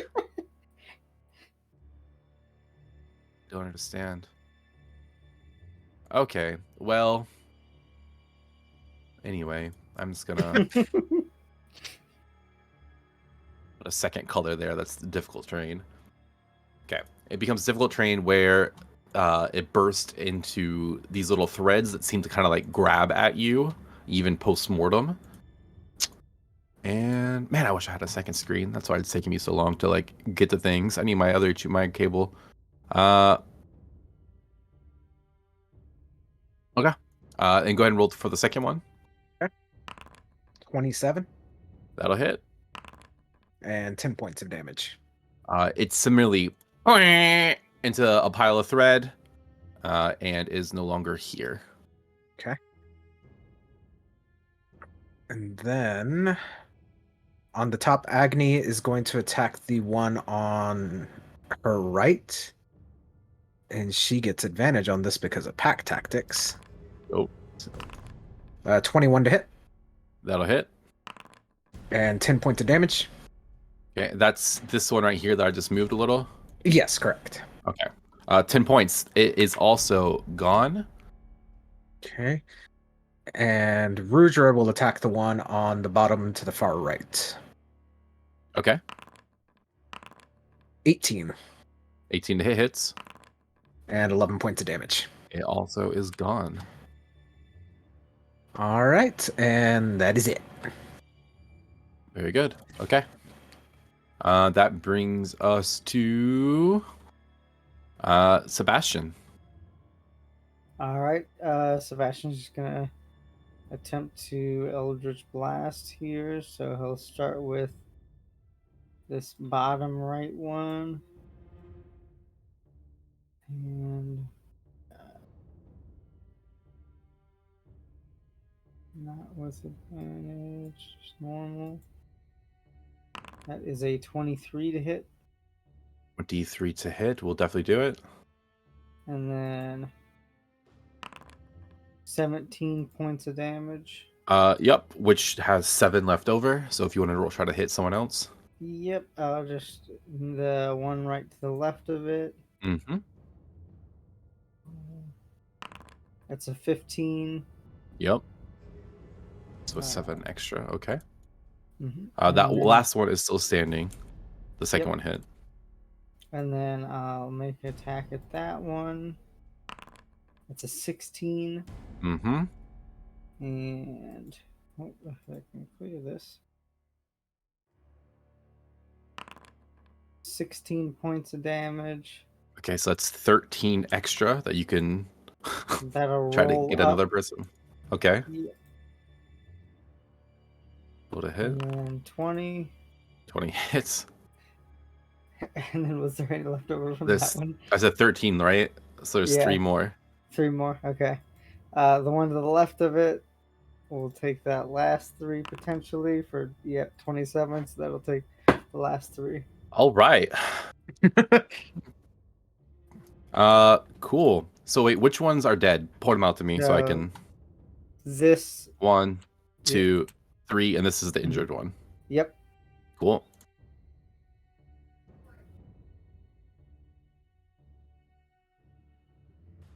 Don't understand. Okay, well. Anyway, I'm just gonna put a second color there. That's the difficult terrain. Okay, it becomes difficult terrain where it bursts into these little threads that seem to kind of like grab at you, even post-mortem. And man, I wish I had a second screen. That's why it's taking me so long to like get to things. I need my other my cable. Okay. And go ahead and roll for the second one. 27 That'll hit. and 10 points of damage. It's similarly into a pile of thread and is no longer here. Okay. And then on the top, Agni is going to attack the one on her right. And she gets advantage on this because of pack tactics. Oh. 21 to hit That'll hit. and 10 points of damage. Okay, that's this one right here that I just moved a little. Yes, correct. Okay. 10 points. It is also gone. Okay. And Rudra will attack the one on the bottom to the far right. Okay. 18 18 to hit hits. and 11 points of damage. It also is gone. All right, and that is it. Very good. Okay. That brings us to Sebastian. All right, Sebastian's just gonna attempt to Eldritch Blast here, so he'll start with this bottom right one. What's advantage? Just normal. That is a 23 to hit. D3 to hit. We'll definitely do it. And then 17 points of damage. Yep, which has 7 left over. So if you want to roll, try to hit someone else. Yep, I'll just the one right to the left of it. Mm-hmm. That's a 15. Yep. So 7 extra. Okay. Mhm. That And then- last one is still standing. The second Yep. one hit. And then I'll make an attack at that one. It's a 16. Mm-hmm. And if I can clear this. 16 points of damage. Okay, so that's 13 extra that you can That'll try to roll get up. another person. Okay. Yeah. Roll to hit. And then 20. 20 hits. And then was there any left over from This that one? I said 13, right? So there's Yeah. 3 more. 3 more. Okay. The one to the left of it, we'll take that last 3 potentially for 27. So that'll take the last 3. All right. Cool. So wait, which ones are dead? Point them out to me so I can. This. 1, 2, 3, and this is the injured one. Yep. Cool.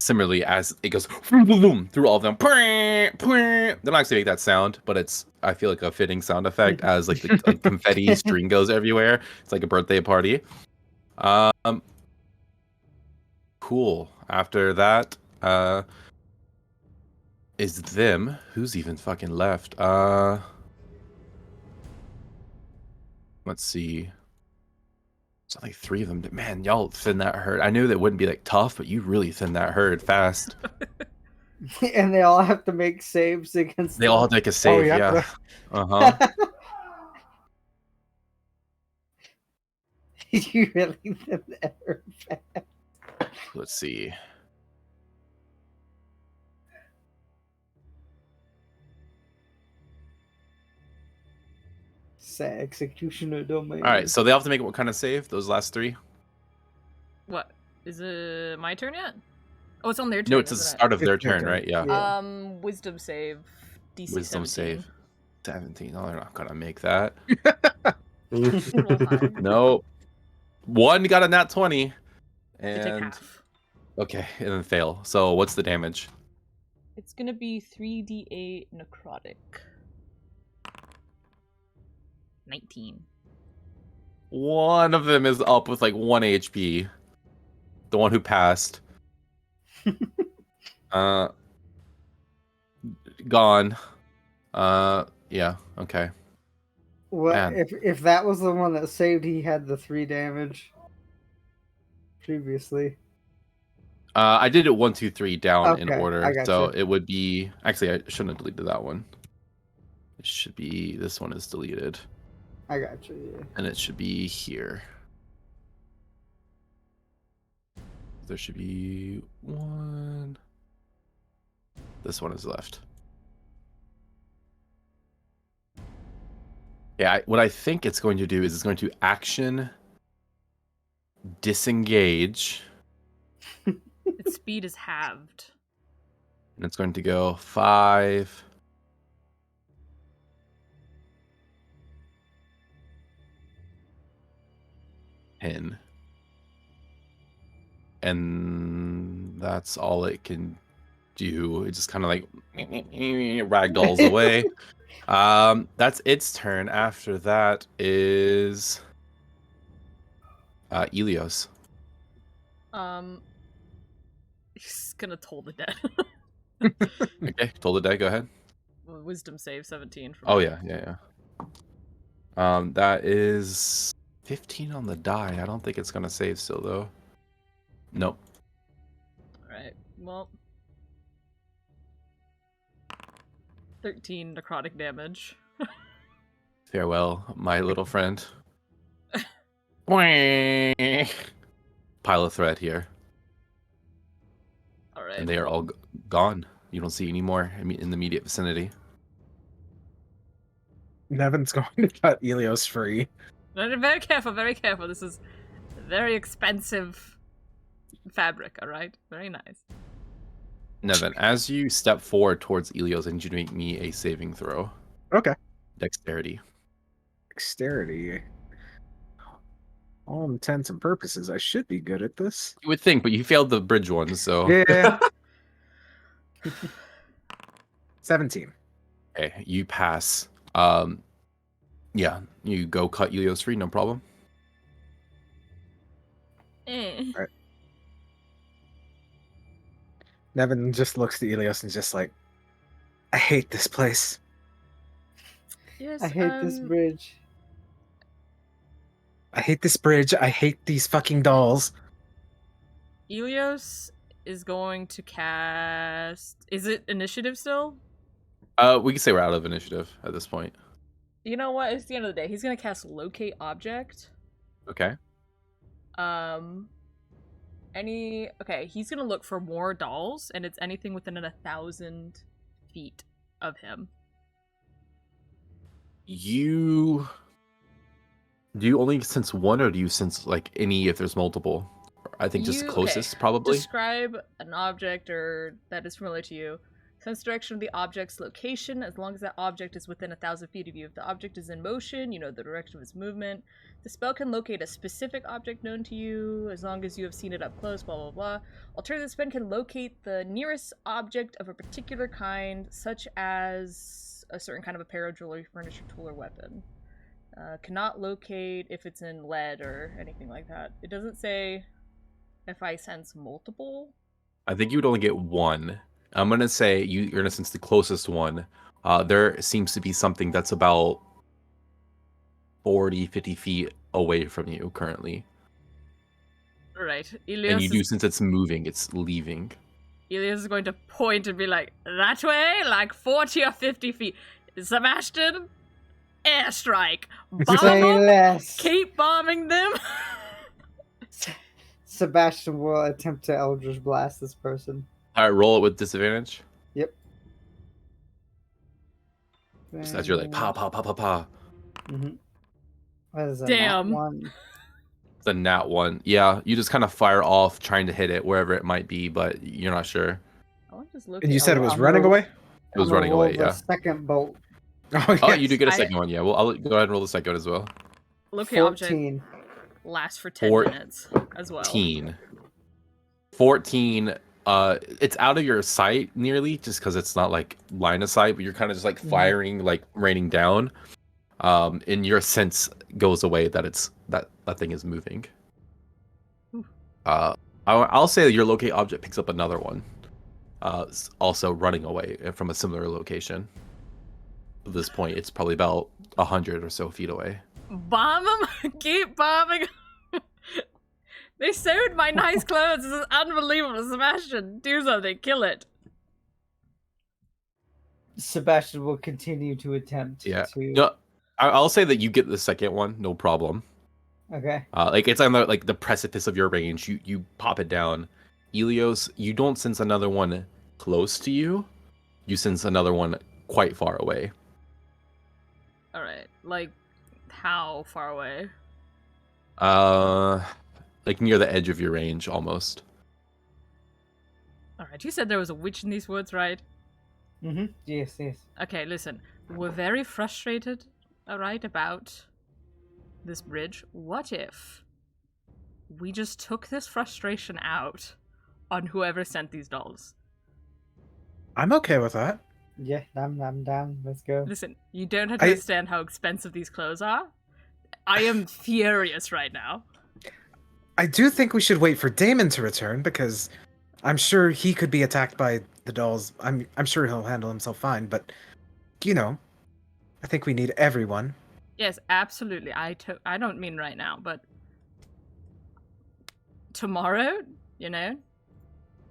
Similarly, as it goes through all of them, they're not actually make that sound, but it's I feel like a fitting sound effect as like the like confetti string goes everywhere. It's like a birthday party. Cool. After that, is them. Who's even fucking left? Let's see. It's like 3 of them. Man, y'all thin that herd. I knew that wouldn't be like tough, but you really thin that herd fast. And they all have to make saves against. They all make a save, yeah. Uh-huh. You really thin that herd fast. Let's see. Executioner domain. All right, so they all have to make what kind of save? Those last 3? What? Is it my turn yet? Oh, it's on their turn. No, it's the isn't start of their It's their turn, turn. right? Yeah. Yeah. Wisdom save. DC Wisdom 17. save. 17. Oh, they're not gonna make that. Roll high. No. One got a nat 20. They take And half. okay, and then fail. So what's the damage? It's gonna be 3d8 necrotic. 19. One of them is up with like 1 HP. The one who passed. Gone. Yeah, okay. What Man. if that was the one that saved? He had the 3 damage previously. I did it 1, 2, 3 down in Okay, order. I gotcha. So it would be actually I shouldn't have deleted that one. It should be this one is deleted. I got you. Yeah. And it should be here. There should be 1. This one is left. Yeah, what I think it's going to do is it's going to action disengage, Its speed is halved. and it's going to go 5. And that's all it can do. It just kind of like ragdolls away. That's its turn. After that is Elios. He's gonna toll the dead. Okay, told the dead. Go ahead. Wisdom save 17. From Oh yeah. That is 15 on the die. I don't think it's gonna save still though. Nope. Alright, well. 13 necrotic damage. Farewell, my little friend. Pile of thread here, Alright. and they are all gone. You don't see any more in the immediate vicinity. Nevin's going to cut Elios free. Very careful, very careful. This is very expensive fabric, alright? Very nice. Nevin, as you step forward towards Elios, I need you to make me a saving throw. Okay. Dexterity. Dexterity. All intents and purposes, I should be good at this. You would think, but you failed the bridge one, so. Yeah. 17. Okay, you pass. Yeah, you go cut Elios free, no problem. Eh. Nevin just looks at Elios and just like, I hate this place. Yes, I hate this bridge. I hate this bridge. I hate these fucking dolls. Elios is going to cast... Is it initiative still? We can say we're out of initiative at this point. You know what? It's the end of the day. He's going to cast Locate Object. Okay. Okay, he's gonna look for more dolls, and it's anything within 1,000 feet of him. Do you only sense one, or do you sense like any if there's multiple? I think just closest, probably. Describe an object or that is familiar to you. Sense direction of the object's location, as long as that object is within 1,000 feet of you. If the object is in motion, you know the direction of its movement. The spell can locate a specific object known to you, as long as you have seen it up close, blah blah blah. Alternative spell can locate the nearest object of a particular kind, such as a certain kind of apparel, jewelry, furniture, tool, or weapon. Cannot locate if it's in lead or anything like that. It doesn't say if I sense multiple. I think you would only get one. I'm gonna say you're gonna sense the closest one. There seems to be something that's about 40, 50 feet away from you currently. Right. And you do sense it's moving, it's leaving. Elias is going to point and be like, that way? Like 40 or 50 feet. Sebastian, airstrike. Bomb Say them. less. Keep bombing them. Sebastian will attempt to Eldritch Blast this person. Alright, roll it with disadvantage. Yep. Just as you're like, pa, pa, pa, pa, pa. Mm-hmm. What is that? Damn. One. It's a nat one. Yeah, you just kind of fire off trying to hit it wherever it might be, but you're not sure. And you said it was I'm running gonna- away? It was I'm gonna running roll away, the yeah. Second bolt. Oh, Oh, yes. you do get a second one, yeah. Well, I'll go ahead and roll the second one as well. Locate object 14. lasts for 10 minutes as well. 14. It's out of your sight nearly, just because it's not like line of sight, but you're kind of just like firing, like raining down. And your sense goes away that it's that thing is moving. I'll say that your locate object picks up another one. Also running away from a similar location. At this point, it's probably about 100 or so feet away. Bomb them. Keep bombing. They sewed my nice clothes. This is unbelievable. Sebastian, do something. Kill it. Sebastian will continue to attempt Yeah. to... No, I'll say that you get the second one, no problem. Okay. Like it's on the precipice of your range. You pop it down. Elios, you don't sense another one close to you. You sense another one quite far away. All right. Like, how far away? Like near the edge of your range, almost. All right. You said there was a witch in these woods, right? Mm-hmm. Yes, yes. Okay, listen. We're very frustrated, all right, about this bridge. What if we just took this frustration out on whoever sent these dolls? I'm okay with that. Yeah, I'm down. Let's go. Listen, you don't have to understand how expensive these clothes are. I am furious right now. I do think we should wait for Damon to return because I'm sure he could be attacked by the dolls. I'm sure he'll handle himself fine, but you know, I think we need everyone. Yes, absolutely. I don't mean right now, but tomorrow, you know?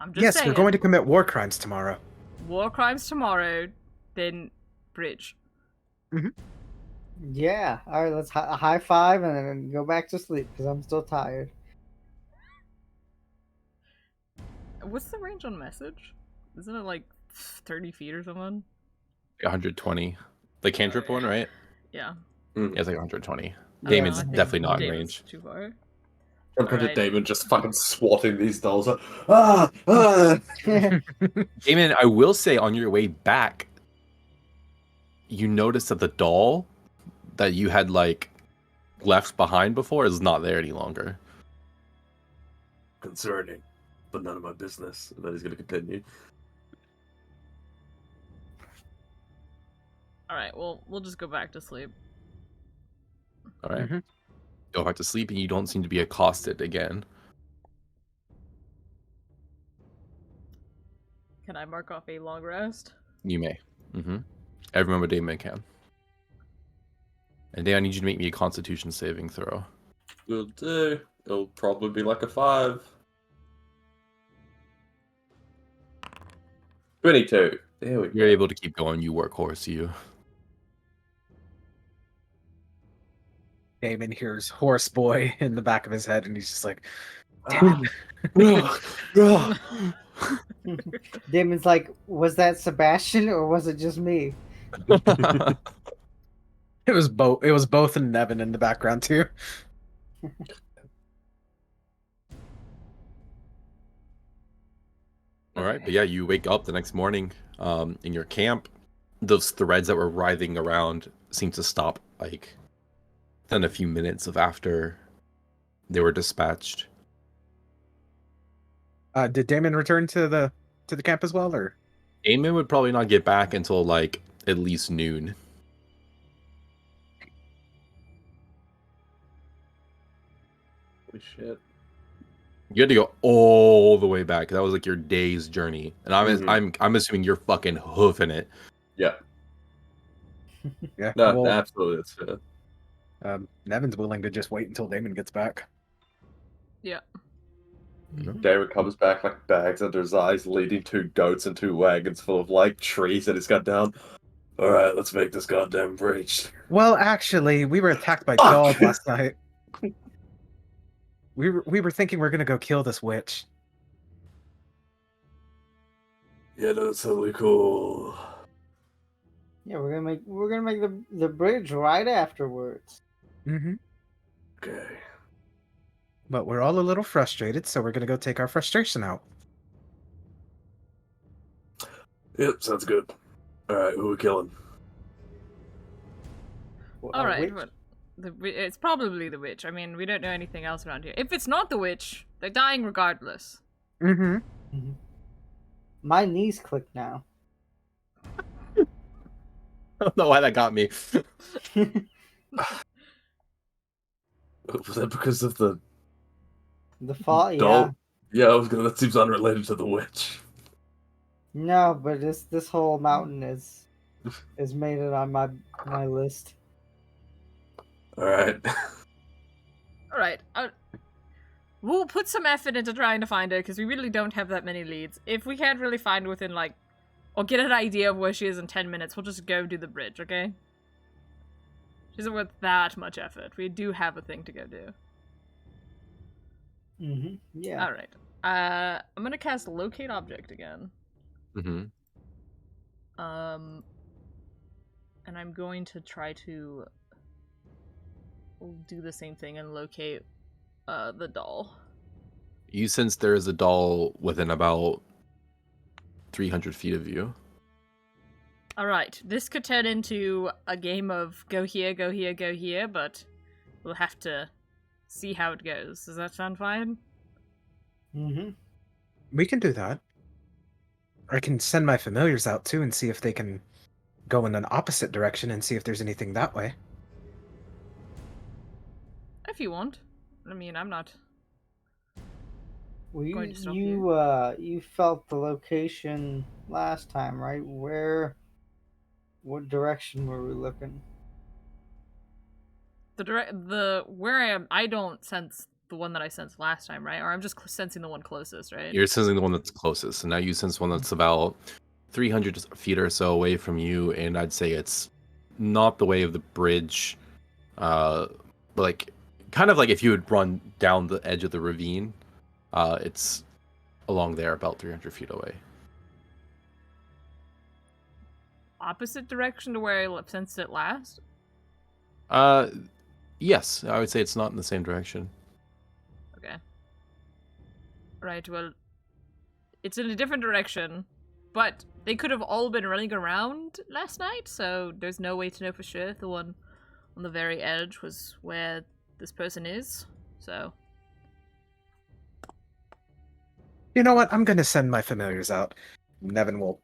I'm just saying. Yes, we're going to commit war crimes tomorrow. War crimes tomorrow, then bridge. Yeah. All right, let's high five and then go back to sleep because I'm still tired. What's the range on message? Isn't it like 30 feet or something? 120. The cantrip one, right? Yeah. Yeah, it's like 120. I Damon's don't know, I think definitely not in Damon's range. Too far. I'm picture Alright. Damon just fucking swatting these dolls. Like, ah, ah. Damon, I will say on your way back, you notice that the doll that you had like left behind before is not there any longer. Concerning, but none of my business. And then he's gonna continue. Alright, well, we'll just go back to sleep. All right. Mhm. Go back to sleep, and you don't seem to be accosted again. Can I mark off a long rest? You may. Every member Damon can. And Dan, I need you to make me a Constitution saving throw. Will do. It'll probably be like a 5. 22. There we go. You're able to keep going. You workhorse, you. Damon hears "horse boy" in the back of his head, and he's just like, Ah. Damon's like, was that Sebastian or was it just me? It was both. It was both, and Nevin in the background too. All right, but yeah, you wake up the next morning in your camp. Those threads that were writhing around seem to stop, like, within a few minutes of after they were dispatched. Did Damon return to the camp as well, or? Eamon would probably not get back until, like, at least noon. Holy shit. You had to go all the way back. That was like your day's journey, and Mhm. I'm assuming you're fucking hoofing it. Yeah. Yeah. No, well, absolutely. That's fair. Nevin's willing to just wait until Damon gets back. Yeah. David comes back like bags under his eyes, leading 2 goats and 2 wagons full of like trees that he's got down. Alright, let's make this goddamn breach. Well, actually, we were attacked by Fuck! dolls last night. We were thinking we're gonna go kill this witch. Yeah, no, that's totally cool. Yeah, we're gonna make the bridge right afterwards. Mm-hmm. Okay. But we're all a little frustrated, so we're gonna go take our frustration out. Yep, sounds good. Alright, who are we killing? All right, Witch? but it's probably the witch. I mean, we don't know anything else around here. If it's not the witch, they're dying regardless. Mm-hmm. My knees click now. I don't know why that got me. Was that because of the The fall, yeah. doll? Yeah, I was gonna. That seems unrelated to the witch. No, but this whole mountain is made it on my list. Alright. All right, we'll put some effort into trying to find her because we really don't have that many leads. If we can't really find her within like, or get an idea of where she is in 10 minutes, we'll just go do the bridge, okay? She isn't worth that much effort. We do have a thing to go do. Mm-hmm. Yeah. All right. I'm gonna cast Locate Object again. Mm-hmm. And I'm going to try to do the same thing and locate the doll. You sense there is a doll within about 300 feet of you. All right, this could turn into a game of go here, go here, go here, but we'll have to see how it goes. Does that sound fine? Mm-hmm. We can do that. I can send my familiars out too and see if they can go in an opposite direction and see if there's anything that way. If you want. I mean, I'm not. Well, Going to stop you felt the location last time, right? What direction were we looking? Where I am, I don't sense the one that I sensed last time, right? Or I'm just sensing the one closest, right? You're sensing the one that's closest, and now you sense one that's about 300 feet or so away from you, and I'd say it's not the way of the bridge, but like kind of like if you would run down the edge of the ravine, it's along there about 300 feet away. Opposite direction to where I sensed it last? Yes, I would say it's not in the same direction. Okay. Right, well, it's in a different direction, but they could have all been running around last night, so there's no way to know for sure if the one on the very edge was where this person is, so... You know what? I'm gonna send my familiars out. Nevin will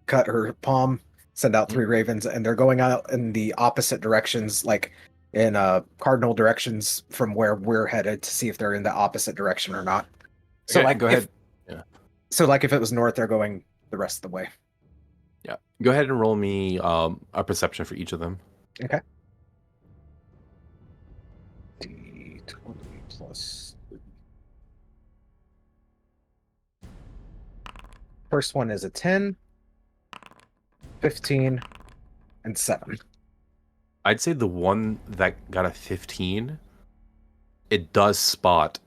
cut her palm, send out 3 ravens, and they're going out in the opposite directions, like in cardinal directions from where we're headed, to see if they're in the opposite direction or not. So Okay, like go ahead. Yeah. So like if it was north, they're going the rest of the way. Yeah. Go ahead and roll me a perception for each of them. Okay. D20 plus. First one is a 10, 15, and 7. I'd say the one that got a 15, it does spot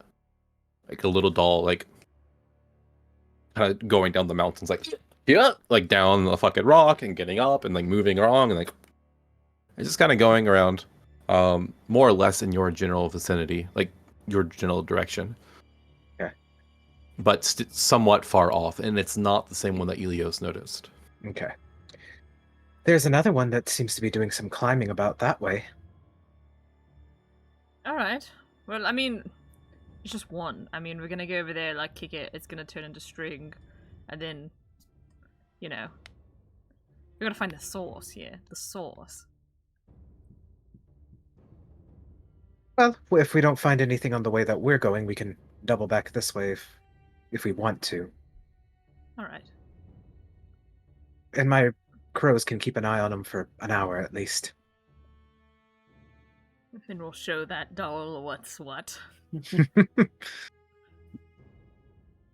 like a little doll, like kind of going down the mountains, like yeah, like down the fucking rock and getting up and like moving along and like it's just kind of going around, more or less in your general vicinity, like your general direction. Okay. But somewhat far off, and it's not the same one that Elios noticed. Okay. There's another one that seems to be doing some climbing about that way. Alright. Well, I mean, it's just one. I mean, we're gonna go over there, like, kick it, it's gonna turn into string, and then, you know, we gotta find the source here. The source. Well, if we don't find anything on the way that we're going, we can double back this way if we want to. Alright. And my crows can keep an eye on them for an hour at least. Then we'll show that doll what's what.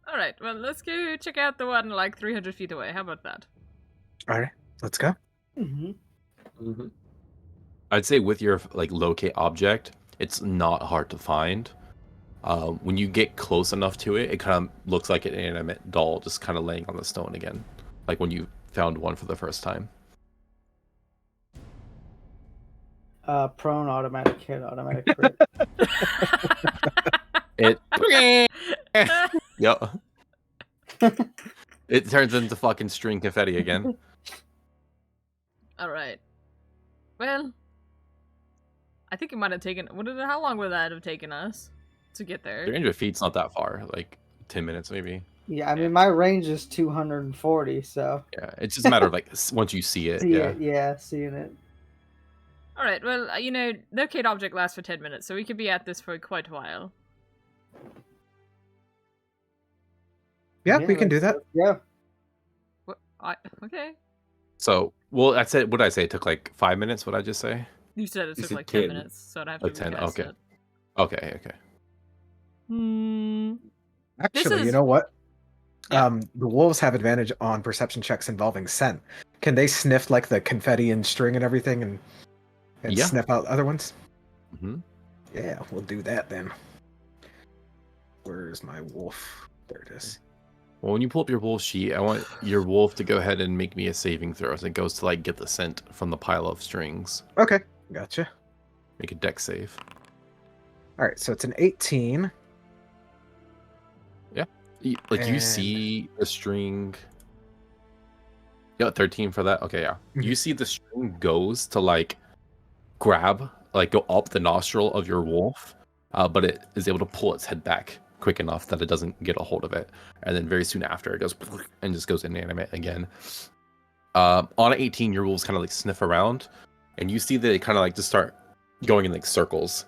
Alright, well, let's go check out the one like 300 feet away. How about that? Alright, let's go. Mm-hmm. I'd say with your like locate object, it's not hard to find. When you get close enough to it, it kind of looks like an inanimate doll just kind of laying on the stone again, like when you found one for the first time. Prone, automatic hit, automatic crit. It yep. It turns into fucking string confetti again. Alright. Well, I think it might have taken... How long would that have taken us to get there? 300 feet's not that far, like 10 minutes maybe. Yeah, I mean, my range is 240, so... Yeah, it's just a matter of like once you see it. Seeing it. Alright, well, you know, locate object lasts for 10 minutes, so we could be at this for quite a while. Yeah, we can do that. Yeah. Okay. So, well, I said, what did I say? It took like 5 minutes. What did I just say? You said it You took said like 10 10. minutes, so I'd have Oh, to 10, recast okay. it. Okay. Actually, is- you know what? Yeah. The wolves have advantage on perception checks involving scent. Can they sniff like the confetti and string and everything and Yeah. sniff out other ones? hmm Yeah, we'll do that then. Where's my wolf? There it is. Well, when you pull up your wolf sheet, I want your wolf to go ahead and make me a saving throw as it goes to like get the scent from the pile of strings. Okay, gotcha. Make a dex save. All right, so it's an 18. Like you And- see the string. Yeah, 13 for that. Okay, yeah. You see the string goes to like grab, like go up the nostril of your wolf, but it is able to pull its head back quick enough that it doesn't get a hold of it. And then very soon after, it goes and just goes inanimate again. On an 18, your wolves kind of like sniff around, and you see that they kind of like just start going in like circles.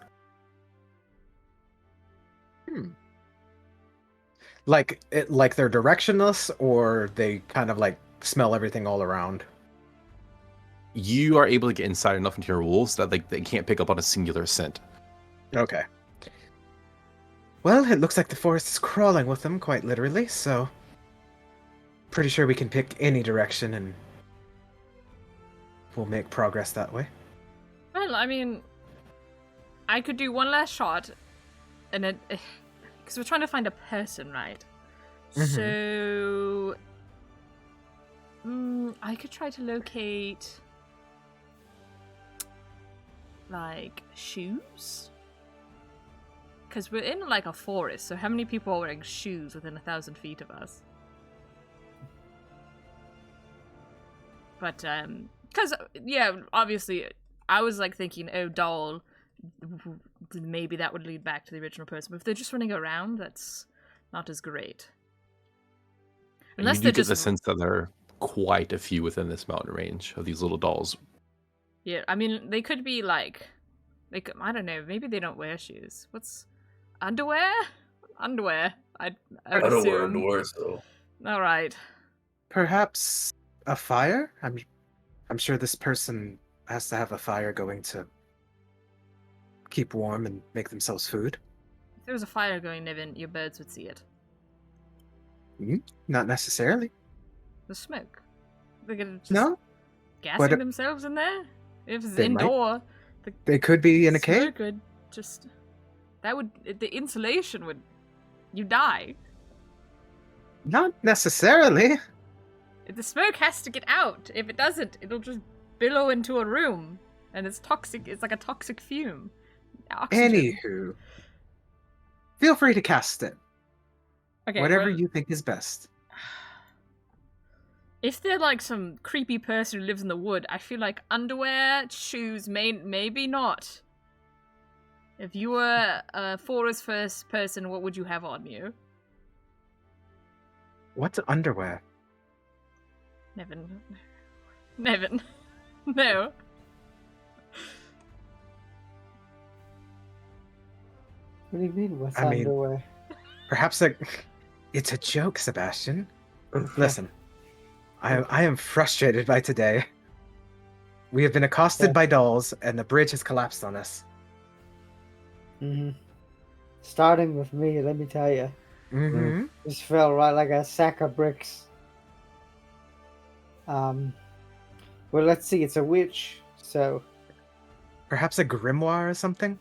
Like they're directionless, or they kind of like smell everything all around. You are able to get inside enough into your wolves that like they can't pick up on a singular scent. Okay. Well, it looks like the forest is crawling with them, quite literally, so... Pretty sure we can pick any direction and... we'll make progress that way. Well, I mean, I could do one last shot, and it... Because we're trying to find a person, right? So... I could try to locate... like shoes? Because we're in like a forest, so how many people are wearing shoes within 1,000 feet of us? But because yeah, obviously, I was like thinking, oh, doll, maybe that would lead back to the original person. But if they're just running around, that's not as great. Unless you do they're get just the sense that there are quite a few within this mountain range of these little dolls. yeah. I mean, they could be like, I don't know. Maybe they don't wear shoes. What's underwear? Underwear. I I would don't wear assume. underwear, so All right. Perhaps a fire? I'm sure this person has to have a fire going to keep warm and make themselves food. If there was a fire going, Niven, your birds would see it. Not necessarily. The smoke. They're gonna just No, gassing But- themselves in there. If it's They might. indoor, they could be in a cave. smoke would just the insulation would you die. Not necessarily. The smoke has to get out. If it doesn't, it'll just billow into a room, and it's toxic. It's like a toxic fume. Oxygen. Anywho, feel free to cast it. Okay, Whatever well, you think is best. if they're like some creepy person who lives in the wood, I feel like underwear, shoes, maybe not. If you were a forest first person, what would you have on you? What's underwear? Nevin. Nevin. No. What do you mean? What's I mean- underwear? Perhaps it's a joke, Sebastian. Listen, I am frustrated by today. We have been accosted Yeah. by dolls, and the bridge has collapsed on us. Starting with me, let me tell you, Mm-hmm. just fell right like a sack of bricks. Well, let's see. It's a witch, so Perhaps a grimoire or something?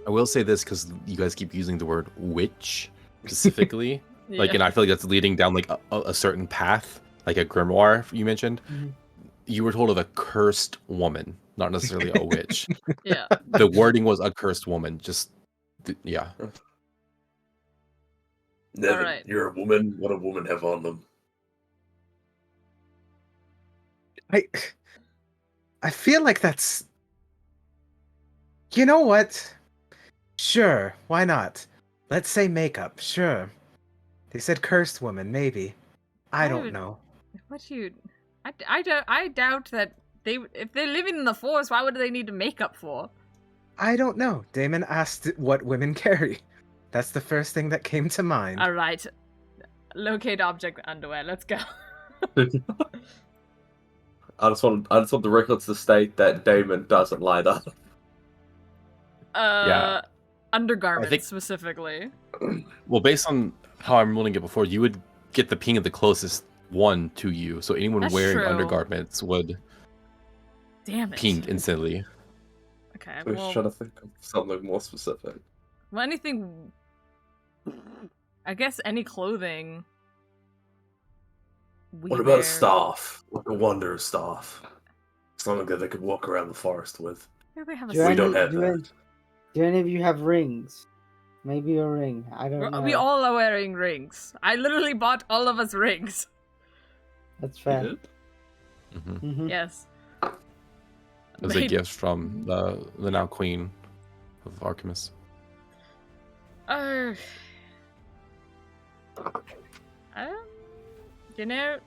I will say this because you guys keep using the word witch specifically. Like, Yeah. and I feel like that's leading down like a certain path, like a grimoire you mentioned. Mhm. You were told of a cursed woman, not necessarily a witch. Yeah. The wording was a cursed woman. Just, yeah. Nevin, Alright. you're a woman. What a woman have on them? I feel like that's. You know what? Sure, why not? Let's say makeup, sure. They said cursed woman, maybe. I I don't would- know. What do you? I doubt that if they're living in the forest, why would they need makeup for? I don't know. Damon asked what women carry. That's the first thing that came to mind. All right, locate object underwear. Let's go. I just want the records to state that Damon doesn't lie up. Yeah. Undergarments I think- specifically. Well, based on how I'm ruling it before, you would get the ping of the closest one to you. So anyone That's wearing true. undergarments would Damn it. ping instantly. Okay. I was Well, trying to think of something more specific. well, anything. I guess any clothing. What about a staff? Like a wonder staff? Something that they could walk around the forest with. They have a Do you We staff. don't have that. do any of you have rings? Maybe a ring. I don't know. We all are wearing rings. I literally bought all of us rings. That's You fair. did? Hmm Yes. It was a gift from the now queen of Artemis. Oh. You know,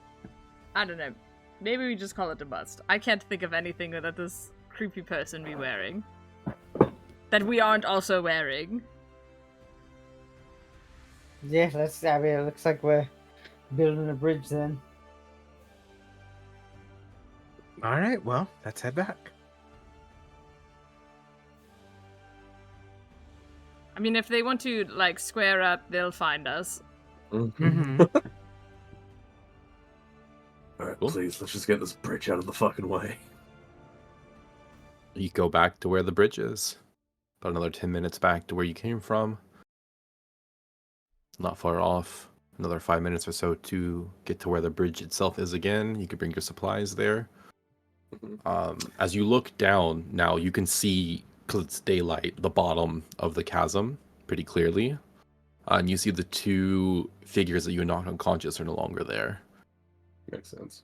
I don't know. Maybe we just call it a bust. I can't think of anything that this creepy person be wearing. That we aren't also wearing. Yeah, I mean, it looks like we're building a bridge then. Alright, well, let's head back. I mean, if they want to, like, square up, they'll find us. Mm-hmm. Alright, Cool. please, let's just get this bridge out of the fucking way. You go back to where the bridge is. About another 10 minutes back to where you came from. Not far off. Another 5 minutes or so to get to where the bridge itself is again. You could bring your supplies there. As you look down now, you can see, because it's daylight, the bottom of the chasm pretty clearly. And you see the two figures that you knocked unconscious are no longer there. Makes sense.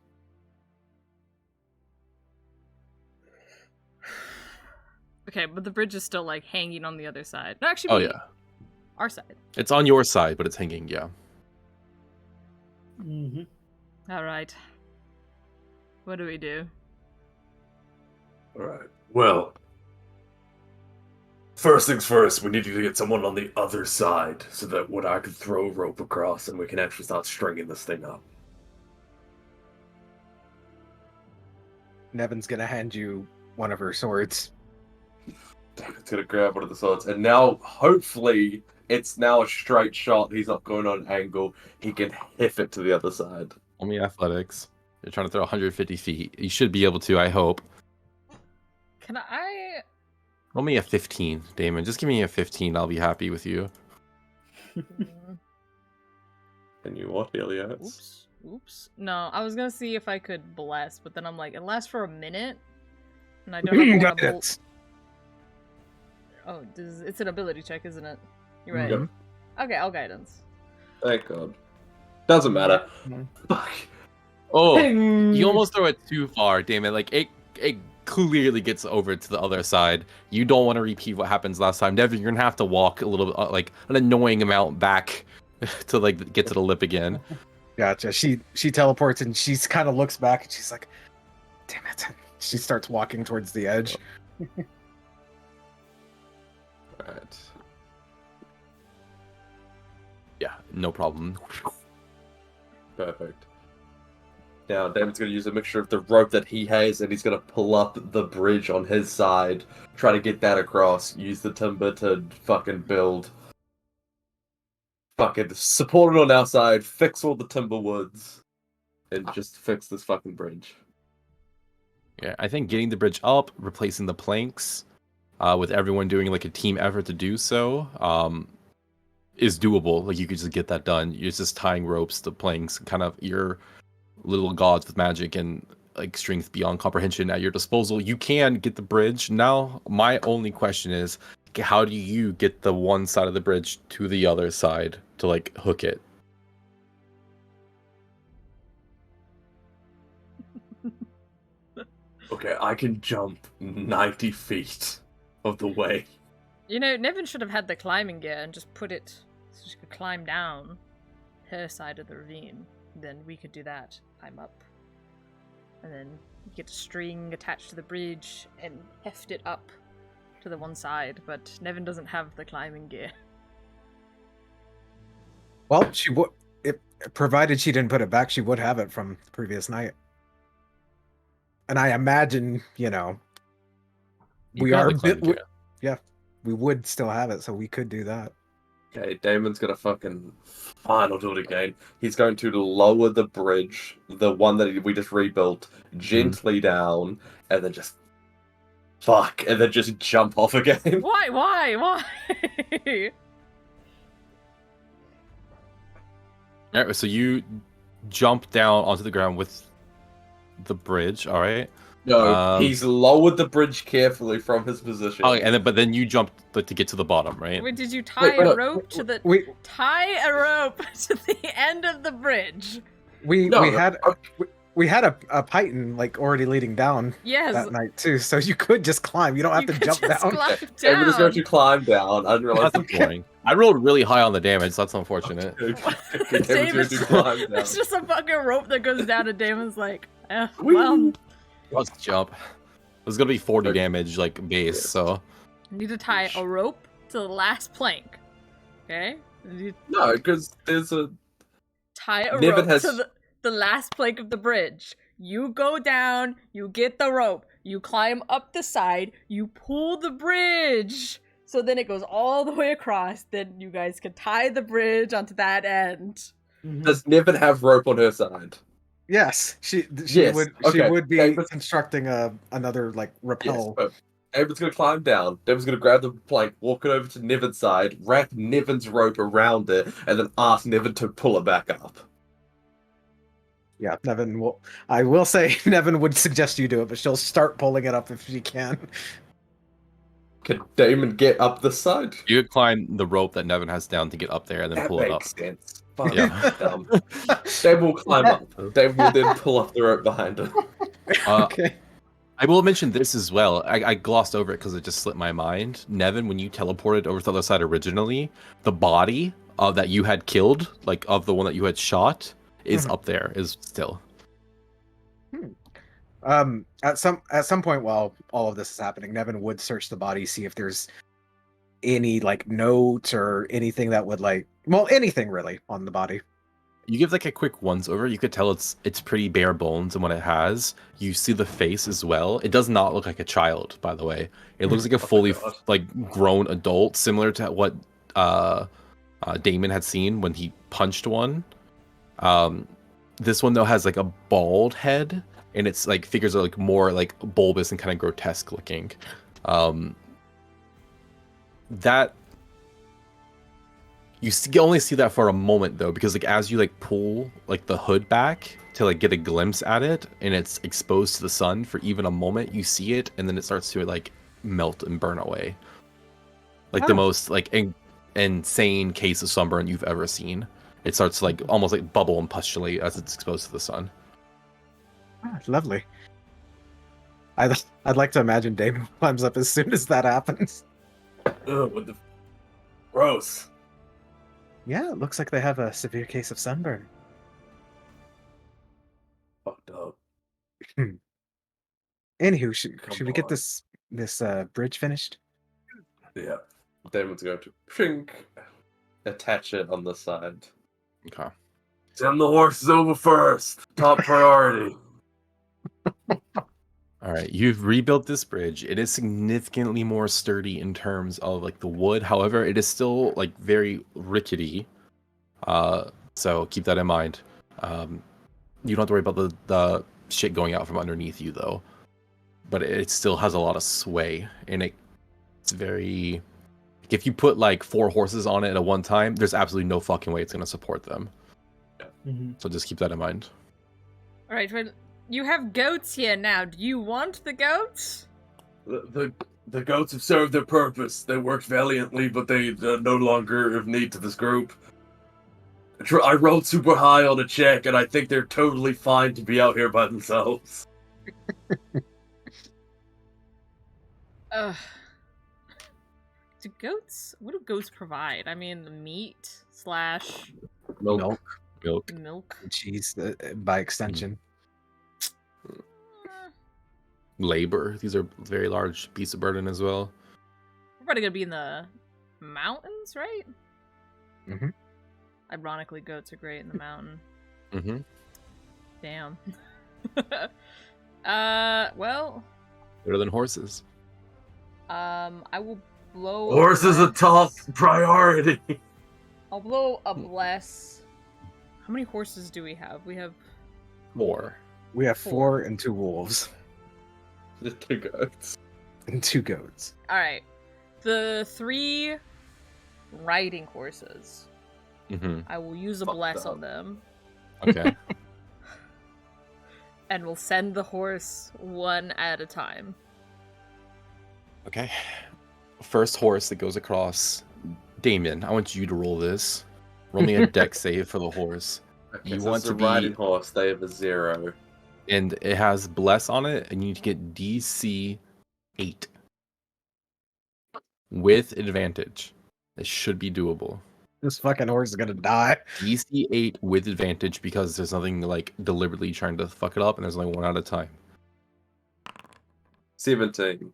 Okay, but the bridge is still like hanging on the other side. No, actually, Oh, maybe yeah. our side. It's on your side, but it's hanging, yeah. Mm-hmm. All right. What do we do? Alright. Well, first things first, we need to get someone on the other side so that when I can throw a rope across and we can actually start stringing this thing up. Nevin's gonna hand you one of her swords. David's gonna grab one of the swords, and now hopefully it's now a straight shot. He's not going on an angle. He can hit it to the other side. Only athletics. You're trying to throw 150 feet. You should be able to, I hope. Can I? Roll me a 15, Damon. Just give me a 15. I'll be happy with you. Can you what, Helios? Oops. Oops. No, I was gonna see if I could bless, but then I'm like, it lasts for a minute, and I don't know if I want to. Guidance. Oh, it's an ability check, isn't it? You're right. Yep. Okay, I'll guidance. Thank God. Doesn't matter. Fuck. Oh, Ping! you almost throw it too far, Damon. Like, it clearly gets over to the other side. You don't want to repeat what happens last time. Devin, you're going to have to walk a little, like, an annoying amount back to, like, get to the lip again. Gotcha. She teleports and she's kind of looks back and she's like, "Damn it!" She starts walking towards the edge. Right. Yeah, no problem. Perfect. Now, David's going to use a mixture of the rope that he has, and he's going to pull up the bridge on his side, try to get that across, use the timber to fucking build. Fucking support it on our side, fix all the timber woods, and just fix this fucking bridge. Yeah, I think getting the bridge up, replacing the planks, with everyone doing, like, a team effort to do so, is doable. Like, you could just get that done. You're just tying ropes to planks, kind of your little gods with magic and like strength beyond comprehension at your disposal. You can get the bridge. Now, my only question is, how do you get the one side of the bridge to the other side to like hook it? Okay, I can jump 90 feet of the way. You know, Nevin should have had the climbing gear and just put it so she could climb down her side of the ravine. Then we could do that. Climb up. And then get a string attached to the bridge and heft it up to the one side. But Nevin doesn't have the climbing gear. Well, she would, provided she didn't put it back, she would have it from the previous night. And I imagine, we would still have it, so we could do that. Okay, Damon's gonna fucking... Fine, I'll do it again. He's going to lower the bridge, the one that we just rebuilt, gently down, and then just... Fuck, and then just jump off again. Why? Alright, so you jump down onto the ground with the bridge, alright? No, he's lowered the bridge carefully from his position. Oh, and but then you jumped to get to the bottom, right? Wait, did you tie a rope to the... We Tie a rope to the end of the bridge. we had a python like already leading down Yes. that night too, so you could just climb. You don't have You to could jump just down. climb David is going down. to climb down. I didn't realize That's boring. I rolled really high on the damage, so that's unfortunate. David's going to climb down. It's just a fucking rope that goes down, and Damon's like, Whee! well, Let's jump. It was gonna be 40 damage, like, base, so... you need to tie a rope to the last plank. Okay? No, because there's a... Tie a Niven rope has- to the last plank of the bridge. You go down, you get the rope, you climb up the side, you pull the bridge, so then it goes all the way across, then you guys can tie the bridge onto that end. Does Niven have rope on her side? Yes, she Yes, okay. would be David- constructing another like rappel. Yes, but David's going to climb down. David's going to grab the plank, walk it over to Niven's side, wrap Niven's rope around it, and then ask Niven to pull it back up. Yeah, Nevin will. I will say Nevin would suggest you do it, but she'll start pulling it up if she can. Can Damon get up this side? You could climb the rope that Nevin has down to get up there and then That pull it up. makes sense. Fuck, Yeah. dumb. Damon will climb up. Damon will then pull up the rope behind him. Okay. I will mention this as well. I glossed over it because it just slipped my mind. Nevin, when you teleported over to the other side originally, the body that you had killed, like of the one that you had shot, is up there, is still. At some point while all of this is happening, Nevin would search the body, see if there's any like notes or anything that would anything really on the body. You give like a quick once over, you could tell it's pretty bare bones in what it has. You see the face as well. It does not look like a child, by the way. It looks like a fully grown adult, similar to what Damon had seen when he punched one. This one though has like a bald head, and its like figures are like more like bulbous and kind of grotesque looking. That you only see that for a moment though, because like as you like pull like the hood back to like get a glimpse at it, and it's exposed to the sun for even a moment, you see it, and then it starts to like melt and burn away. Like the most like insane case of sunburn you've ever seen. It starts to like almost like bubble and pustulate as it's exposed to the sun. Lovely. I'd like to imagine Damon climbs up as soon as that happens. Ugh, what the... Gross. Yeah, it looks like they have a severe case of sunburn. Fucked up. Anywho, should Come we get on. this bridge finished? Yeah. Damon's going to pink, attach it on the side. Okay. Send the horses over first. Top priority. All right, you've rebuilt this bridge. It is significantly more sturdy in terms of like the wood. However, it is still like very rickety. So keep that in mind. You don't have to worry about the shit going out from underneath you though. But it still has a lot of sway, and it's very. If you put like 4 horses on it at one time, there's absolutely no fucking way it's gonna support them. So just keep that in mind. All right, well, you have goats here now. Do you want the goats? The goats have served their purpose. They worked valiantly, but they no longer of need to this group. I rolled super high on a check, and I think they're totally fine to be out here by themselves. Ugh. What do goats provide? I mean, the meat / Milk. milk. Cheese, by extension. Labor. These are very large piece of burden as well. We're probably gonna be in the mountains, right? Mm-hmm. Ironically, goats are great in the mountain. Mm-hmm. Damn. Well, Better than horses. I will blow. Horse is a top priority. I'll blow a bless. How many horses do we have? We have 4. We have 4. 4 and 2 wolves The 2 goats. and 2 goats. All right. The 3 riding horses. Mm-hmm. I will use a Fuck bless that. on them, Okay. and we'll send the horse one at a time. Okay. First horse that goes across. Damien, I want you to roll this. Roll me a deck save for the horse. Okay, You so want it's to a be- riding horse. They have a 0. And it has bless on it, and you need to get DC 8. With advantage. It should be doable. This fucking horse is gonna die. DC 8 with advantage because there's nothing like deliberately trying to fuck it up, and there's only one at a time. 17.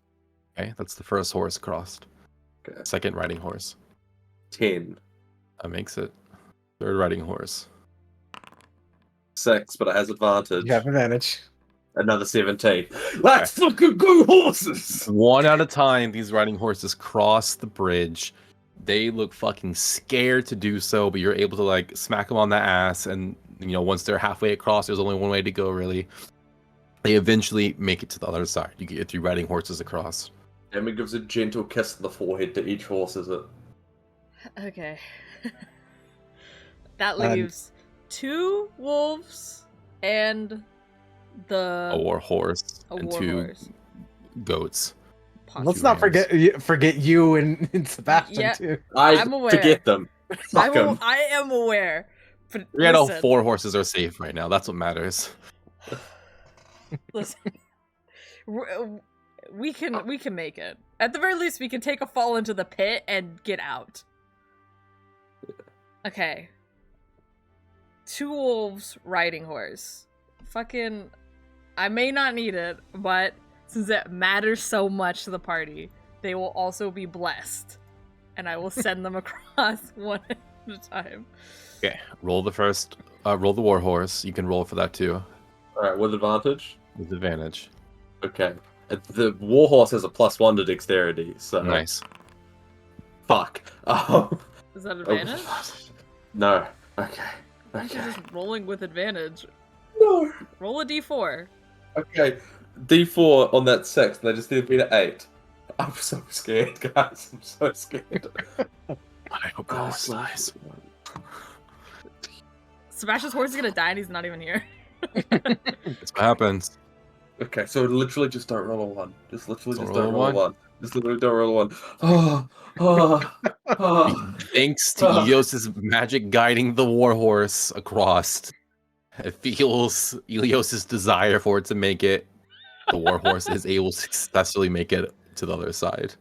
Okay, that's the first horse crossed. Okay. Second riding horse. 10. That makes it. Third riding horse. 6, but it has advantage. You have advantage. Another 17. Let's fucking go, horses! One at a time, these riding horses cross the bridge. They look fucking scared to do so, but you're able to like smack them on the ass, and you know once they're halfway across, there's only one way to go really. They eventually make it to the other side. You get your 3 riding horses across. Emma gives a gentle kiss to the forehead to each horse, is it? Okay. That leaves 2 wolves and the A war horse a and war 2 horse. goats. Let's Possibly. not forget you and Sebastian Yeah. too. I'm aware. Forget them. Fuck them. I am aware. But Forget all listen, 4 horses are safe right now. That's what matters. listen. We can make it. At the very least, we can take a fall into the pit and get out. Okay. 2 wolves riding horse. Fucking, I may not need it, but since it matters so much to the party, they will also be blessed. And I will send them across one at a time. Okay, roll the war horse. You can roll for that too, Alright, with advantage? with advantage. Okay. The warhorse has a +1 to dexterity, so... Nice. Fuck. Oh. Is that advantage? No. Okay. I think you're Okay. just rolling with advantage. No. Roll a d4. Okay. D4 on that 6, and they just need to beat at 8. I'm so scared, guys. I'm so scared. I hope Oh, that's nice. Sebastian's horse is gonna die and he's not even here. That's what happens. Okay, so literally just don't roll a 1. Just literally Don't just roll don't a roll a 1? 1. Just literally don't roll a 1. Oh, oh, oh. Thanks to Elios's magic guiding the war horse across, it feels Elios's desire for it to make it. The war horse is able to successfully make it to the other side.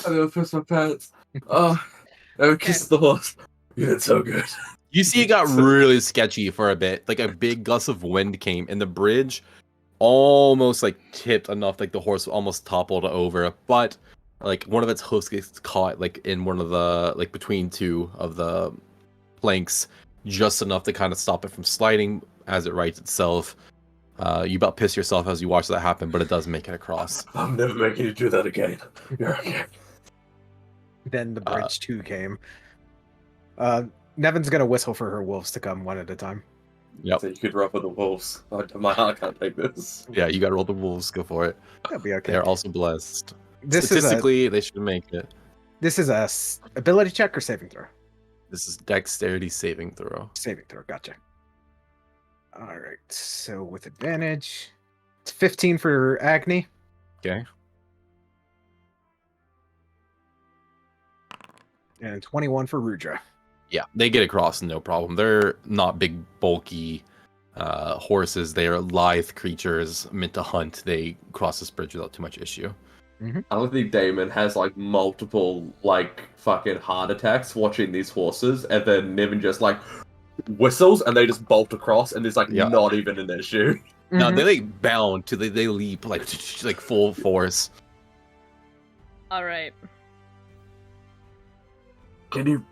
I'm gonna piss my pants. Oh, I kissed the horse. You did so good. You see, it got really sketchy for a bit. Like a big gust of wind came, and the bridge almost like tipped enough, like the horse almost toppled over. But like one of its hoofs gets caught, like in one of the like between 2 of the planks, just enough to kind of stop it from sliding as it rights itself. You about piss yourself as you watch that happen, but it does make it across. I'm never making you do that again. You're okay. Then the bridge 2 came. Nevin's gonna whistle for her wolves to come one at a time. Yep. So you could rub with the wolves. My heart can't take this. Yeah, you got to roll the wolves. Go for it. That'll be okay. They're also blessed. This is a Statistically, they should make it. ability check or saving throw? This is dexterity saving throw. Saving throw. Gotcha. All right. So with advantage, it's 15 for Agni. Okay. And 21 for Rudra. Yeah, they get across no problem. They're not big, bulky horses. They are lithe creatures meant to hunt. They cross this bridge without too much issue. I don't think Damon has like multiple like fucking heart attacks watching these horses, and then Nevin just like whistles and they just bolt across, and there's like Yeah. not even an issue. No, they like bound to they leap like full force. Alright. Can you,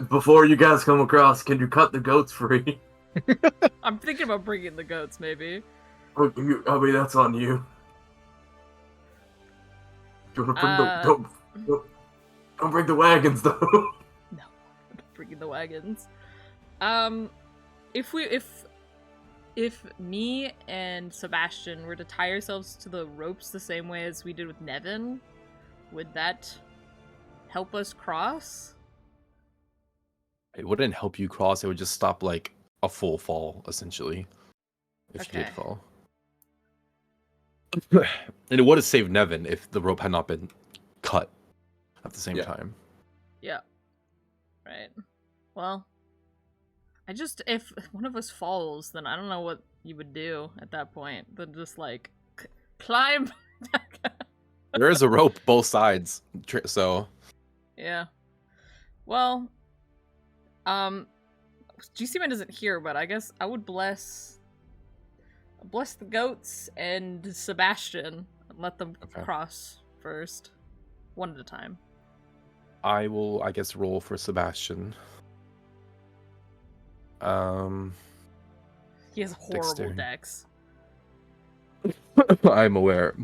before you guys come across, can you cut the goats free? I'm thinking about bringing the goats, maybe. I mean, that's on you. Do you want to bring don't bring the wagons, though. No, I'm bringing the wagons. If me and Sebastian were to tie ourselves to the ropes the same way as we did with Nevin, would that help us cross? It wouldn't help you cross. It would just stop like a full fall, essentially, if you did Okay. fall. And it would have saved Nevin if the rope had not been cut at the same Yeah. time. Yeah. Right. Well, if one of us falls, then I don't know what you would do at that point. Then just like climb back up. There is a rope both sides, so Yeah. Well, GC Man isn't here, but I guess I would bless the goats and Sebastian and let them Okay. cross first, one at a time. I will, I guess, roll for Sebastian. He has horrible Dexterity. decks. I'm aware.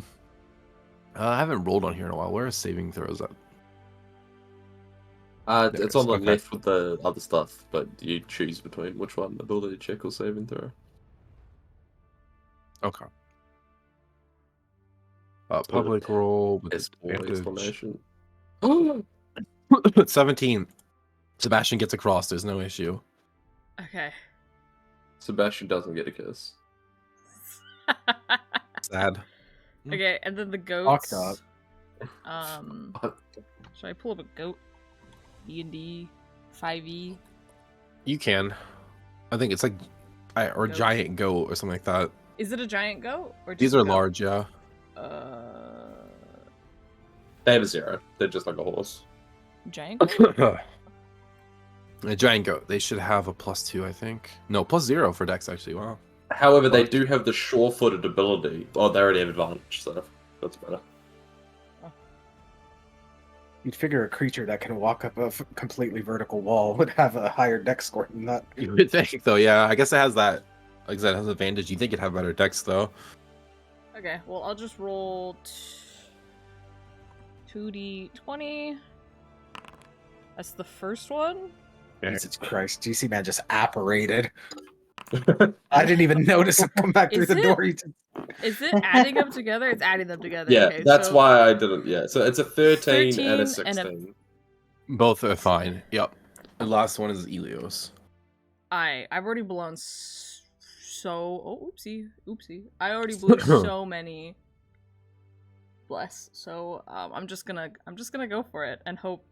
I haven't rolled on here in a while. Where are saving throws at? There It's it on is, the okay. left with the other stuff, but you choose between which one, ability check or saving throw. Okay. Public roll with It's advantage. explanation. 17. Sebastian gets across. There's no issue. Okay. Sebastian doesn't get a kiss. Sad. Okay, and then the Fucked goats. Should I pull up a goat? D&D 5e. You can. I think it's like, or Goat. giant goat or something like that. Is it a giant goat or just These a are goat? large, yeah. They have a 0. They're just like a horse. Giant goat? A giant goat. They should have a +2, I think. No, +0 for Dex actually. Wow. However, they do have the sure-footed ability. Oh, they already have advantage, so that's better. You'd figure a creature that can walk up a completely vertical wall would have a higher dex score than that. You would think, though. Yeah, I guess it has that. Like that has advantage. You think it'd have better Dex, though. Okay, well, I'll just roll 2d20. That's the first one. Jesus Christ, GC man just apparated. I didn't even notice him come back through Is the it? door. Is it adding them together? It's adding them together. Yeah, Okay, that's so why I didn't. Yeah, so it's a 13 and a 13 and a- 16. Both are fine. Yep. The last one is Elios. I've already blown oopsie. I already blew so many. Bless. So I'm just gonna go for it and hope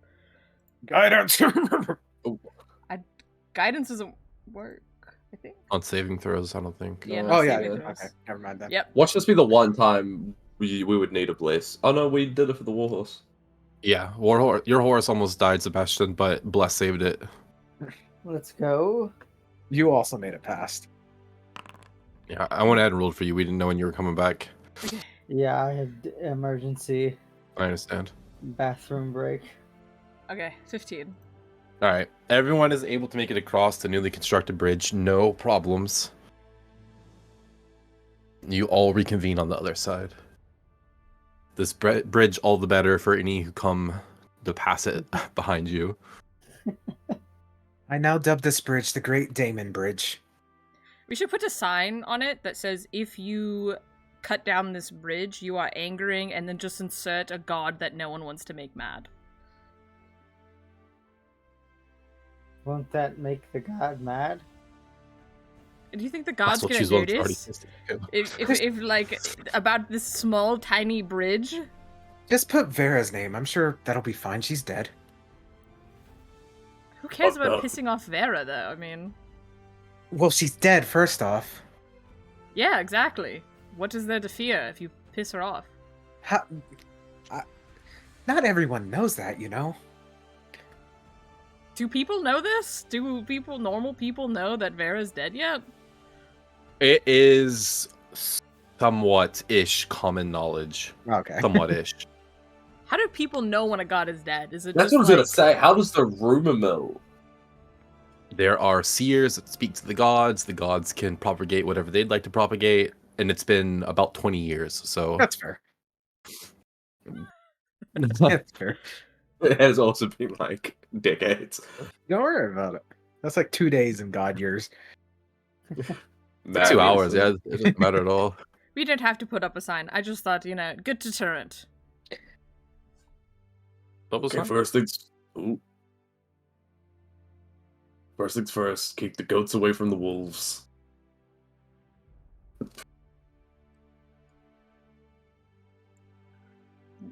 Guidance. guidance doesn't work. I think. On saving throws, I don't think. Yeah. Oh yeah. saving Yeah. throws. Okay, never mind that. Yep. Watch this be the one time we would need a bless. Oh no, we did it for the warhorse. Yeah, your horse almost died, Sebastian, but Bless saved it. Let's go. You also made it past. Yeah, I went ahead and ruled for you. We didn't know when you were coming back. Yeah, I had emergency I understand. bathroom break. Okay, 15. All right, everyone is able to make it across the newly constructed bridge. No problems. You all reconvene on the other side. This bridge all the better for any who come to pass it behind you. I now dub this bridge the Great Damon Bridge. We should put a sign on it that says, if you cut down this bridge, you are angering, and then just insert a god that no one wants to make mad. Won't that make the god mad? Do you think the gods That's what gonna she's do already this? tested. If like, about this small, tiny bridge? Just put Vera's name. I'm sure that'll be fine. She's dead. Who cares Fucked about up. pissing off Vera, though? I mean... Well, she's dead, first off. Yeah, exactly. What is there to fear if you piss her off? How... Not everyone knows that, you know? Do people know this? Do normal people know that Vera's dead yet? It is somewhat-ish common knowledge. Okay. Somewhat-ish. How do people know when a god is dead? Is it That's just what I was gonna like... say. How does the rumor mill? There are seers that speak to the gods. The gods can propagate whatever they'd like to propagate, and it's been about 20 years. So That's fair. That's fair. It has also been like decades. Don't worry about it. That's like 2 days in God years. 2 hours, yeah, it doesn't matter at all. We don't have to put up a sign. I just thought, good deterrent. Double Okay, sign? first things. Ooh. First things first. Keep the goats away from the wolves.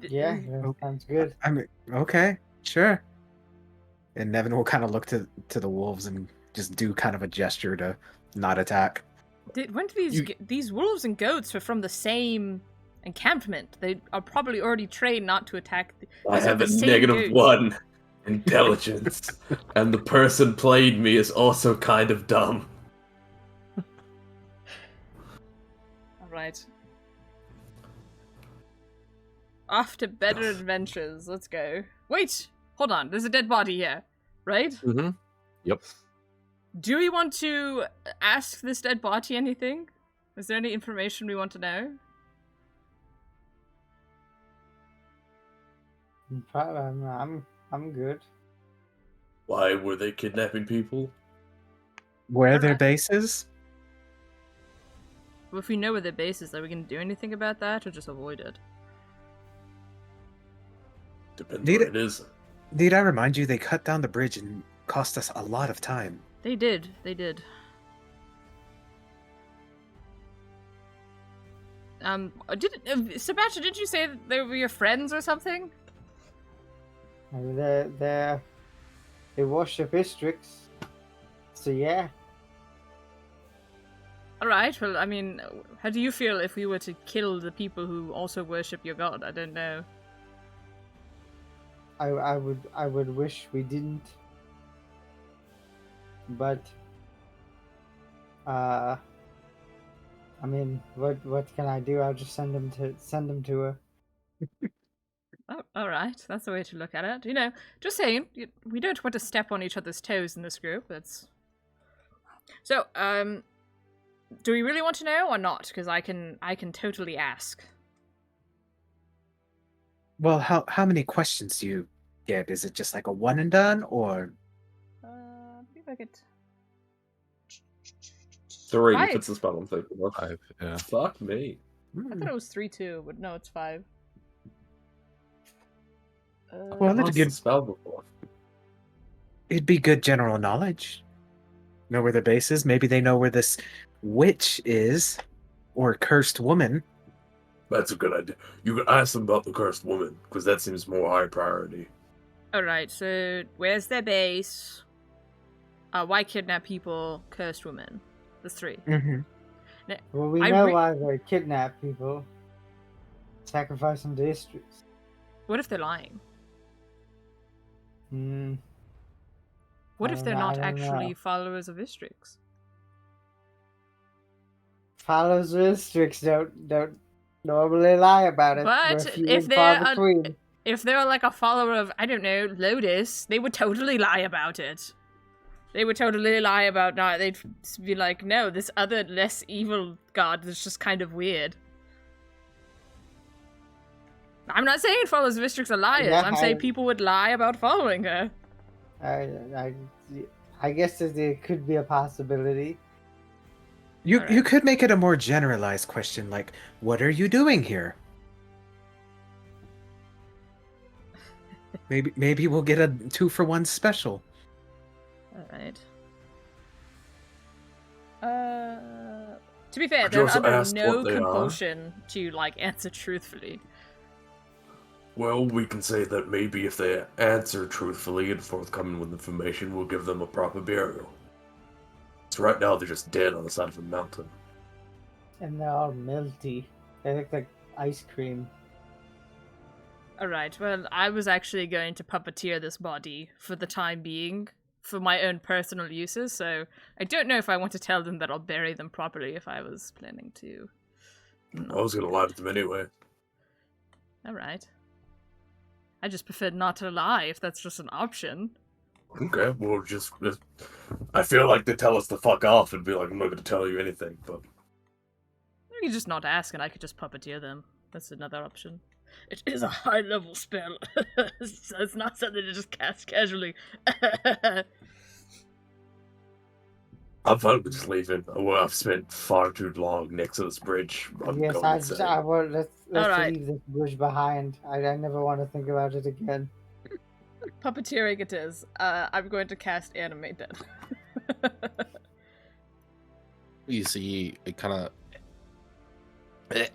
Yeah, that sounds good. I mean, okay, sure. And Nevin will kind of look to the wolves and just do kind of a gesture to not attack. Weren't these wolves and goats were from the same encampment? They are probably already trained not to attack. I these are have the a same goats. -1 intelligence, and the person playing me is also kind of dumb. All right. Off to better adventures. Let's go. Wait, hold on. There's a dead body here, right? Mm-hmm. Yep. Do we want to ask this dead body anything? Is there any information we want to know? I'm good. Why were they kidnapping people? Where their base is? Well, if we know where their base is, are we going to do anything about that, or just avoid it? Depends Need where it- it is. Need I remind you, they cut down the bridge and cost us a lot of time. They did. They did. Sebastian, did you say that they were your friends or something? They worship Istrix. So yeah. Alright, well, I mean, how do you feel if we were to kill the people who also worship your god? I don't know. I would wish we didn't. But I mean, what can I do? I'll just send them to her. Oh, alright, that's the way to look at it. You know, just saying, we don't want to step on each other's toes in this group. That's... So, do we really want to know or not? Because I can totally ask. Well, how many questions do you get? Is it just like a one and done, or? I believe I get 3 5. if it's the spell I'm thinking of. 5, yeah. Fuck me. I thought it was 3 too, but no, it's 5. Well, What's that's the good. spell before? It'd be good general knowledge. Know where the base is. Maybe they know where this witch is, or cursed woman. That's a good idea. You can ask them about the cursed woman, because that seems more high priority. Alright, so where's their base? Why kidnap people? Cursed woman. There's 3. Mm-hmm. Well, we I know re- why they kidnap people. Sacrifice them to Istrix. What if they're lying? Hmm. What I if don't they're know, I not don't actually know. followers of Istrix? Followers of Istrix don't normally lie about it. But We're few if and far they're between. if they're like a follower of, I don't know, Lotus, they would totally lie about it. They would totally lie about not. They'd be like, no, this other less evil god is just kind of weird. I'm not saying followers of Istrix are liars. Yeah, I'm saying people would lie about following her. I guess that there could be a possibility. You Alright. could make it a more generalized question, like, "What are you doing here?" Maybe we'll get a 2-for-1 special. Alright. To be fair, Could you they're also under ask no what they are? compulsion to, like, answer truthfully. Well, we can say that maybe if they answer truthfully and forthcoming with information, we'll give them a proper burial. So right now, they're just dead on the side of a mountain. And they're all melty. They look like ice cream. Alright, well, I was actually going to puppeteer this body for the time being, for my own personal uses, so I don't know if I want to tell them that I'll bury them properly if I was planning to. I was gonna lie to them anyway. Alright. I just prefer not to lie if that's just an option. Okay, well, just I feel like they tell us to fuck off and be like, I'm not gonna tell you anything, but You could just not ask and I could just puppeteer them. That's another option. It is a high level spell, so it's not something to just cast casually. I'm fine with just leaving. Well, I've spent far too long next to this bridge. I'm Yes, going insane. I want let's Alright. leave this bridge behind. I never want to think about it again. Puppeteering it is. I'm going to cast Animate then. You see, it kind of,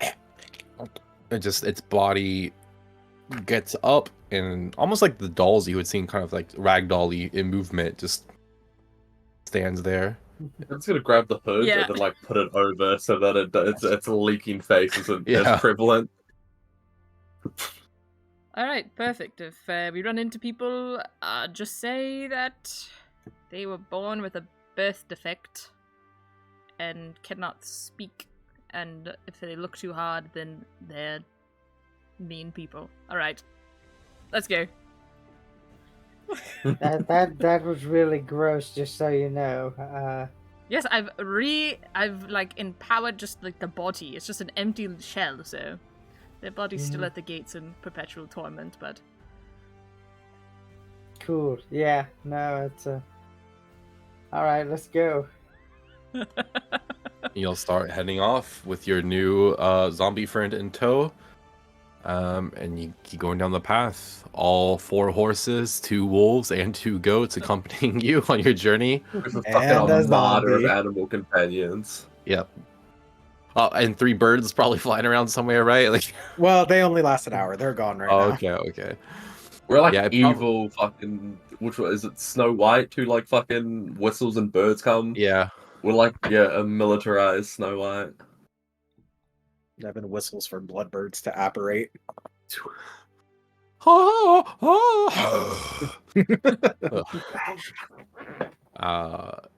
its body gets up and almost like the dolls you had seen, kind of like ragdoll-y in movement, just stands there. I'm just gonna grab the hood Yeah. and then like put it over so that its leaking face isn't Yeah. as prevalent. Alright, perfect. If we run into people, just say that they were born with a birth defect and cannot speak, and if they look too hard, then they're mean people. Alright, let's go. That was really gross. Just so you know. Yes, I've like empowered just like the body. It's just an empty shell, so their body's still at the gates in perpetual torment, but Cool. Yeah. No, it's all right. Let's go. You'll start heading off with your new zombie friend in tow. And you keep going down the path. All 4 horses, 2 wolves, and 2 goats accompanying you on your journey. There's a And fucking a armada of zombie. animal companions. Yep. And 3 birds probably flying around somewhere, right? Like, Well, they only last an hour. They're gone right oh, now. okay, okay. We're like Yeah, it evil fucking. Which one is it? Snow White, who like fucking whistles and birds come. Yeah. We're like a militarized Snow White. Nevin whistles for bloodbirds to apparate.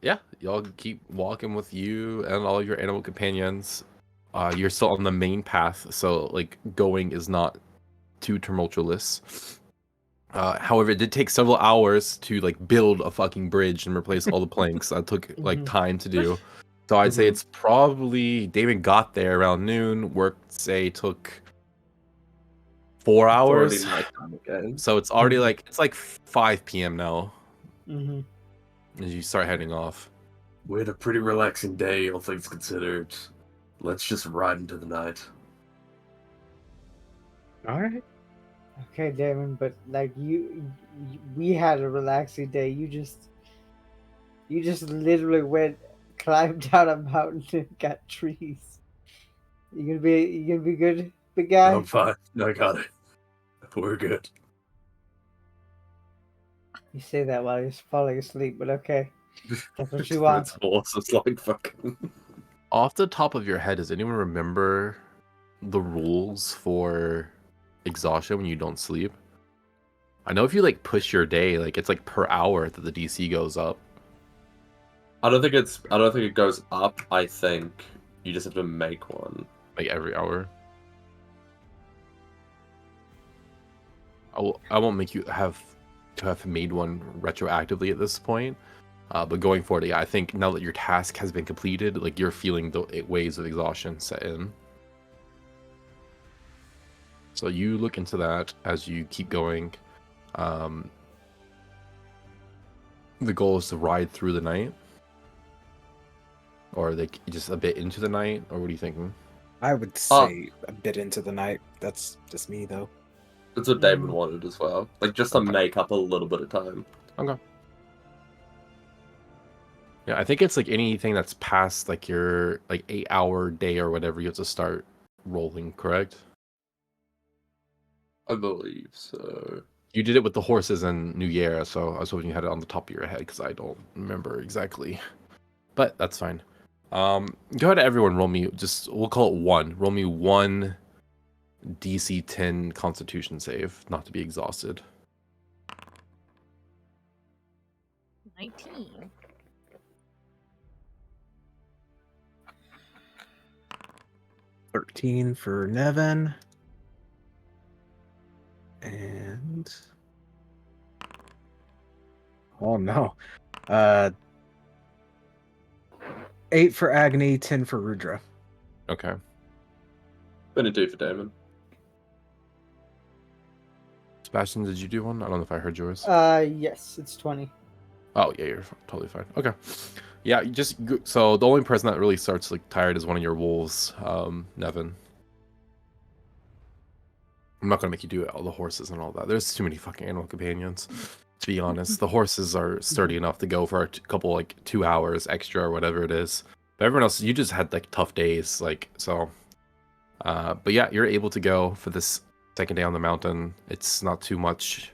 Yeah, y'all keep walking with you and all your animal companions. You're still on the main path, so like going is not too tumultuous. However, it did take several hours to like build a fucking bridge and replace all the planks. That took like time to do. So I'd say it's probably David got there around noon. Work say took 4 hours. It's already nighttime again. So it's already like it's like 5 p.m. now Mm-hmm. as you start heading off. We had a pretty relaxing day, all things considered. Let's just ride into the night. All right. Okay, Damon, but like we had a relaxing day. You just literally climbed down a mountain and got trees. You gonna be good, big guy? I'm fine. I got it. We're good. You say that while you're falling asleep, but okay. That's what you want. Its horse is like fucking. Off the top of your head, does anyone remember the rules for exhaustion when you don't sleep? I know if you like push your day, like it's like per hour that the DC goes up. I don't think it goes up. I think you just have to make one. Like every hour. I won't make you have made one retroactively at this point. But going forward, yeah, I think now that your task has been completed, like you're feeling the waves of exhaustion set in. So you look into that as you keep going. The goal is to ride through the night, or like just a bit into the night, or what are you thinking? I would say a bit into the night. That's just me, though. That's what Damon wanted as well. Like just to make up a little bit of time. Okay. Yeah, I think it's like anything that's past like your like 8-hour day or whatever, you have to start rolling, correct? I believe so. You did it with the horses in New Year, so I was hoping you had it on the top of your head because I don't remember exactly. But that's fine. Go ahead, everyone. Roll me. We'll call it 1. Roll me 1 DC 10 Constitution save, not to be exhausted. 19. $13 for Nevin. And oh no. 8 for Agony, 10 for Rudra. Okay. 22 for Damon. Sebastian, did you do one? I don't know if I heard yours. Yes, it's 20. Oh yeah, you're totally fine. Okay. Yeah, so the only person that really starts like tired is one of your wolves, Nevin. I'm not gonna make you do all the horses and all that. There's too many fucking animal companions. To be honest, the horses are sturdy enough to go for a couple like 2 hours extra or whatever it is. But everyone else, you just had like tough days, like so. But yeah, you're able to go for this second day on the mountain. It's not too much.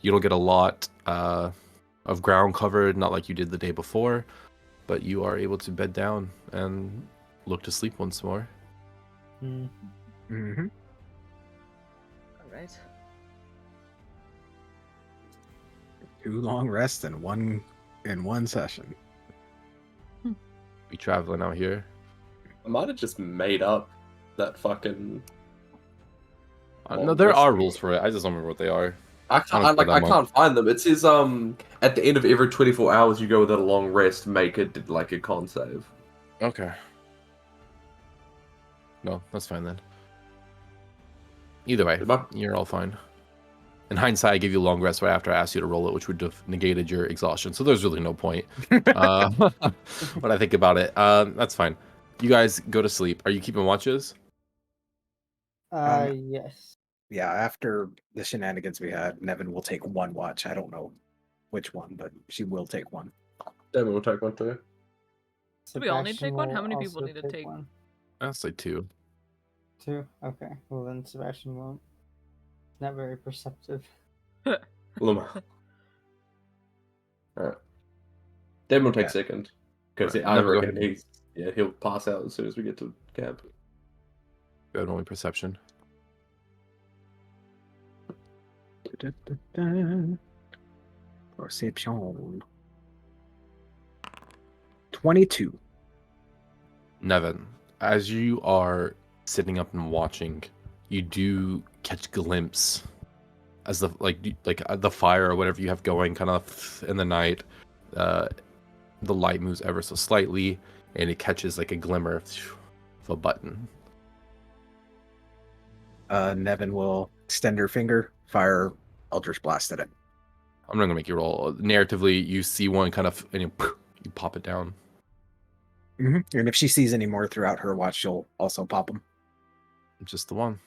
You don't get a lot of ground covered, not like you did the day before, but you are able to bed down and look to sleep once more. Mm-hmm. All right. 2 long rests in one session. Be traveling out here. I might have just made up that fucking. No, there are rules for it. I just don't remember what they are. I can't find them. It says at the end of every 24 hours you go without a long rest, make it like a con save. Okay. No, that's fine then. Either way, you're all fine. In hindsight, I gave you a long rest right after I asked you to roll it, which would have negated your exhaustion. So there's really no point. When I think about it, that's fine. You guys go to sleep. Are you keeping watches? Yes. Yeah, after the shenanigans we had, Nevin will take 1 watch. I don't know which one, but she will take 1. Damon will take one too. Do we all need to take Sebastian one? How will many people also need to take? one. I'll say 2. 2? Okay. Well, then Sebastian won't. Not very perceptive. Alright. Damon will take Yeah. second. Because Right. I Never go reckon ahead. he'll pass out as soon as we get to camp. Good, only perception. Perception. 22. Nevin, as you are sitting up and watching, you do catch a glimpse as the the fire or whatever you have going kind of in the night. The light moves ever so slightly, and it catches like a glimmer of a button. Nevin will extend her finger, fire Eldritch Blast at it. I'm not gonna make you roll. Narratively, you see one kind of, and you pop it down. And if she sees any more throughout her watch, she'll also pop them. Just the one.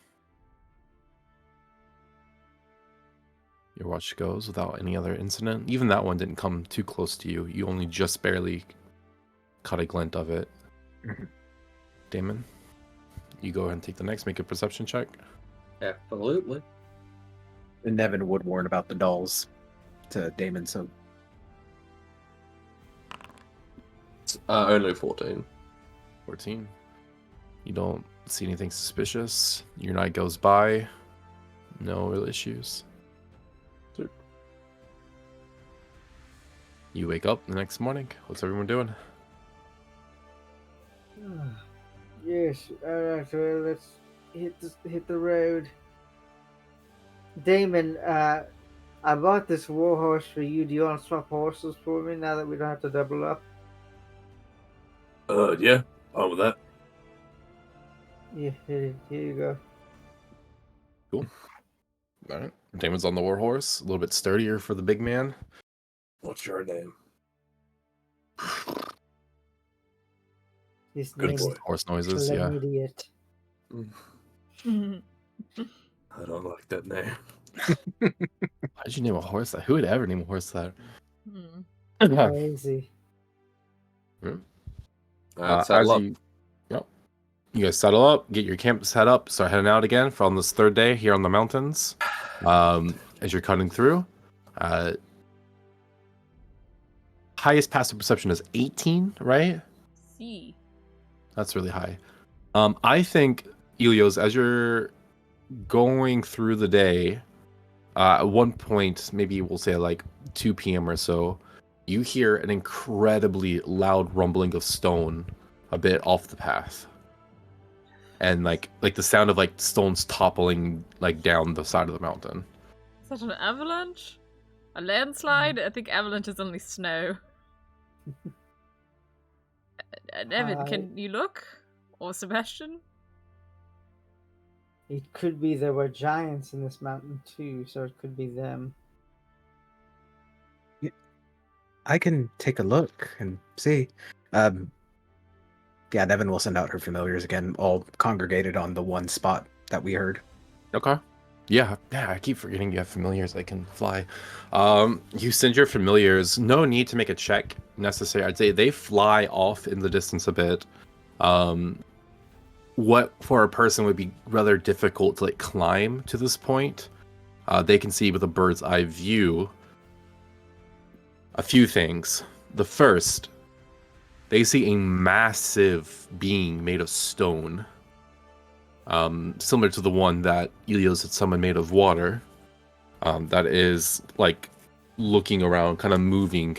Your watch goes without any other incident. Even that one didn't come too close to you. You only just barely caught a glint of it. Mhm. Damon, you go ahead and take the next. Make a perception check. Absolutely. And Nevin would warn about the dolls to Damon, so Only 14. 14. You don't see anything suspicious. Your night goes by. No real issues. Sure. You wake up the next morning. What's everyone doing? Yes. Alright, well, let's hit the road. Damon, I bought this war horse for you. Do you want to swap horses for me now that we don't have to double up? Yeah, fine with that. Yeah, here you go. Cool. All right. Damon's on the war horse. A little bit sturdier for the big man. What's your name? His Good name boy. is Horse noises, yeah. Idiot. I don't like that name. Why did you name a horse that? Who would ever name a horse that? Crazy. Saddle up. You guys settle up, get your camp set up, start heading out again for on this third day here on the mountains. As you're cutting through, highest passive perception is 18, right? See. That's really high. I think, Elios, as you're going through the day, at one point, maybe we'll say like 2 p.m. or so, you hear an incredibly loud rumbling of stone a bit off the path. And like the sound of like stones toppling like down the side of the mountain. Is that an avalanche? A landslide? I think avalanche is only snow. Evan, can you look? Or Sebastian? It could be there were giants in this mountain too, so it could be them. I can take a look and see. Yeah, Nevin will send out her familiars again, all congregated on the one spot that we heard. Okay. Yeah, I keep forgetting you have familiars that can fly. You send your familiars. No need to make a check necessary. I'd say they fly off in the distance a bit. What for a person would be rather difficult to like climb to this point, they can see with a bird's eye view a few things. The first, they see a massive being made of stone, similar to the one that Elios had summoned made of water, that is like looking around, kind of moving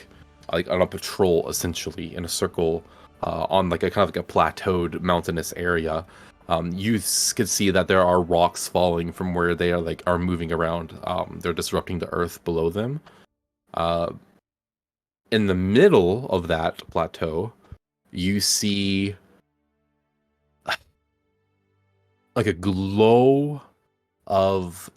like on a patrol essentially in a circle on like a kind of like a plateaued mountainous area. You could see that there are rocks falling from where they are moving around. They're disrupting the earth below them. In the middle of that plateau, you see like a glow of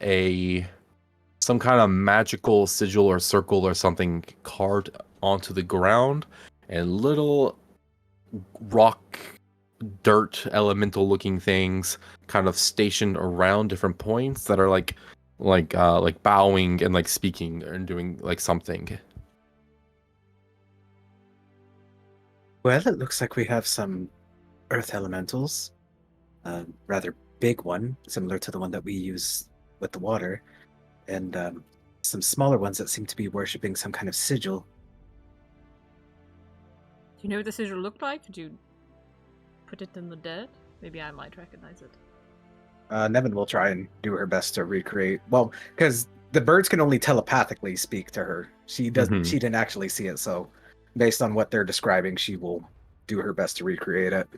some kind of magical sigil or circle or something carved onto the ground, and little rock dirt elemental looking things kind of stationed around different points that are like bowing and like speaking and doing like something. Well, it looks like we have some earth elementals. a rather big one, similar to the one that we use with the water, and some smaller ones that seem to be worshipping some kind of sigil. Do you know what the sigil looked like? Could you put it in the dirt? Maybe I might recognize it. Nevin will try and do her best to recreate. Well, because the birds can only telepathically speak to her. She doesn't. Mhm. She didn't actually see it. So, based on what they're describing, she will do her best to recreate it.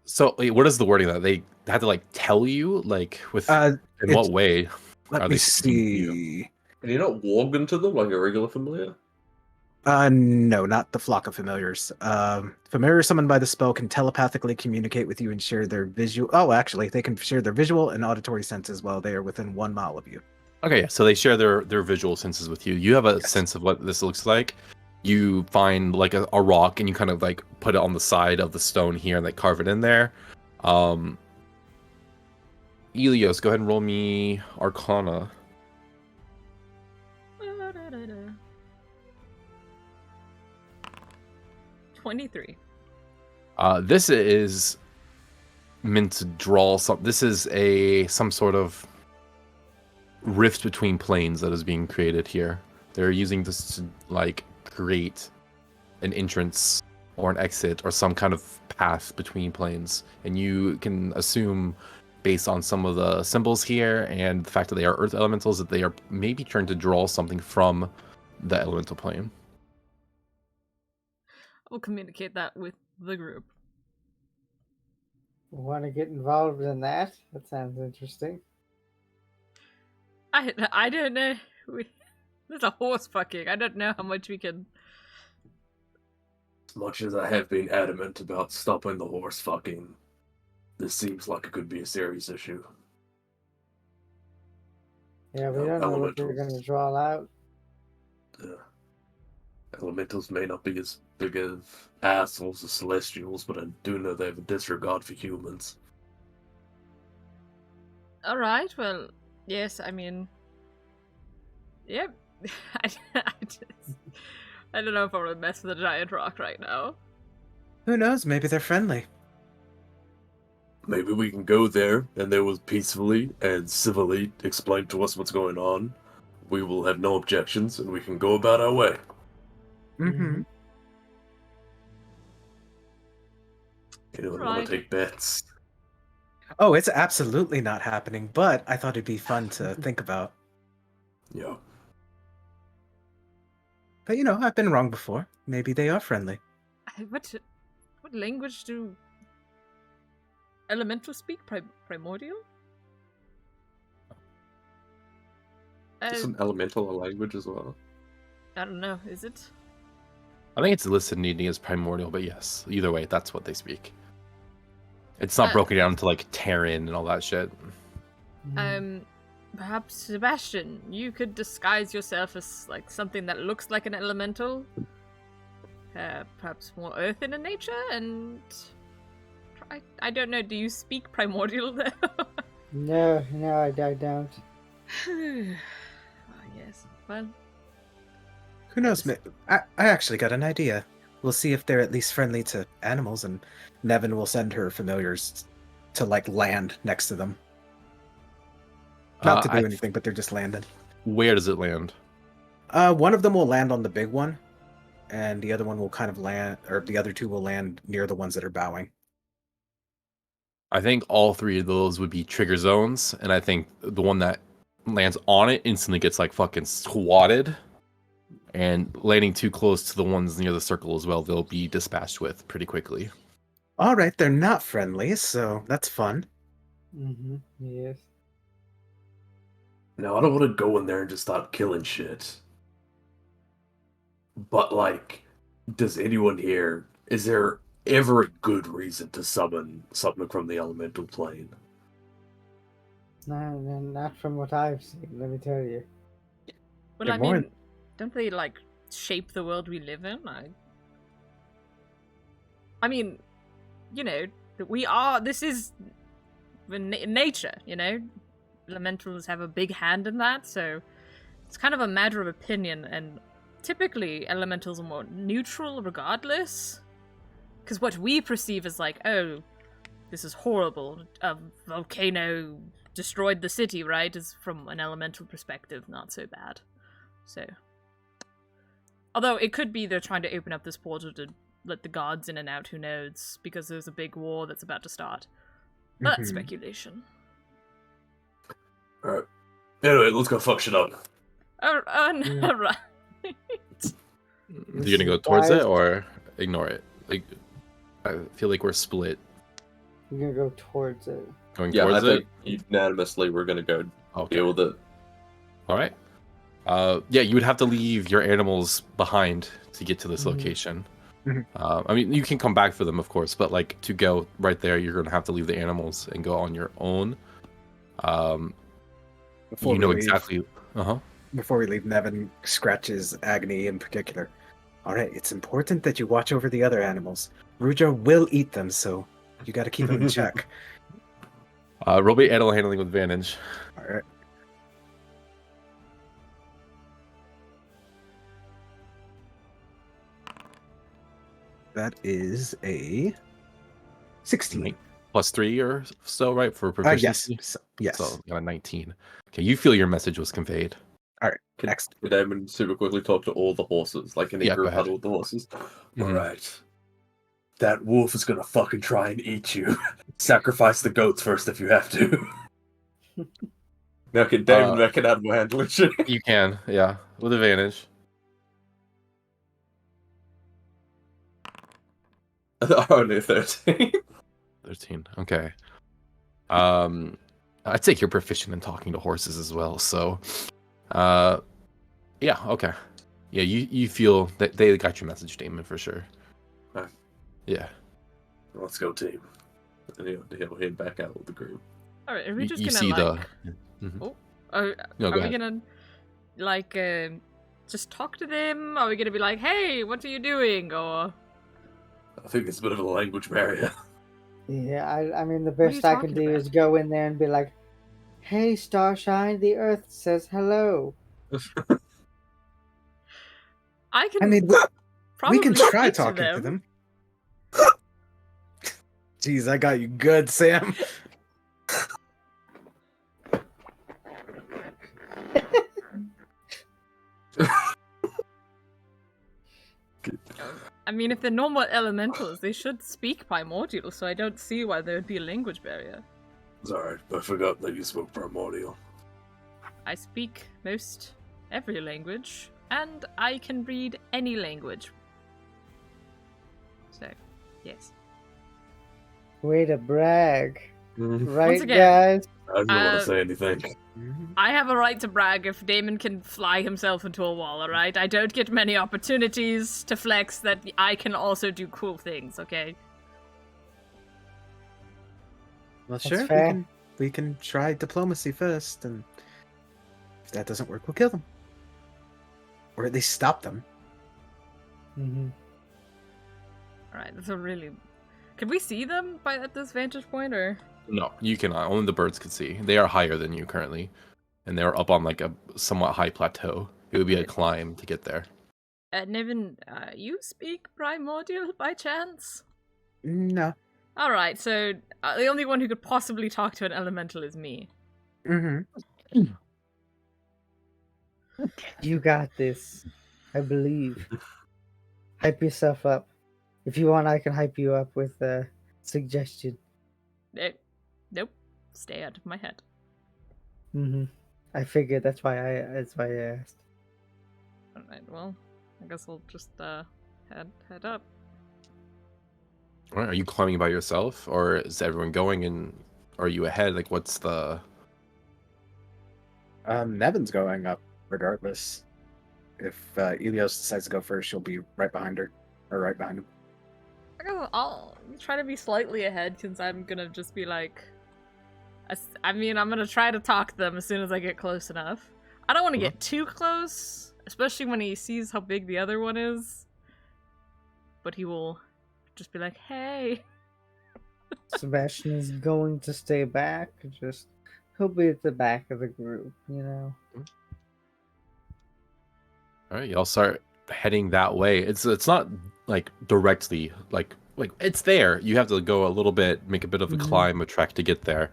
So, wait, what is the wording that they had to like tell you? Like, with in it's- what way Let are me they speaking to you? see. Can you not walk into them like a regular familiar? No, not the flock of familiars. Familiar summoned by the spell can telepathically communicate with you and share their visual. Oh, actually, they can share their visual and auditory senses while they are within 1 mile of you. Okay, so they share their visual senses with you. You have a Yes. sense of what this looks like. You find like a rock and you kind of like put it on the side of the stone here and like carve it in there. Elios, go ahead and roll me Arcana. 23. This is meant to draw some. This is some sort of rift between planes that is being created here. They're using this to like create an entrance or an exit or some kind of path between planes, and you can assume based on some of the symbols here and the fact that they are earth elementals that they are maybe trying to draw something from the elemental plane. I'll communicate that with the group. Want to get involved in that? That sounds interesting. I don't know. There's a horse fucking. I don't know how much we can. As much as I have been adamant about stopping the horse fucking, this seems like it could be a serious issue. Yeah, we don't know what we're Elementals. going to draw out. Elementals may not be as big of assholes as celestials, but I do know they have a disregard for humans. Alright, well, yes, I mean. Yep. I don't know if I want to mess with a giant rock right now. Who knows? Maybe they're friendly. Maybe we can go there, and they will peacefully and civilly explain to us what's going on. We will have no objections, and we can go about our way. Mm-hmm. Anyone Right. want to take bets? Oh, it's absolutely not happening, but I thought it'd be fun to think about. Yeah. But you know, I've been wrong before. Maybe they are friendly. What language do elementals speak? Primordial? Isn't elemental a language as well? I don't know. Is it? I think it's listed needing as primordial, but yes, either way, that's what they speak. It's not broken down into like Terran and all that shit. Perhaps Sebastian, you could disguise yourself as like something that looks like an elemental, perhaps more earthen in nature, and I don't know. Do you speak primordial though? No, I don't. Oh, yes. Well, Who knows? I actually got an idea. We'll see if they're at least friendly to animals, and Nevin will send her familiars to like land next to them. Not to do anything, but they're just landing. Where does it land? One of them will land on the big one, and the other one will kind of land, or the other two will land near the ones that are bowing. I think all three of those would be trigger zones, and I think the one that lands on it instantly gets like fucking swatted, and landing too close to the ones near the circle as well, they'll be dispatched with pretty quickly. All right, they're not friendly, so that's fun. Mm-hmm. Yes. Now, I don't want to go in there and just start killing shit. But, like, does anyone here... Is there ever a good reason to summon something from the elemental plane? No, not from what I've seen, let me tell you. well, They're I more- mean, don't they like shape the world we live in? I mean, you know, we are. This is nature. You know, elementals have a big hand in that, so it's kind of a matter of opinion. And typically, elementals are more neutral, regardless. Because what we perceive as like, oh, this is horrible. A volcano destroyed the city, right? Is from an elemental perspective not so bad. So, although it could be they're trying to open up this portal to let the gods in and out, who knows, because there's a big war that's about to start. But that's speculation. Alright. Anyway, let's go fuck shit up. No, right. You're gonna go towards it or ignore it? Like, I feel like we're split. We're gonna go towards it. Going Yeah, I towards it. think unanimously we're gonna go Okay. deal with it. All right. Yeah, you would have to leave your animals behind to get to this Mhm. location. Mhm. I mean, you can come back for them, of course, but like to go right there, you're gonna have to leave the animals and go on your own. Before You know we leave- exactly. Before we leave, Nevin scratches Agni in particular. All right, it's important that you watch over the other animals. Ruja will eat them, so you got to keep them in check. Roll me animal handling with advantage. All right. That is a 16. +3 or so, right, for Yes. proficiency. Yes. So got a 19. Okay, you feel your message was conveyed. Can Next. Damon super quickly talk to all the horses, like in a Yeah, go group ahead. huddle with the horses? Mhm. Alright. That wolf is gonna fucking try and eat you. Sacrifice the goats first if you have to. Now can Damon make an animal handling check? You can, yeah, with advantage. Only 13. 13. Okay. I'd say you're proficient in talking to horses as well. So, yeah. Okay. Yeah, you feel that they got your message, Damon, for sure. Right. Yeah. Let's go, team. And he'll head back out with the group. Alright, are we just You gonna, see like... Mhm. Oh, are No, go we ahead. gonna, like, just talk to them? Are we gonna be like, hey, what are you doing? Or... I think it's a bit of a language barrier. Yeah, I mean, the What are you best I can talking do about? is go in there and be like, "Hey, Starshine, the Earth says hello." I can I mean, probably we can try speak talking to them. Jeez, I got you good, Sam. I mean, if they're normal elementals, they should speak primordial, so I don't see why there would be a language barrier. It's alright, I forgot that you spoke primordial. I speak most every language, and I can read any language. So, yes. Way to brag, right, again, guys? I didn't want Uh, to say anything. I have a right to brag if Damon can fly himself into a wall, alright? I don't get many opportunities to flex that I can also do cool things, okay? Well, That's sure. fair. We can try diplomacy first, and if that doesn't work, we'll kill them, or at least stop them. Mm-hmm. Alright, that's a really... Can we see them at this vantage point, or...? No, you cannot. Only the birds could see. They are higher than you currently, and they're up on like a somewhat high plateau. It would be a climb to get there. Nevin, you speak primordial by chance? No. Alright, so the only one who could possibly talk to an elemental is me. Mm-hmm. You got this. I believe. Hype yourself up. If you want, I can hype you up with a suggestion. Nope. Stay out of my head. Mm-hmm. I figured that's why I asked. Alright, well, I guess we'll just head up. All right, are you climbing by yourself, or is everyone going? And are you ahead? Like, what's the? Nevin's going up regardless. If Elios decides to go first, she'll be right behind her, or right behind him. I guess I'll try to be slightly ahead, since I'm gonna just be like... I mean, I'm gonna try to talk to them as soon as I get close enough. I don't want to get too close, especially when he sees how big the other one is. But he will just be like, hey. Sebastian is going to stay back. Just he'll be at the back of the group, you know. All right, y'all start heading that way. It's not like directly like like it's there. You have to go a little bit, make a bit of a Mhm. climb, a trek to get there.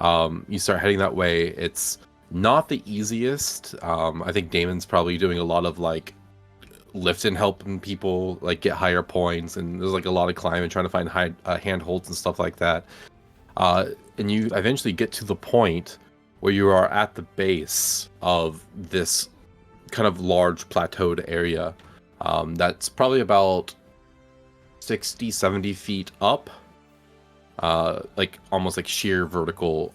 You start heading that way. It's not the easiest. I think Damon's probably doing a lot of like lifting, helping people like get higher points, and there's like a lot of climbing, trying to find high handholds and stuff like that. And you eventually get to the point where you are at the base of this kind of large plateaued area. That's probably about 60, 70 feet up, like almost like sheer vertical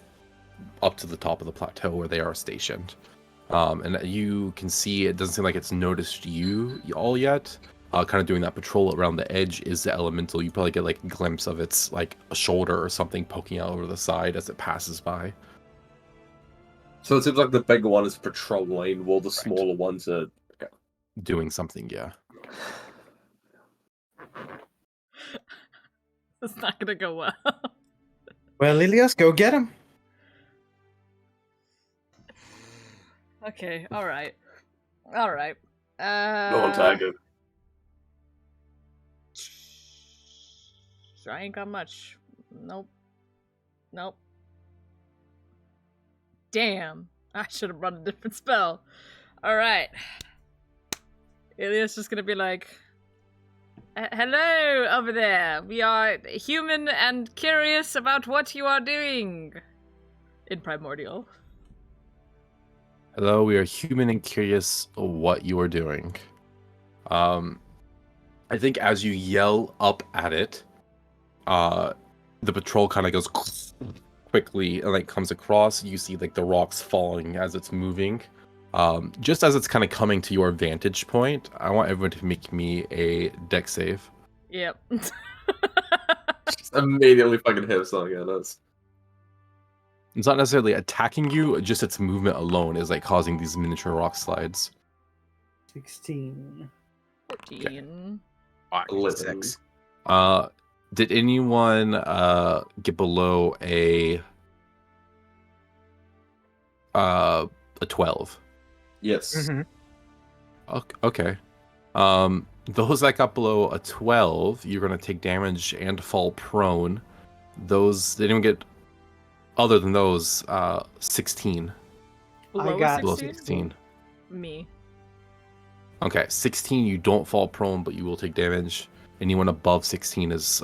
up to the top of the plateau where they are stationed. And you can see it doesn't seem like it's noticed you all yet. Kind of doing that patrol around the edge is the elemental. You probably get like a glimpse of its like a shoulder or something poking out over the side as it passes by. So it seems like the bigger one is patrolling, while the smaller ones are. Okay. Doing something, yeah. It's not gonna go well. Well, Ilias, go get him. Okay, alright. Alright. Go on, Tiger. I ain't got much. Nope. Nope. Damn. I should have run a different spell. Alright. Ilias just gonna be like, hello over there. We are human and curious about what you are doing. In Primordial. Hello, we are human and curious what you are doing. I think as you yell up at it, the patrol kind of goes quickly and like comes across. You see like the rocks falling as it's moving. Just as it's kind of coming to your vantage point, I want everyone to make me a deck save. Yep. Just immediately fucking hit something at us. It's not necessarily attacking you, just its movement alone is like causing these miniature rock slides. 16. 14. 6. Did anyone get below a 12? Yes. Mm-hmm. Okay. Those that got below a 12, you're gonna take damage and fall prone. Those didn't even get. Other than those, 16. Below got- Below 16? 16. Me. Okay, 16. You don't fall prone, but you will take damage. Anyone above 16 is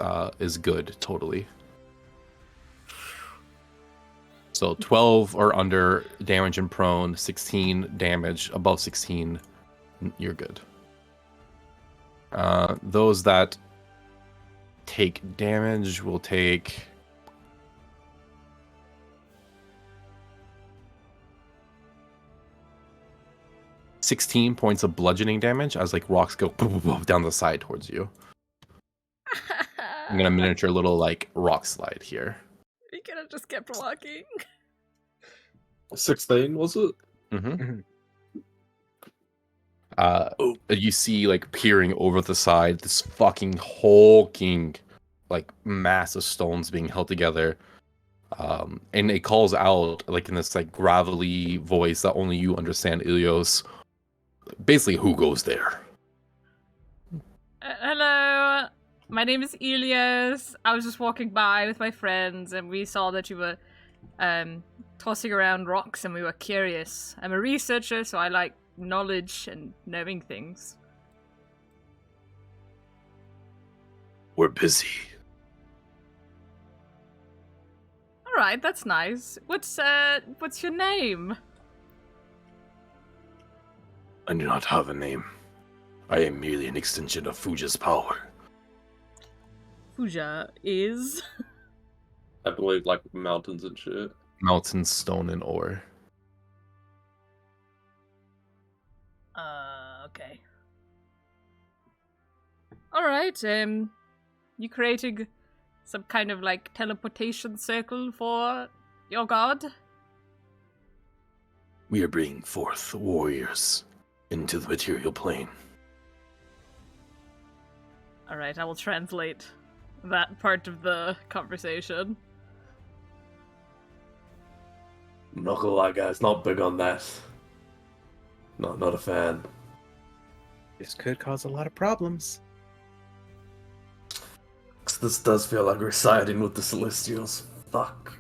good totally. So 12 or under damage and prone, 16 damage, above 16, you're good. Those that take damage will take 16 points of bludgeoning damage as like rocks go down the side towards you. I'm gonna miniature little like rock slide here. We could have just kept walking. 16, was it? Mm-hmm. You see like peering over the side, this fucking hulking like mass of stones being held together. And it calls out like in this like gravelly voice that only you understand, Ilios. Basically, who goes there? Hello, my name is Elias. I was just walking by with my friends, and we saw that you were tossing around rocks, and we were curious. I'm a researcher, so I like knowledge and knowing things. We're busy. All right, that's nice. What's your name? I do not have a name. I am merely an extension of Fuja's power. Fuja is. I believe like mountains and shit. Mountain, stone, and ore. Okay. All right. You creating some kind of like teleportation circle for your god? We are bringing forth warriors into the material plane. All right, I will translate that part of the conversation. I'm not gonna lie, guys, not big on that. Not a fan. This could cause a lot of problems. This does feel like we're siding with the Celestials. Fuck.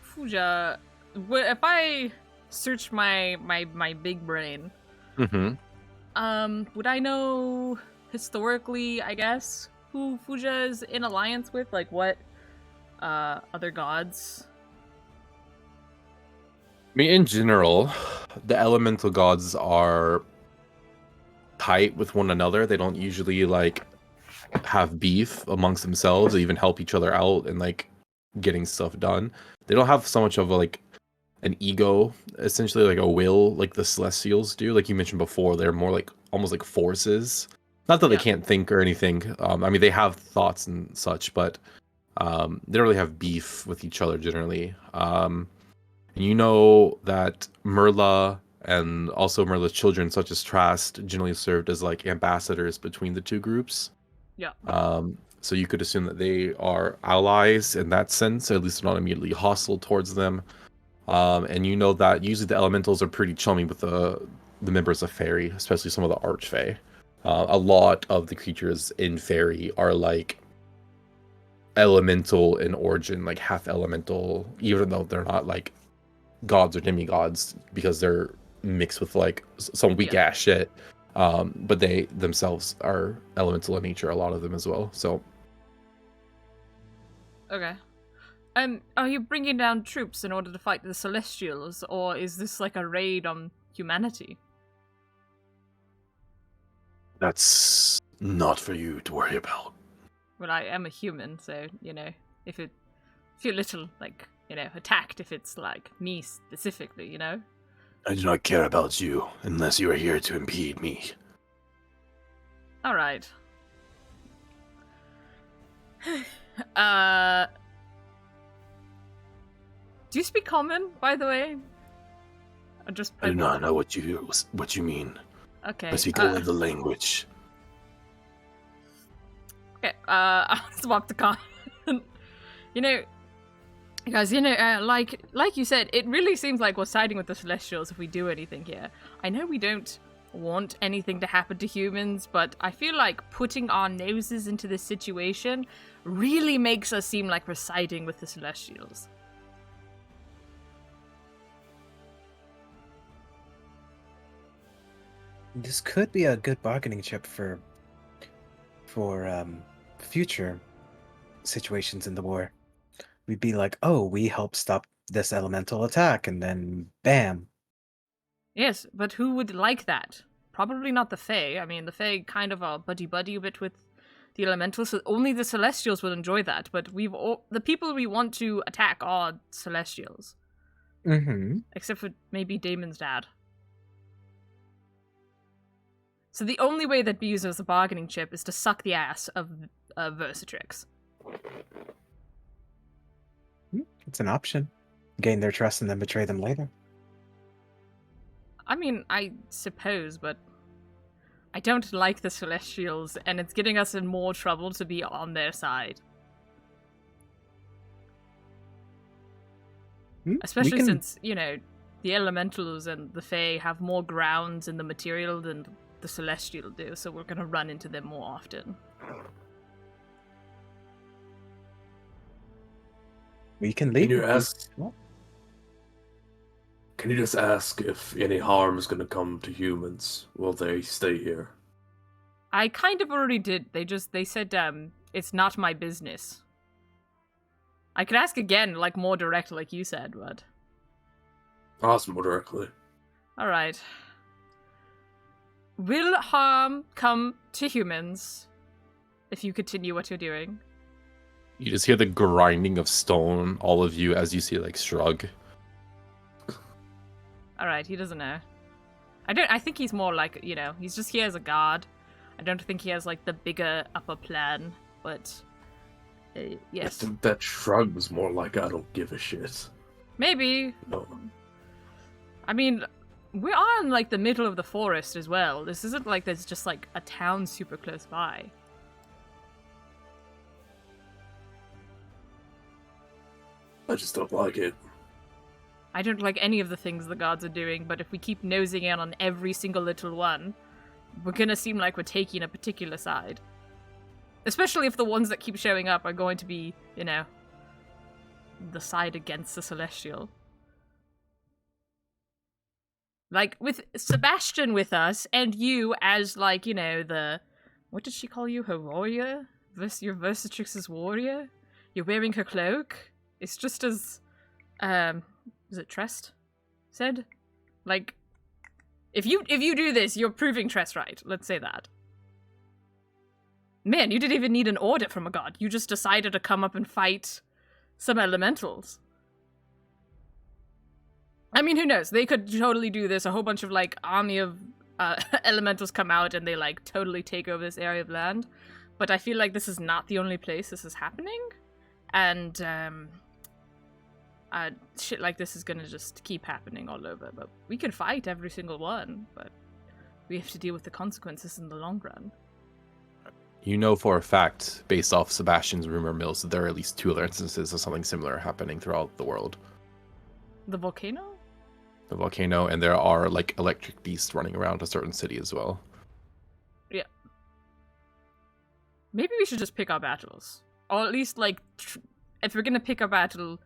Fuja, if I search my big brain, Mm-hmm. would I know historically, I guess, who Fuja is in alliance with? Like what other gods? I mean, in general, the elemental gods are tight with one another. They don't usually like have beef amongst themselves or even help each other out and like getting stuff done. They don't have so much of a, like an ego, essentially like a will like the Celestials do. Like you mentioned before, they're more like almost like forces. Not that they Yeah. can't think or anything. I mean, they have thoughts and such, but they don't really have beef with each other generally. And you know that Merla and also Merla's children, such as Trast, generally served as like ambassadors between the two groups. Yeah. So you could assume that they are allies in that sense, or at least not immediately hostile towards them. And you know that usually the elementals are pretty chummy with the members of Faerie, especially some of the Archfey. A lot of the creatures in Faerie are like elemental in origin, like half elemental, even though they're not like gods or demigods, because they're mixed with like some weak ass shit. But they themselves are elemental in nature, a lot of them as well. So Okay. Are you bringing down troops in order to fight the Celestials, or is this like a raid on humanity? That's not for you to worry about. Well, I am a human, so, you know, if you feel a little, like, you know, attacked if it's, like, me specifically, you know? I do not care about you unless you are here to impede me. Alright. Do you speak common, by the way? Or just I do not know what you mean. Okay. I speak only the language. Okay, I'll swap the con. You know, guys, you know, like you said, it really seems like we're siding with the Celestials if we do anything here. I know we don't want anything to happen to humans, but I feel like putting our noses into this situation really makes us seem like we're siding with the Celestials. This could be a good bargaining chip for future situations in the war. We'd be like, oh, we helped stop this elemental attack, and then bam. Yes, but who would like that? Probably not the Fae. I mean, the Fae kind of are buddy-buddy a bit with the elementals, so only the Celestials will enjoy that, but the people we want to attack are Celestials. Mm-hmm. Except for maybe Damon's dad. So the only way that be used as a bargaining chip is to suck the ass of Versatrix. It's an option. Gain their trust and then betray them later. I mean, I suppose, but I don't like the Celestials, and it's getting us in more trouble to be on their side. Especially since, you know, the Elementals and the Fae have more grounds in the material than the Celestial do, so we're gonna run into them more often. We can leave. Can you just ask if any harm is going to come to humans? Will they stay here? I kind of already did. They said, it's not my business. I could ask again, like, more direct, like you said, but... Ask more directly. Alright. Will harm come to humans if you continue what you're doing? you just hear the grinding of stone, all of you, as you see like shrug. Alright, he doesn't know. I think he's more like, you know, he's just here as a guard. I don't think he has like the bigger upper plan, but yes. I think that shrug was more like I don't give a shit. Maybe. No. I mean, we are in like the middle of the forest as well. This isn't like there's just like a town super close by. I just don't like it. I don't like any of the things the guards are doing, but if we keep nosing in on every single little one, we're gonna seem like we're taking a particular side. Especially if the ones that keep showing up are going to be, you know, the side against the Celestial. Like, with Sebastian with us, and you as, like, you know, the... What did she call you? Her warrior? Your Versatrix's warrior? You're wearing her cloak? It's just as... is it Trest said? Like, if you do this, you're proving Trest right. Let's say that. Man, you didn't even need an order from a god. You just decided to come up and fight some elementals. I mean, who knows? They could totally do this. A whole bunch of, like, army of elementals come out and they, like, totally take over this area of land. But I feel like this is not the only place this is happening. And, shit like this is gonna just keep happening all over. But we can fight every single one, but we have to deal with the consequences in the long run. You know for a fact, based off Sebastian's rumor mills, that there are at least 2 other instances of something similar happening throughout the world. The volcano? The volcano, and there are, like, electric beasts running around a certain city as well. Yeah. Maybe we should just pick our battles. Or at least, like, if we're gonna pick a battle,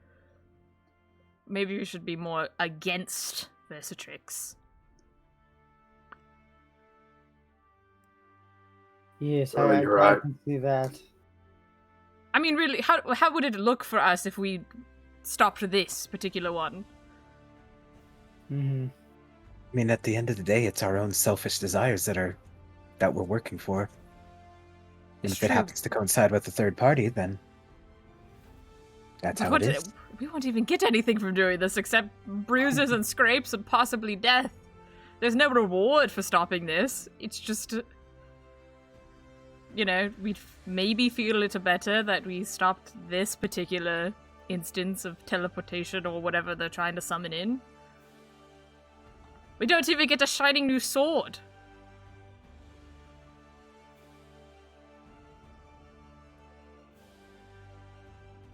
maybe we should be more against Versatrix. Yes, Oh, I you're right. can see that. I mean, really, how would it look for us if we stopped this particular one? Mm-hmm. I mean, at the end of the day, it's our own selfish desires that we're working for. And It's if it true. happens to coincide with a third party, then that's how it is. We won't even get anything from doing this except bruises and scrapes and possibly death. There's no reward for stopping this. It's just, you know, we'd maybe feel a little better that we stopped this particular instance of teleportation or whatever they're trying to summon in. We don't even get a shining new sword.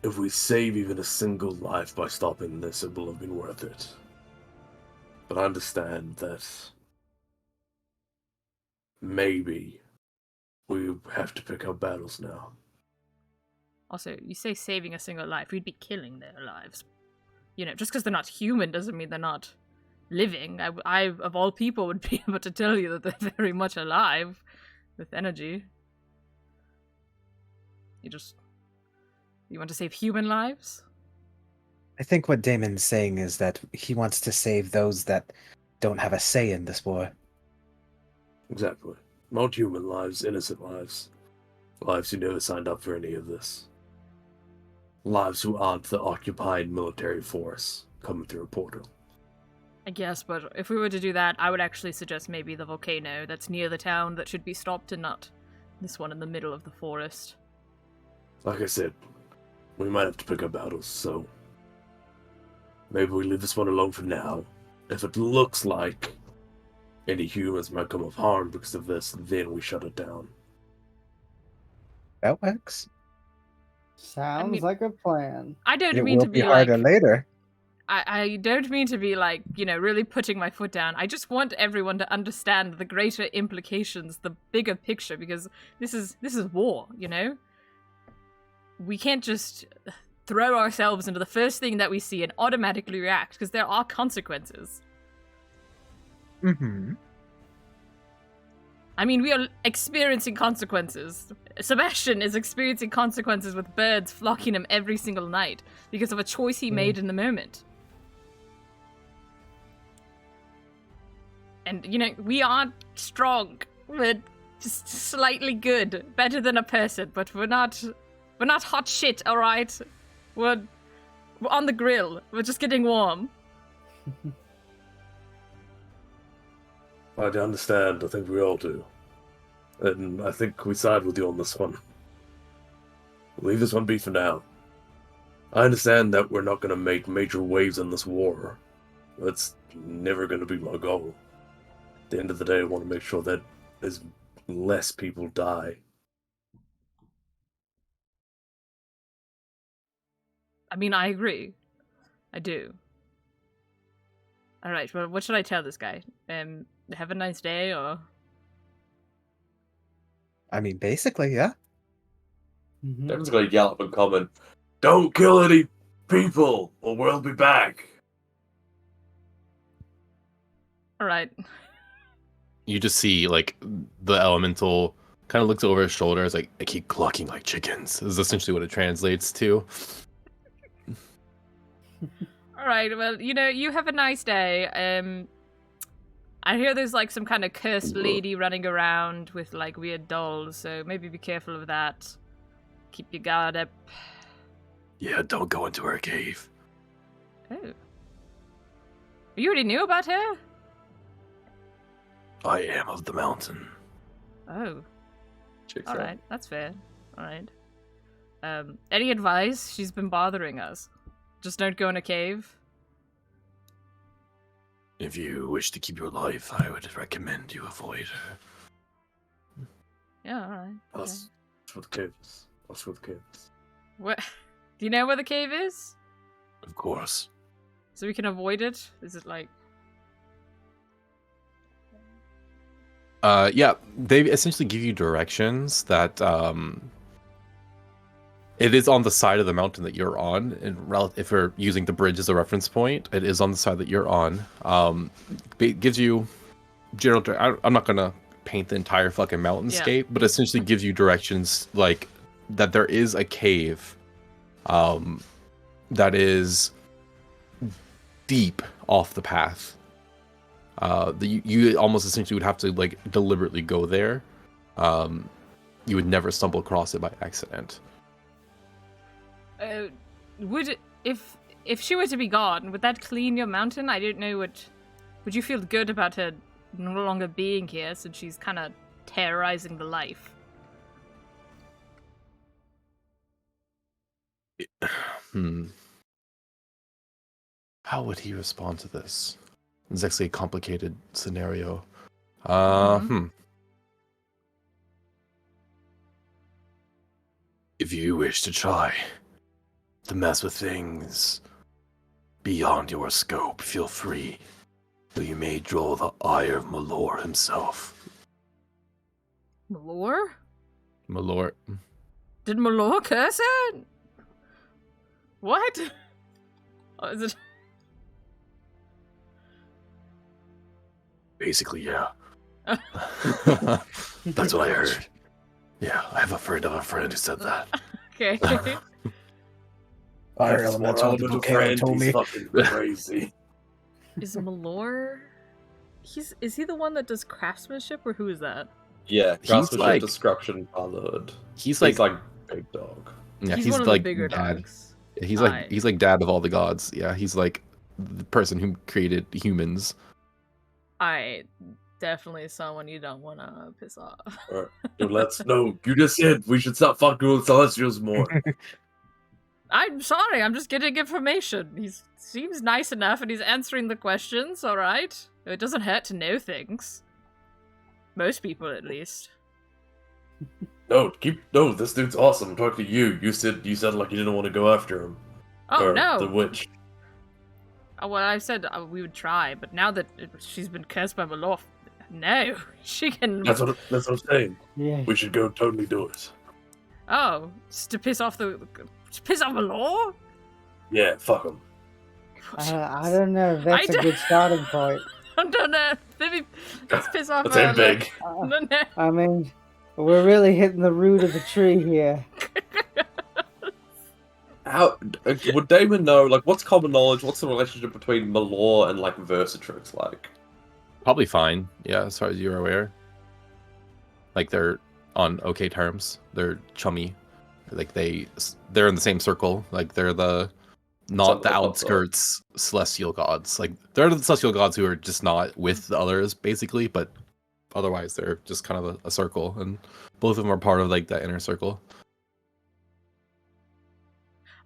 If we save even a single life by stopping this, it will have been worth it. But I understand that maybe we have to pick our battles now. Also, you say saving a single life, we'd be killing their lives. You know, just because they're not human doesn't mean they're not living. I, of all people, would be able to tell you that they're very much alive with energy. You want to save human lives? I think what Damon's saying is that he wants to save those that don't have a say in this war. Exactly. Not human lives, innocent lives. Lives who never signed up for any of this. Lives who aren't the occupied military force coming through a portal. I guess, but if we were to do that, I would actually suggest maybe the volcano that's near the town that should be stopped and not this one in the middle of the forest. Like I said, we might have to pick our battles, so maybe we leave this one alone for now. If it looks like any humans might come of harm because of this, then we shut it down. That works. Sounds like a plan. I don't It mean will to be be harder like... later. I don't mean to be like, you know, really putting my foot down. I just want everyone to understand the greater implications, the bigger picture, because this is war, you know? We can't just throw ourselves into the first thing that we see and automatically react, because there are consequences. Mm-hmm. I mean, we are experiencing consequences. Sebastian is experiencing consequences with birds flocking him every single night because of a choice he made in the moment. And, you know, we aren't strong. We're just slightly good. Better than a person, but we're not hot shit, alright? We're on the grill. We're just getting warm. I understand. I think we all do. And I think we side with you on this one. Leave this one be for now. I understand that we're not going to make major waves in this war. That's never going to be my goal. At the end of the day, I want to make sure that as less people die. I mean, I agree. I do. Alright, well, what should I tell this guy? Have a nice day, or... I mean, basically, yeah. Mhm. Devin's gonna yell up and comment. Don't kill any people, or we'll be back. All right. You just see like the elemental kind of looks over his shoulder. It's like, I keep clucking like chickens. Is essentially what it translates to. All right. Well, you have a nice day. I hear there's like some kind of cursed lady running around with like weird dolls, so maybe be careful of that. Keep your guard up. Yeah, don't go into her cave. Oh. You already knew about her? I am of the mountain. Oh. Chicks All out. right. That's fair. All right. Any advice? She's been bothering us. Just don't go in a cave. If you wish to keep your life, I would recommend you avoid her. Yeah, all right. Okay. That's for the kids. That's for the kids. What? Do you know where the cave is? Of course. So we can avoid it? Is it like... Yeah, they essentially give you directions that it is on the side of the mountain that you're on, and if we're using the bridge as a reference point, it is on the side that you're on. It gives you general. I'm not gonna paint the entire fucking mountainscape, but essentially gives you directions like that there is a cave, that is deep off the path. You almost essentially would have to like deliberately go there. You would never stumble across it by accident. Would it, if she were to be gone, would that clean your mountain? I don't know what... Would you feel good about her no longer being here since she's kind of terrorizing the life? How would he respond to this? It's actually a complicated scenario. If you wish to try to mess with things beyond your scope, feel free. Though you may draw the ire of Malor himself. Malor? Malor. Did Malor curse her? What? Oh, is it... Basically, yeah. That's what I heard. Yeah, I have a friend of a friend who said that. Okay. Fire That's elemental, one the little Bouquet friend, told he's me. fucking crazy. Is Malor... Is he the one that does craftsmanship, or who is that? Yeah, He's craftsmanship, like- destruction, fatherhood. He's He's like, like big dog. yeah, he's he's one of like the bigger dad. dogs. He's Aye. like he's like dad of all the gods. Yeah, he's like the person who created humans. I definitely someone you don't want to piss off. Alright, dude, no, you just said we should stop fucking with Celestials more. I'm sorry, I'm just getting information. He seems nice enough and he's answering the questions, alright? It doesn't hurt to know things. Most people, at least. No, this dude's awesome. I'm talking to you. You said like you didn't want to go after him. Oh, or no! the witch. Oh, well, I said we would try, but now that she's been cursed by Malor, no, she can... That's what I'm saying. Yeah. We should go totally do it. Oh, just to piss off Malor? Yeah, fuck him. I don't know if that's a good starting point. I don't know. Maybe let's piss off Let's aim big. Uh, No, no. I mean, we're really hitting the root of the tree here. How would Damon know? Like, what's common knowledge? What's the relationship between Malor and like Versatrix like? Probably fine. Yeah, as far as you're aware. Like they're on okay terms. They're chummy. Like they're in the same circle. Like they're the not the outskirts celestial gods. Like they're the celestial gods who are just not with the others, basically. But otherwise, they're just kind of a circle, and both of them are part of like that inner circle.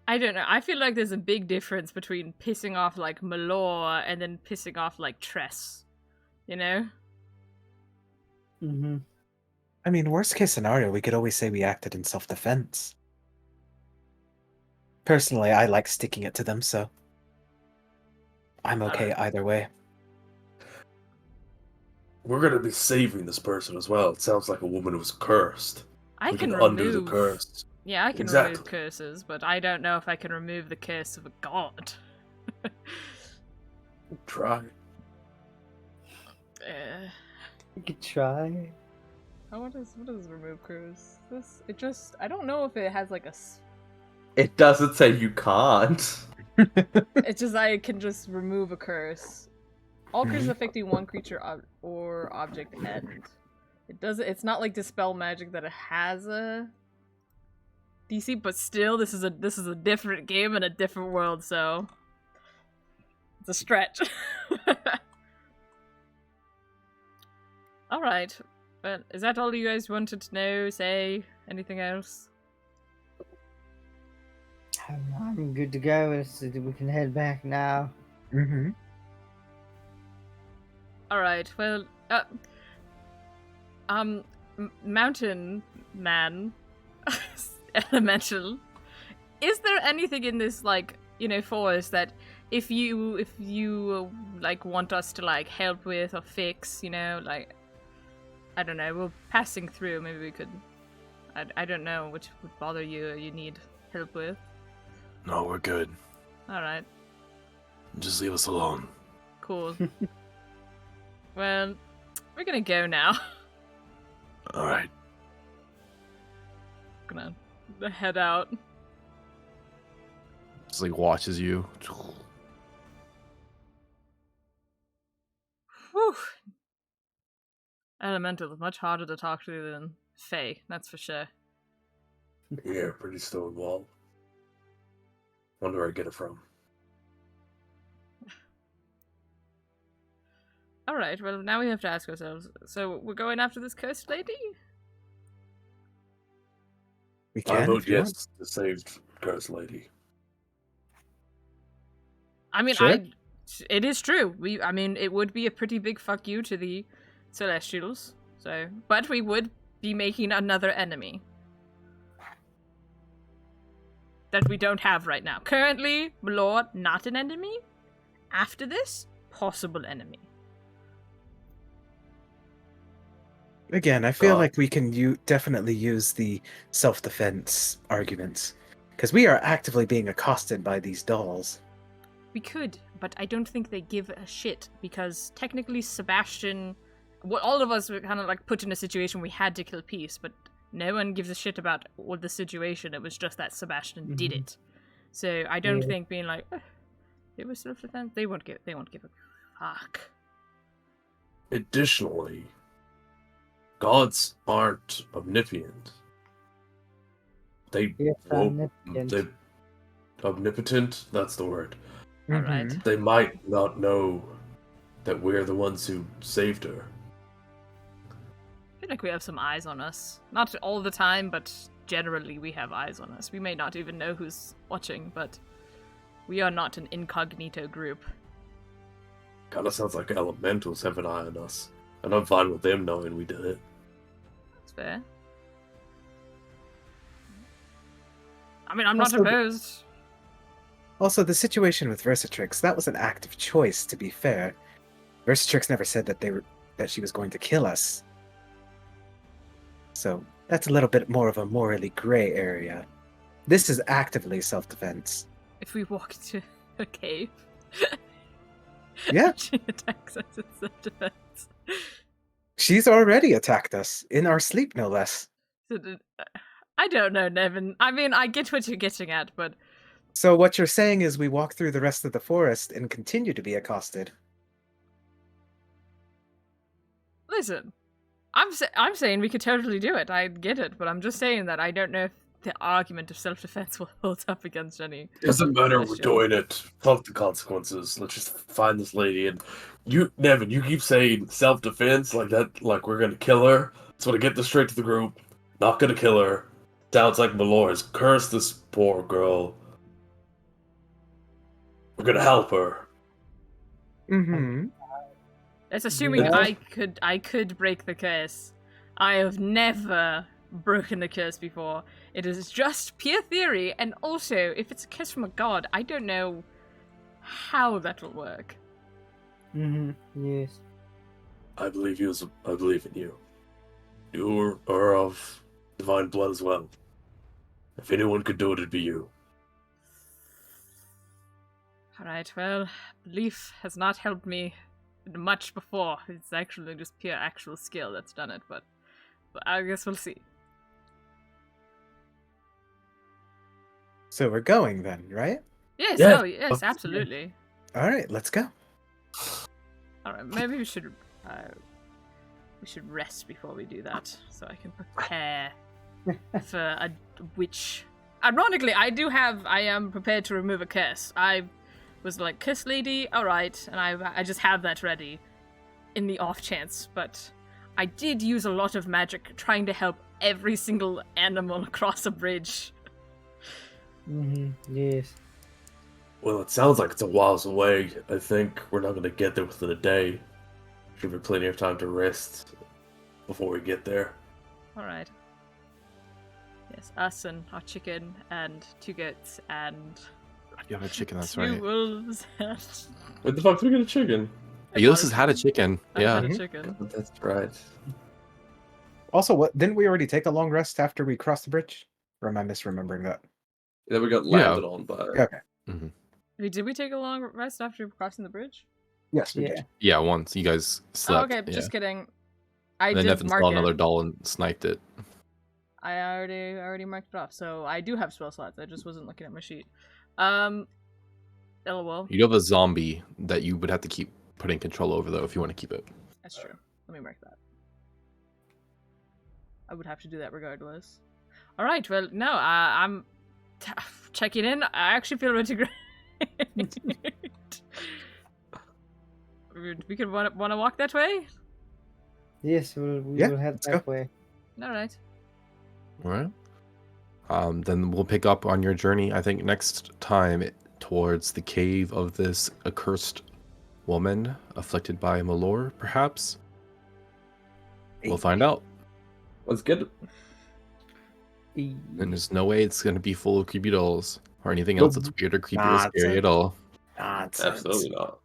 I don't know. I feel like there's a big difference between pissing off like Malor and then pissing off like Tress. You know? Mm-hmm. I mean, worst case scenario, we could always say we acted in self-defense. Personally, I like sticking it to them, so I'm okay either way. We're gonna be saving this person as well. It sounds like a woman who was cursed. I We can undo the remove curse. Yeah, I can remove Exactly. curses, but I don't know if I can remove the curse of a god. Try. You could try. Oh, what does remove curse? I don't know if it has like a. It doesn't say you can't. It's just I can just remove a curse. All curses affecting one creature or object end. It doesn't. It's not like Dispel Magic that it has a DC, but still, this is a different game and a different world, so it's a stretch. All right, but is that all you guys wanted to know? Say anything else? I'm good to go. So we can head back now. Mm-hmm. All right. Well, Mountain Man, Elemental. Is there anything in this forest that if you like want us to like help with or fix, like I don't know, we're passing through, maybe we could I don't know which would bother you or you need help with. No, we're good. All right. Just leave us alone. Cool. Well, we're gonna go now. All right. Gonna head out. Just like watches you. Whew. Elemental is much harder to talk to than Fae, that's for sure. Yeah, pretty stone wall. Wonder where I get it from. Alright, well now we have to ask ourselves, so we're going after this cursed lady? We I can. vote if you want. yes to save Curse Lady. I mean, Sure. it is true. It would be a pretty big fuck you to the Celestials, but we would be making another enemy. That we don't have right now. Currently, Lord, not an enemy. After this, possible enemy. Again, I feel God. like we can definitely use the self-defense arguments, because we are actively being accosted by these dolls. We could, but I don't think they give a shit, because technically Sebastian... Well, all of us were kind of like put in a situation we had to kill Peace, but no one gives a shit about what the situation. It was just that Sebastian did it. So I don't think being like, it was self-defense, they won't give a fuck. Additionally, gods aren't omnipotent. They Yes, won't. omnipotent. Omnipotent? That's the word. Alright. Mhm. They might not know that we're the ones who saved her. I feel like we have some eyes on us. Not all the time, but generally we have eyes on us. We may not even know who's watching, but we are not an incognito group. Kinda sounds like elementals have an eye on us. And I'm fine with them knowing we did it. That's fair. I mean, I'm not Also, opposed. Also, the situation with Versatrix, that was an act of choice, to be fair. Versatrix never said that she was going to kill us. So that's a little bit more of a morally gray area. This is actively self-defense. If we walk into a cave. Yeah. She attacks us in self-defense. She's already attacked us, in our sleep no less. I don't know, Nevin. I mean, I get what you're getting at, but... So what you're saying is we walk through the rest of the forest and continue to be accosted. Listen, I'm saying we could totally do it. I get it, but I'm just saying that I don't know if the argument of self-defense will hold up against any... Doesn't matter, we're Celestial. doing it. Fuck the consequences. Let's just find this lady. And you, Nevin, you keep saying self-defense like that, like we're gonna kill her. So to get this straight to the group, not gonna kill her. Sounds like Malor has cursed this poor girl. We're gonna help her. Mm-hmm. That's assuming Yeah. I could break the curse. I have never broken the curse before. It is just pure theory, and also, if it's a curse from a god, I don't know how that'll work. Yes. I believe you. I believe in you. You are of divine blood as well. If anyone could do it, it'd be you. Alright, well, belief has not helped me much before. It's actually just pure actual skill that's done it, but I guess we'll see. So we're going then, right? Yes, Yeah. oh yes, absolutely. All right, let's go. Alright, maybe we should rest before we do that, so I can prepare for a witch. Ironically, I am prepared to remove a curse. I was like, curse lady, alright, and I just have that ready in the off chance, but I did use a lot of magic trying to help every single animal across a bridge. Yes. Well, it sounds like it's a whiles away. I think we're not going to get there within a day. Should be plenty of time to rest before we get there. Alright. Yes, us and our chicken and 2 goats and You have a chicken, that's 2 right. wolves and... Where the fuck did we get a chicken? Ulysses had a chicken. I Yeah. had a Mhm. chicken. That's right. Also, what didn't we already take a long rest after we crossed the bridge? Or am I misremembering that? Then we got Yeah. landed on by. Okay. Wait, did we take a long rest after crossing the bridge? Yes, we Yeah. did. Yeah, once you guys Oh, slept. okay, yeah. just kidding. I And then did Nevin mark saw it. another doll and sniped it. I already marked it off, so I do have spell slots. I just wasn't looking at my sheet. LOL. You have a zombie that you would have to keep putting control over, though, if you want to keep it. That's true. Let me mark that. I would have to do that regardless. All right. Well, no, I'm checking in. I actually feel really great. We could want to walk that way. Yes, we Yeah, will head let's that go. way. All right. All right. Then we'll pick up on your journey, I think, next time towards the cave of this accursed woman afflicted by Malor, perhaps. We'll find out. Let's get it. And there's no way it's going to be full of creepy dolls or anything else that's weird or creepy or scary Nonsense. at all. Nonsense. Absolutely not.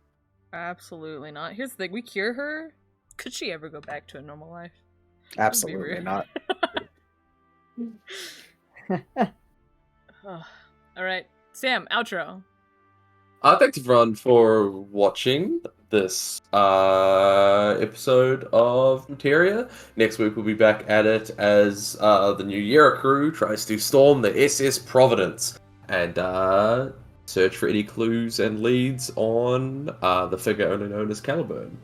Absolutely not. Here's the thing: we cure her. Could she ever go back to a normal life? Absolutely weird. not. All right, Sam. Outro. Thanks everyone for watching this episode of Materia. Next week we'll be back at it as the New Year crew tries to storm the SS Providence and search for any clues and leads on the figure only known as Caliburn.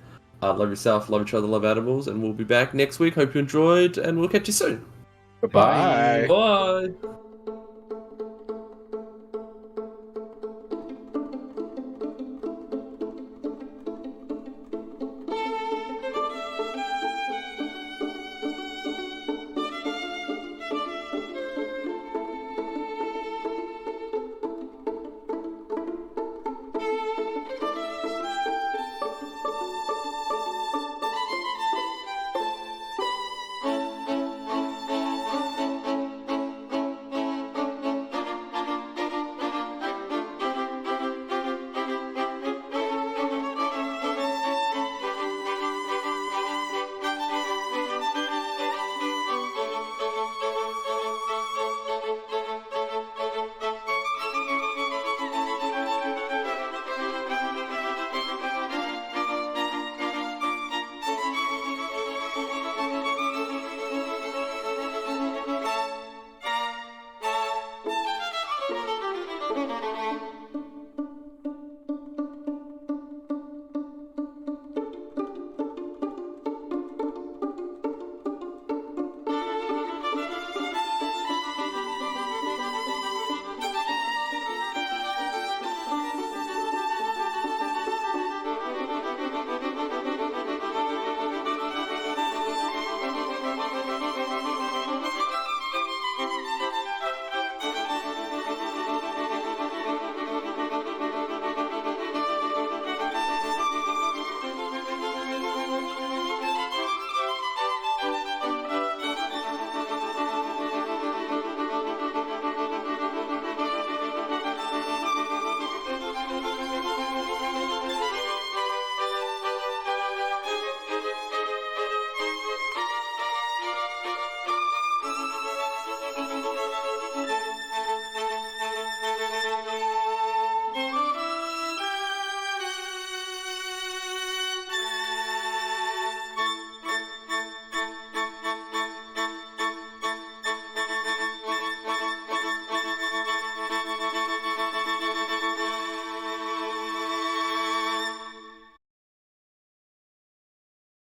Love yourself, love each other, love animals, and we'll be back next week. Hope you enjoyed, and we'll catch you soon. Goodbye. Bye.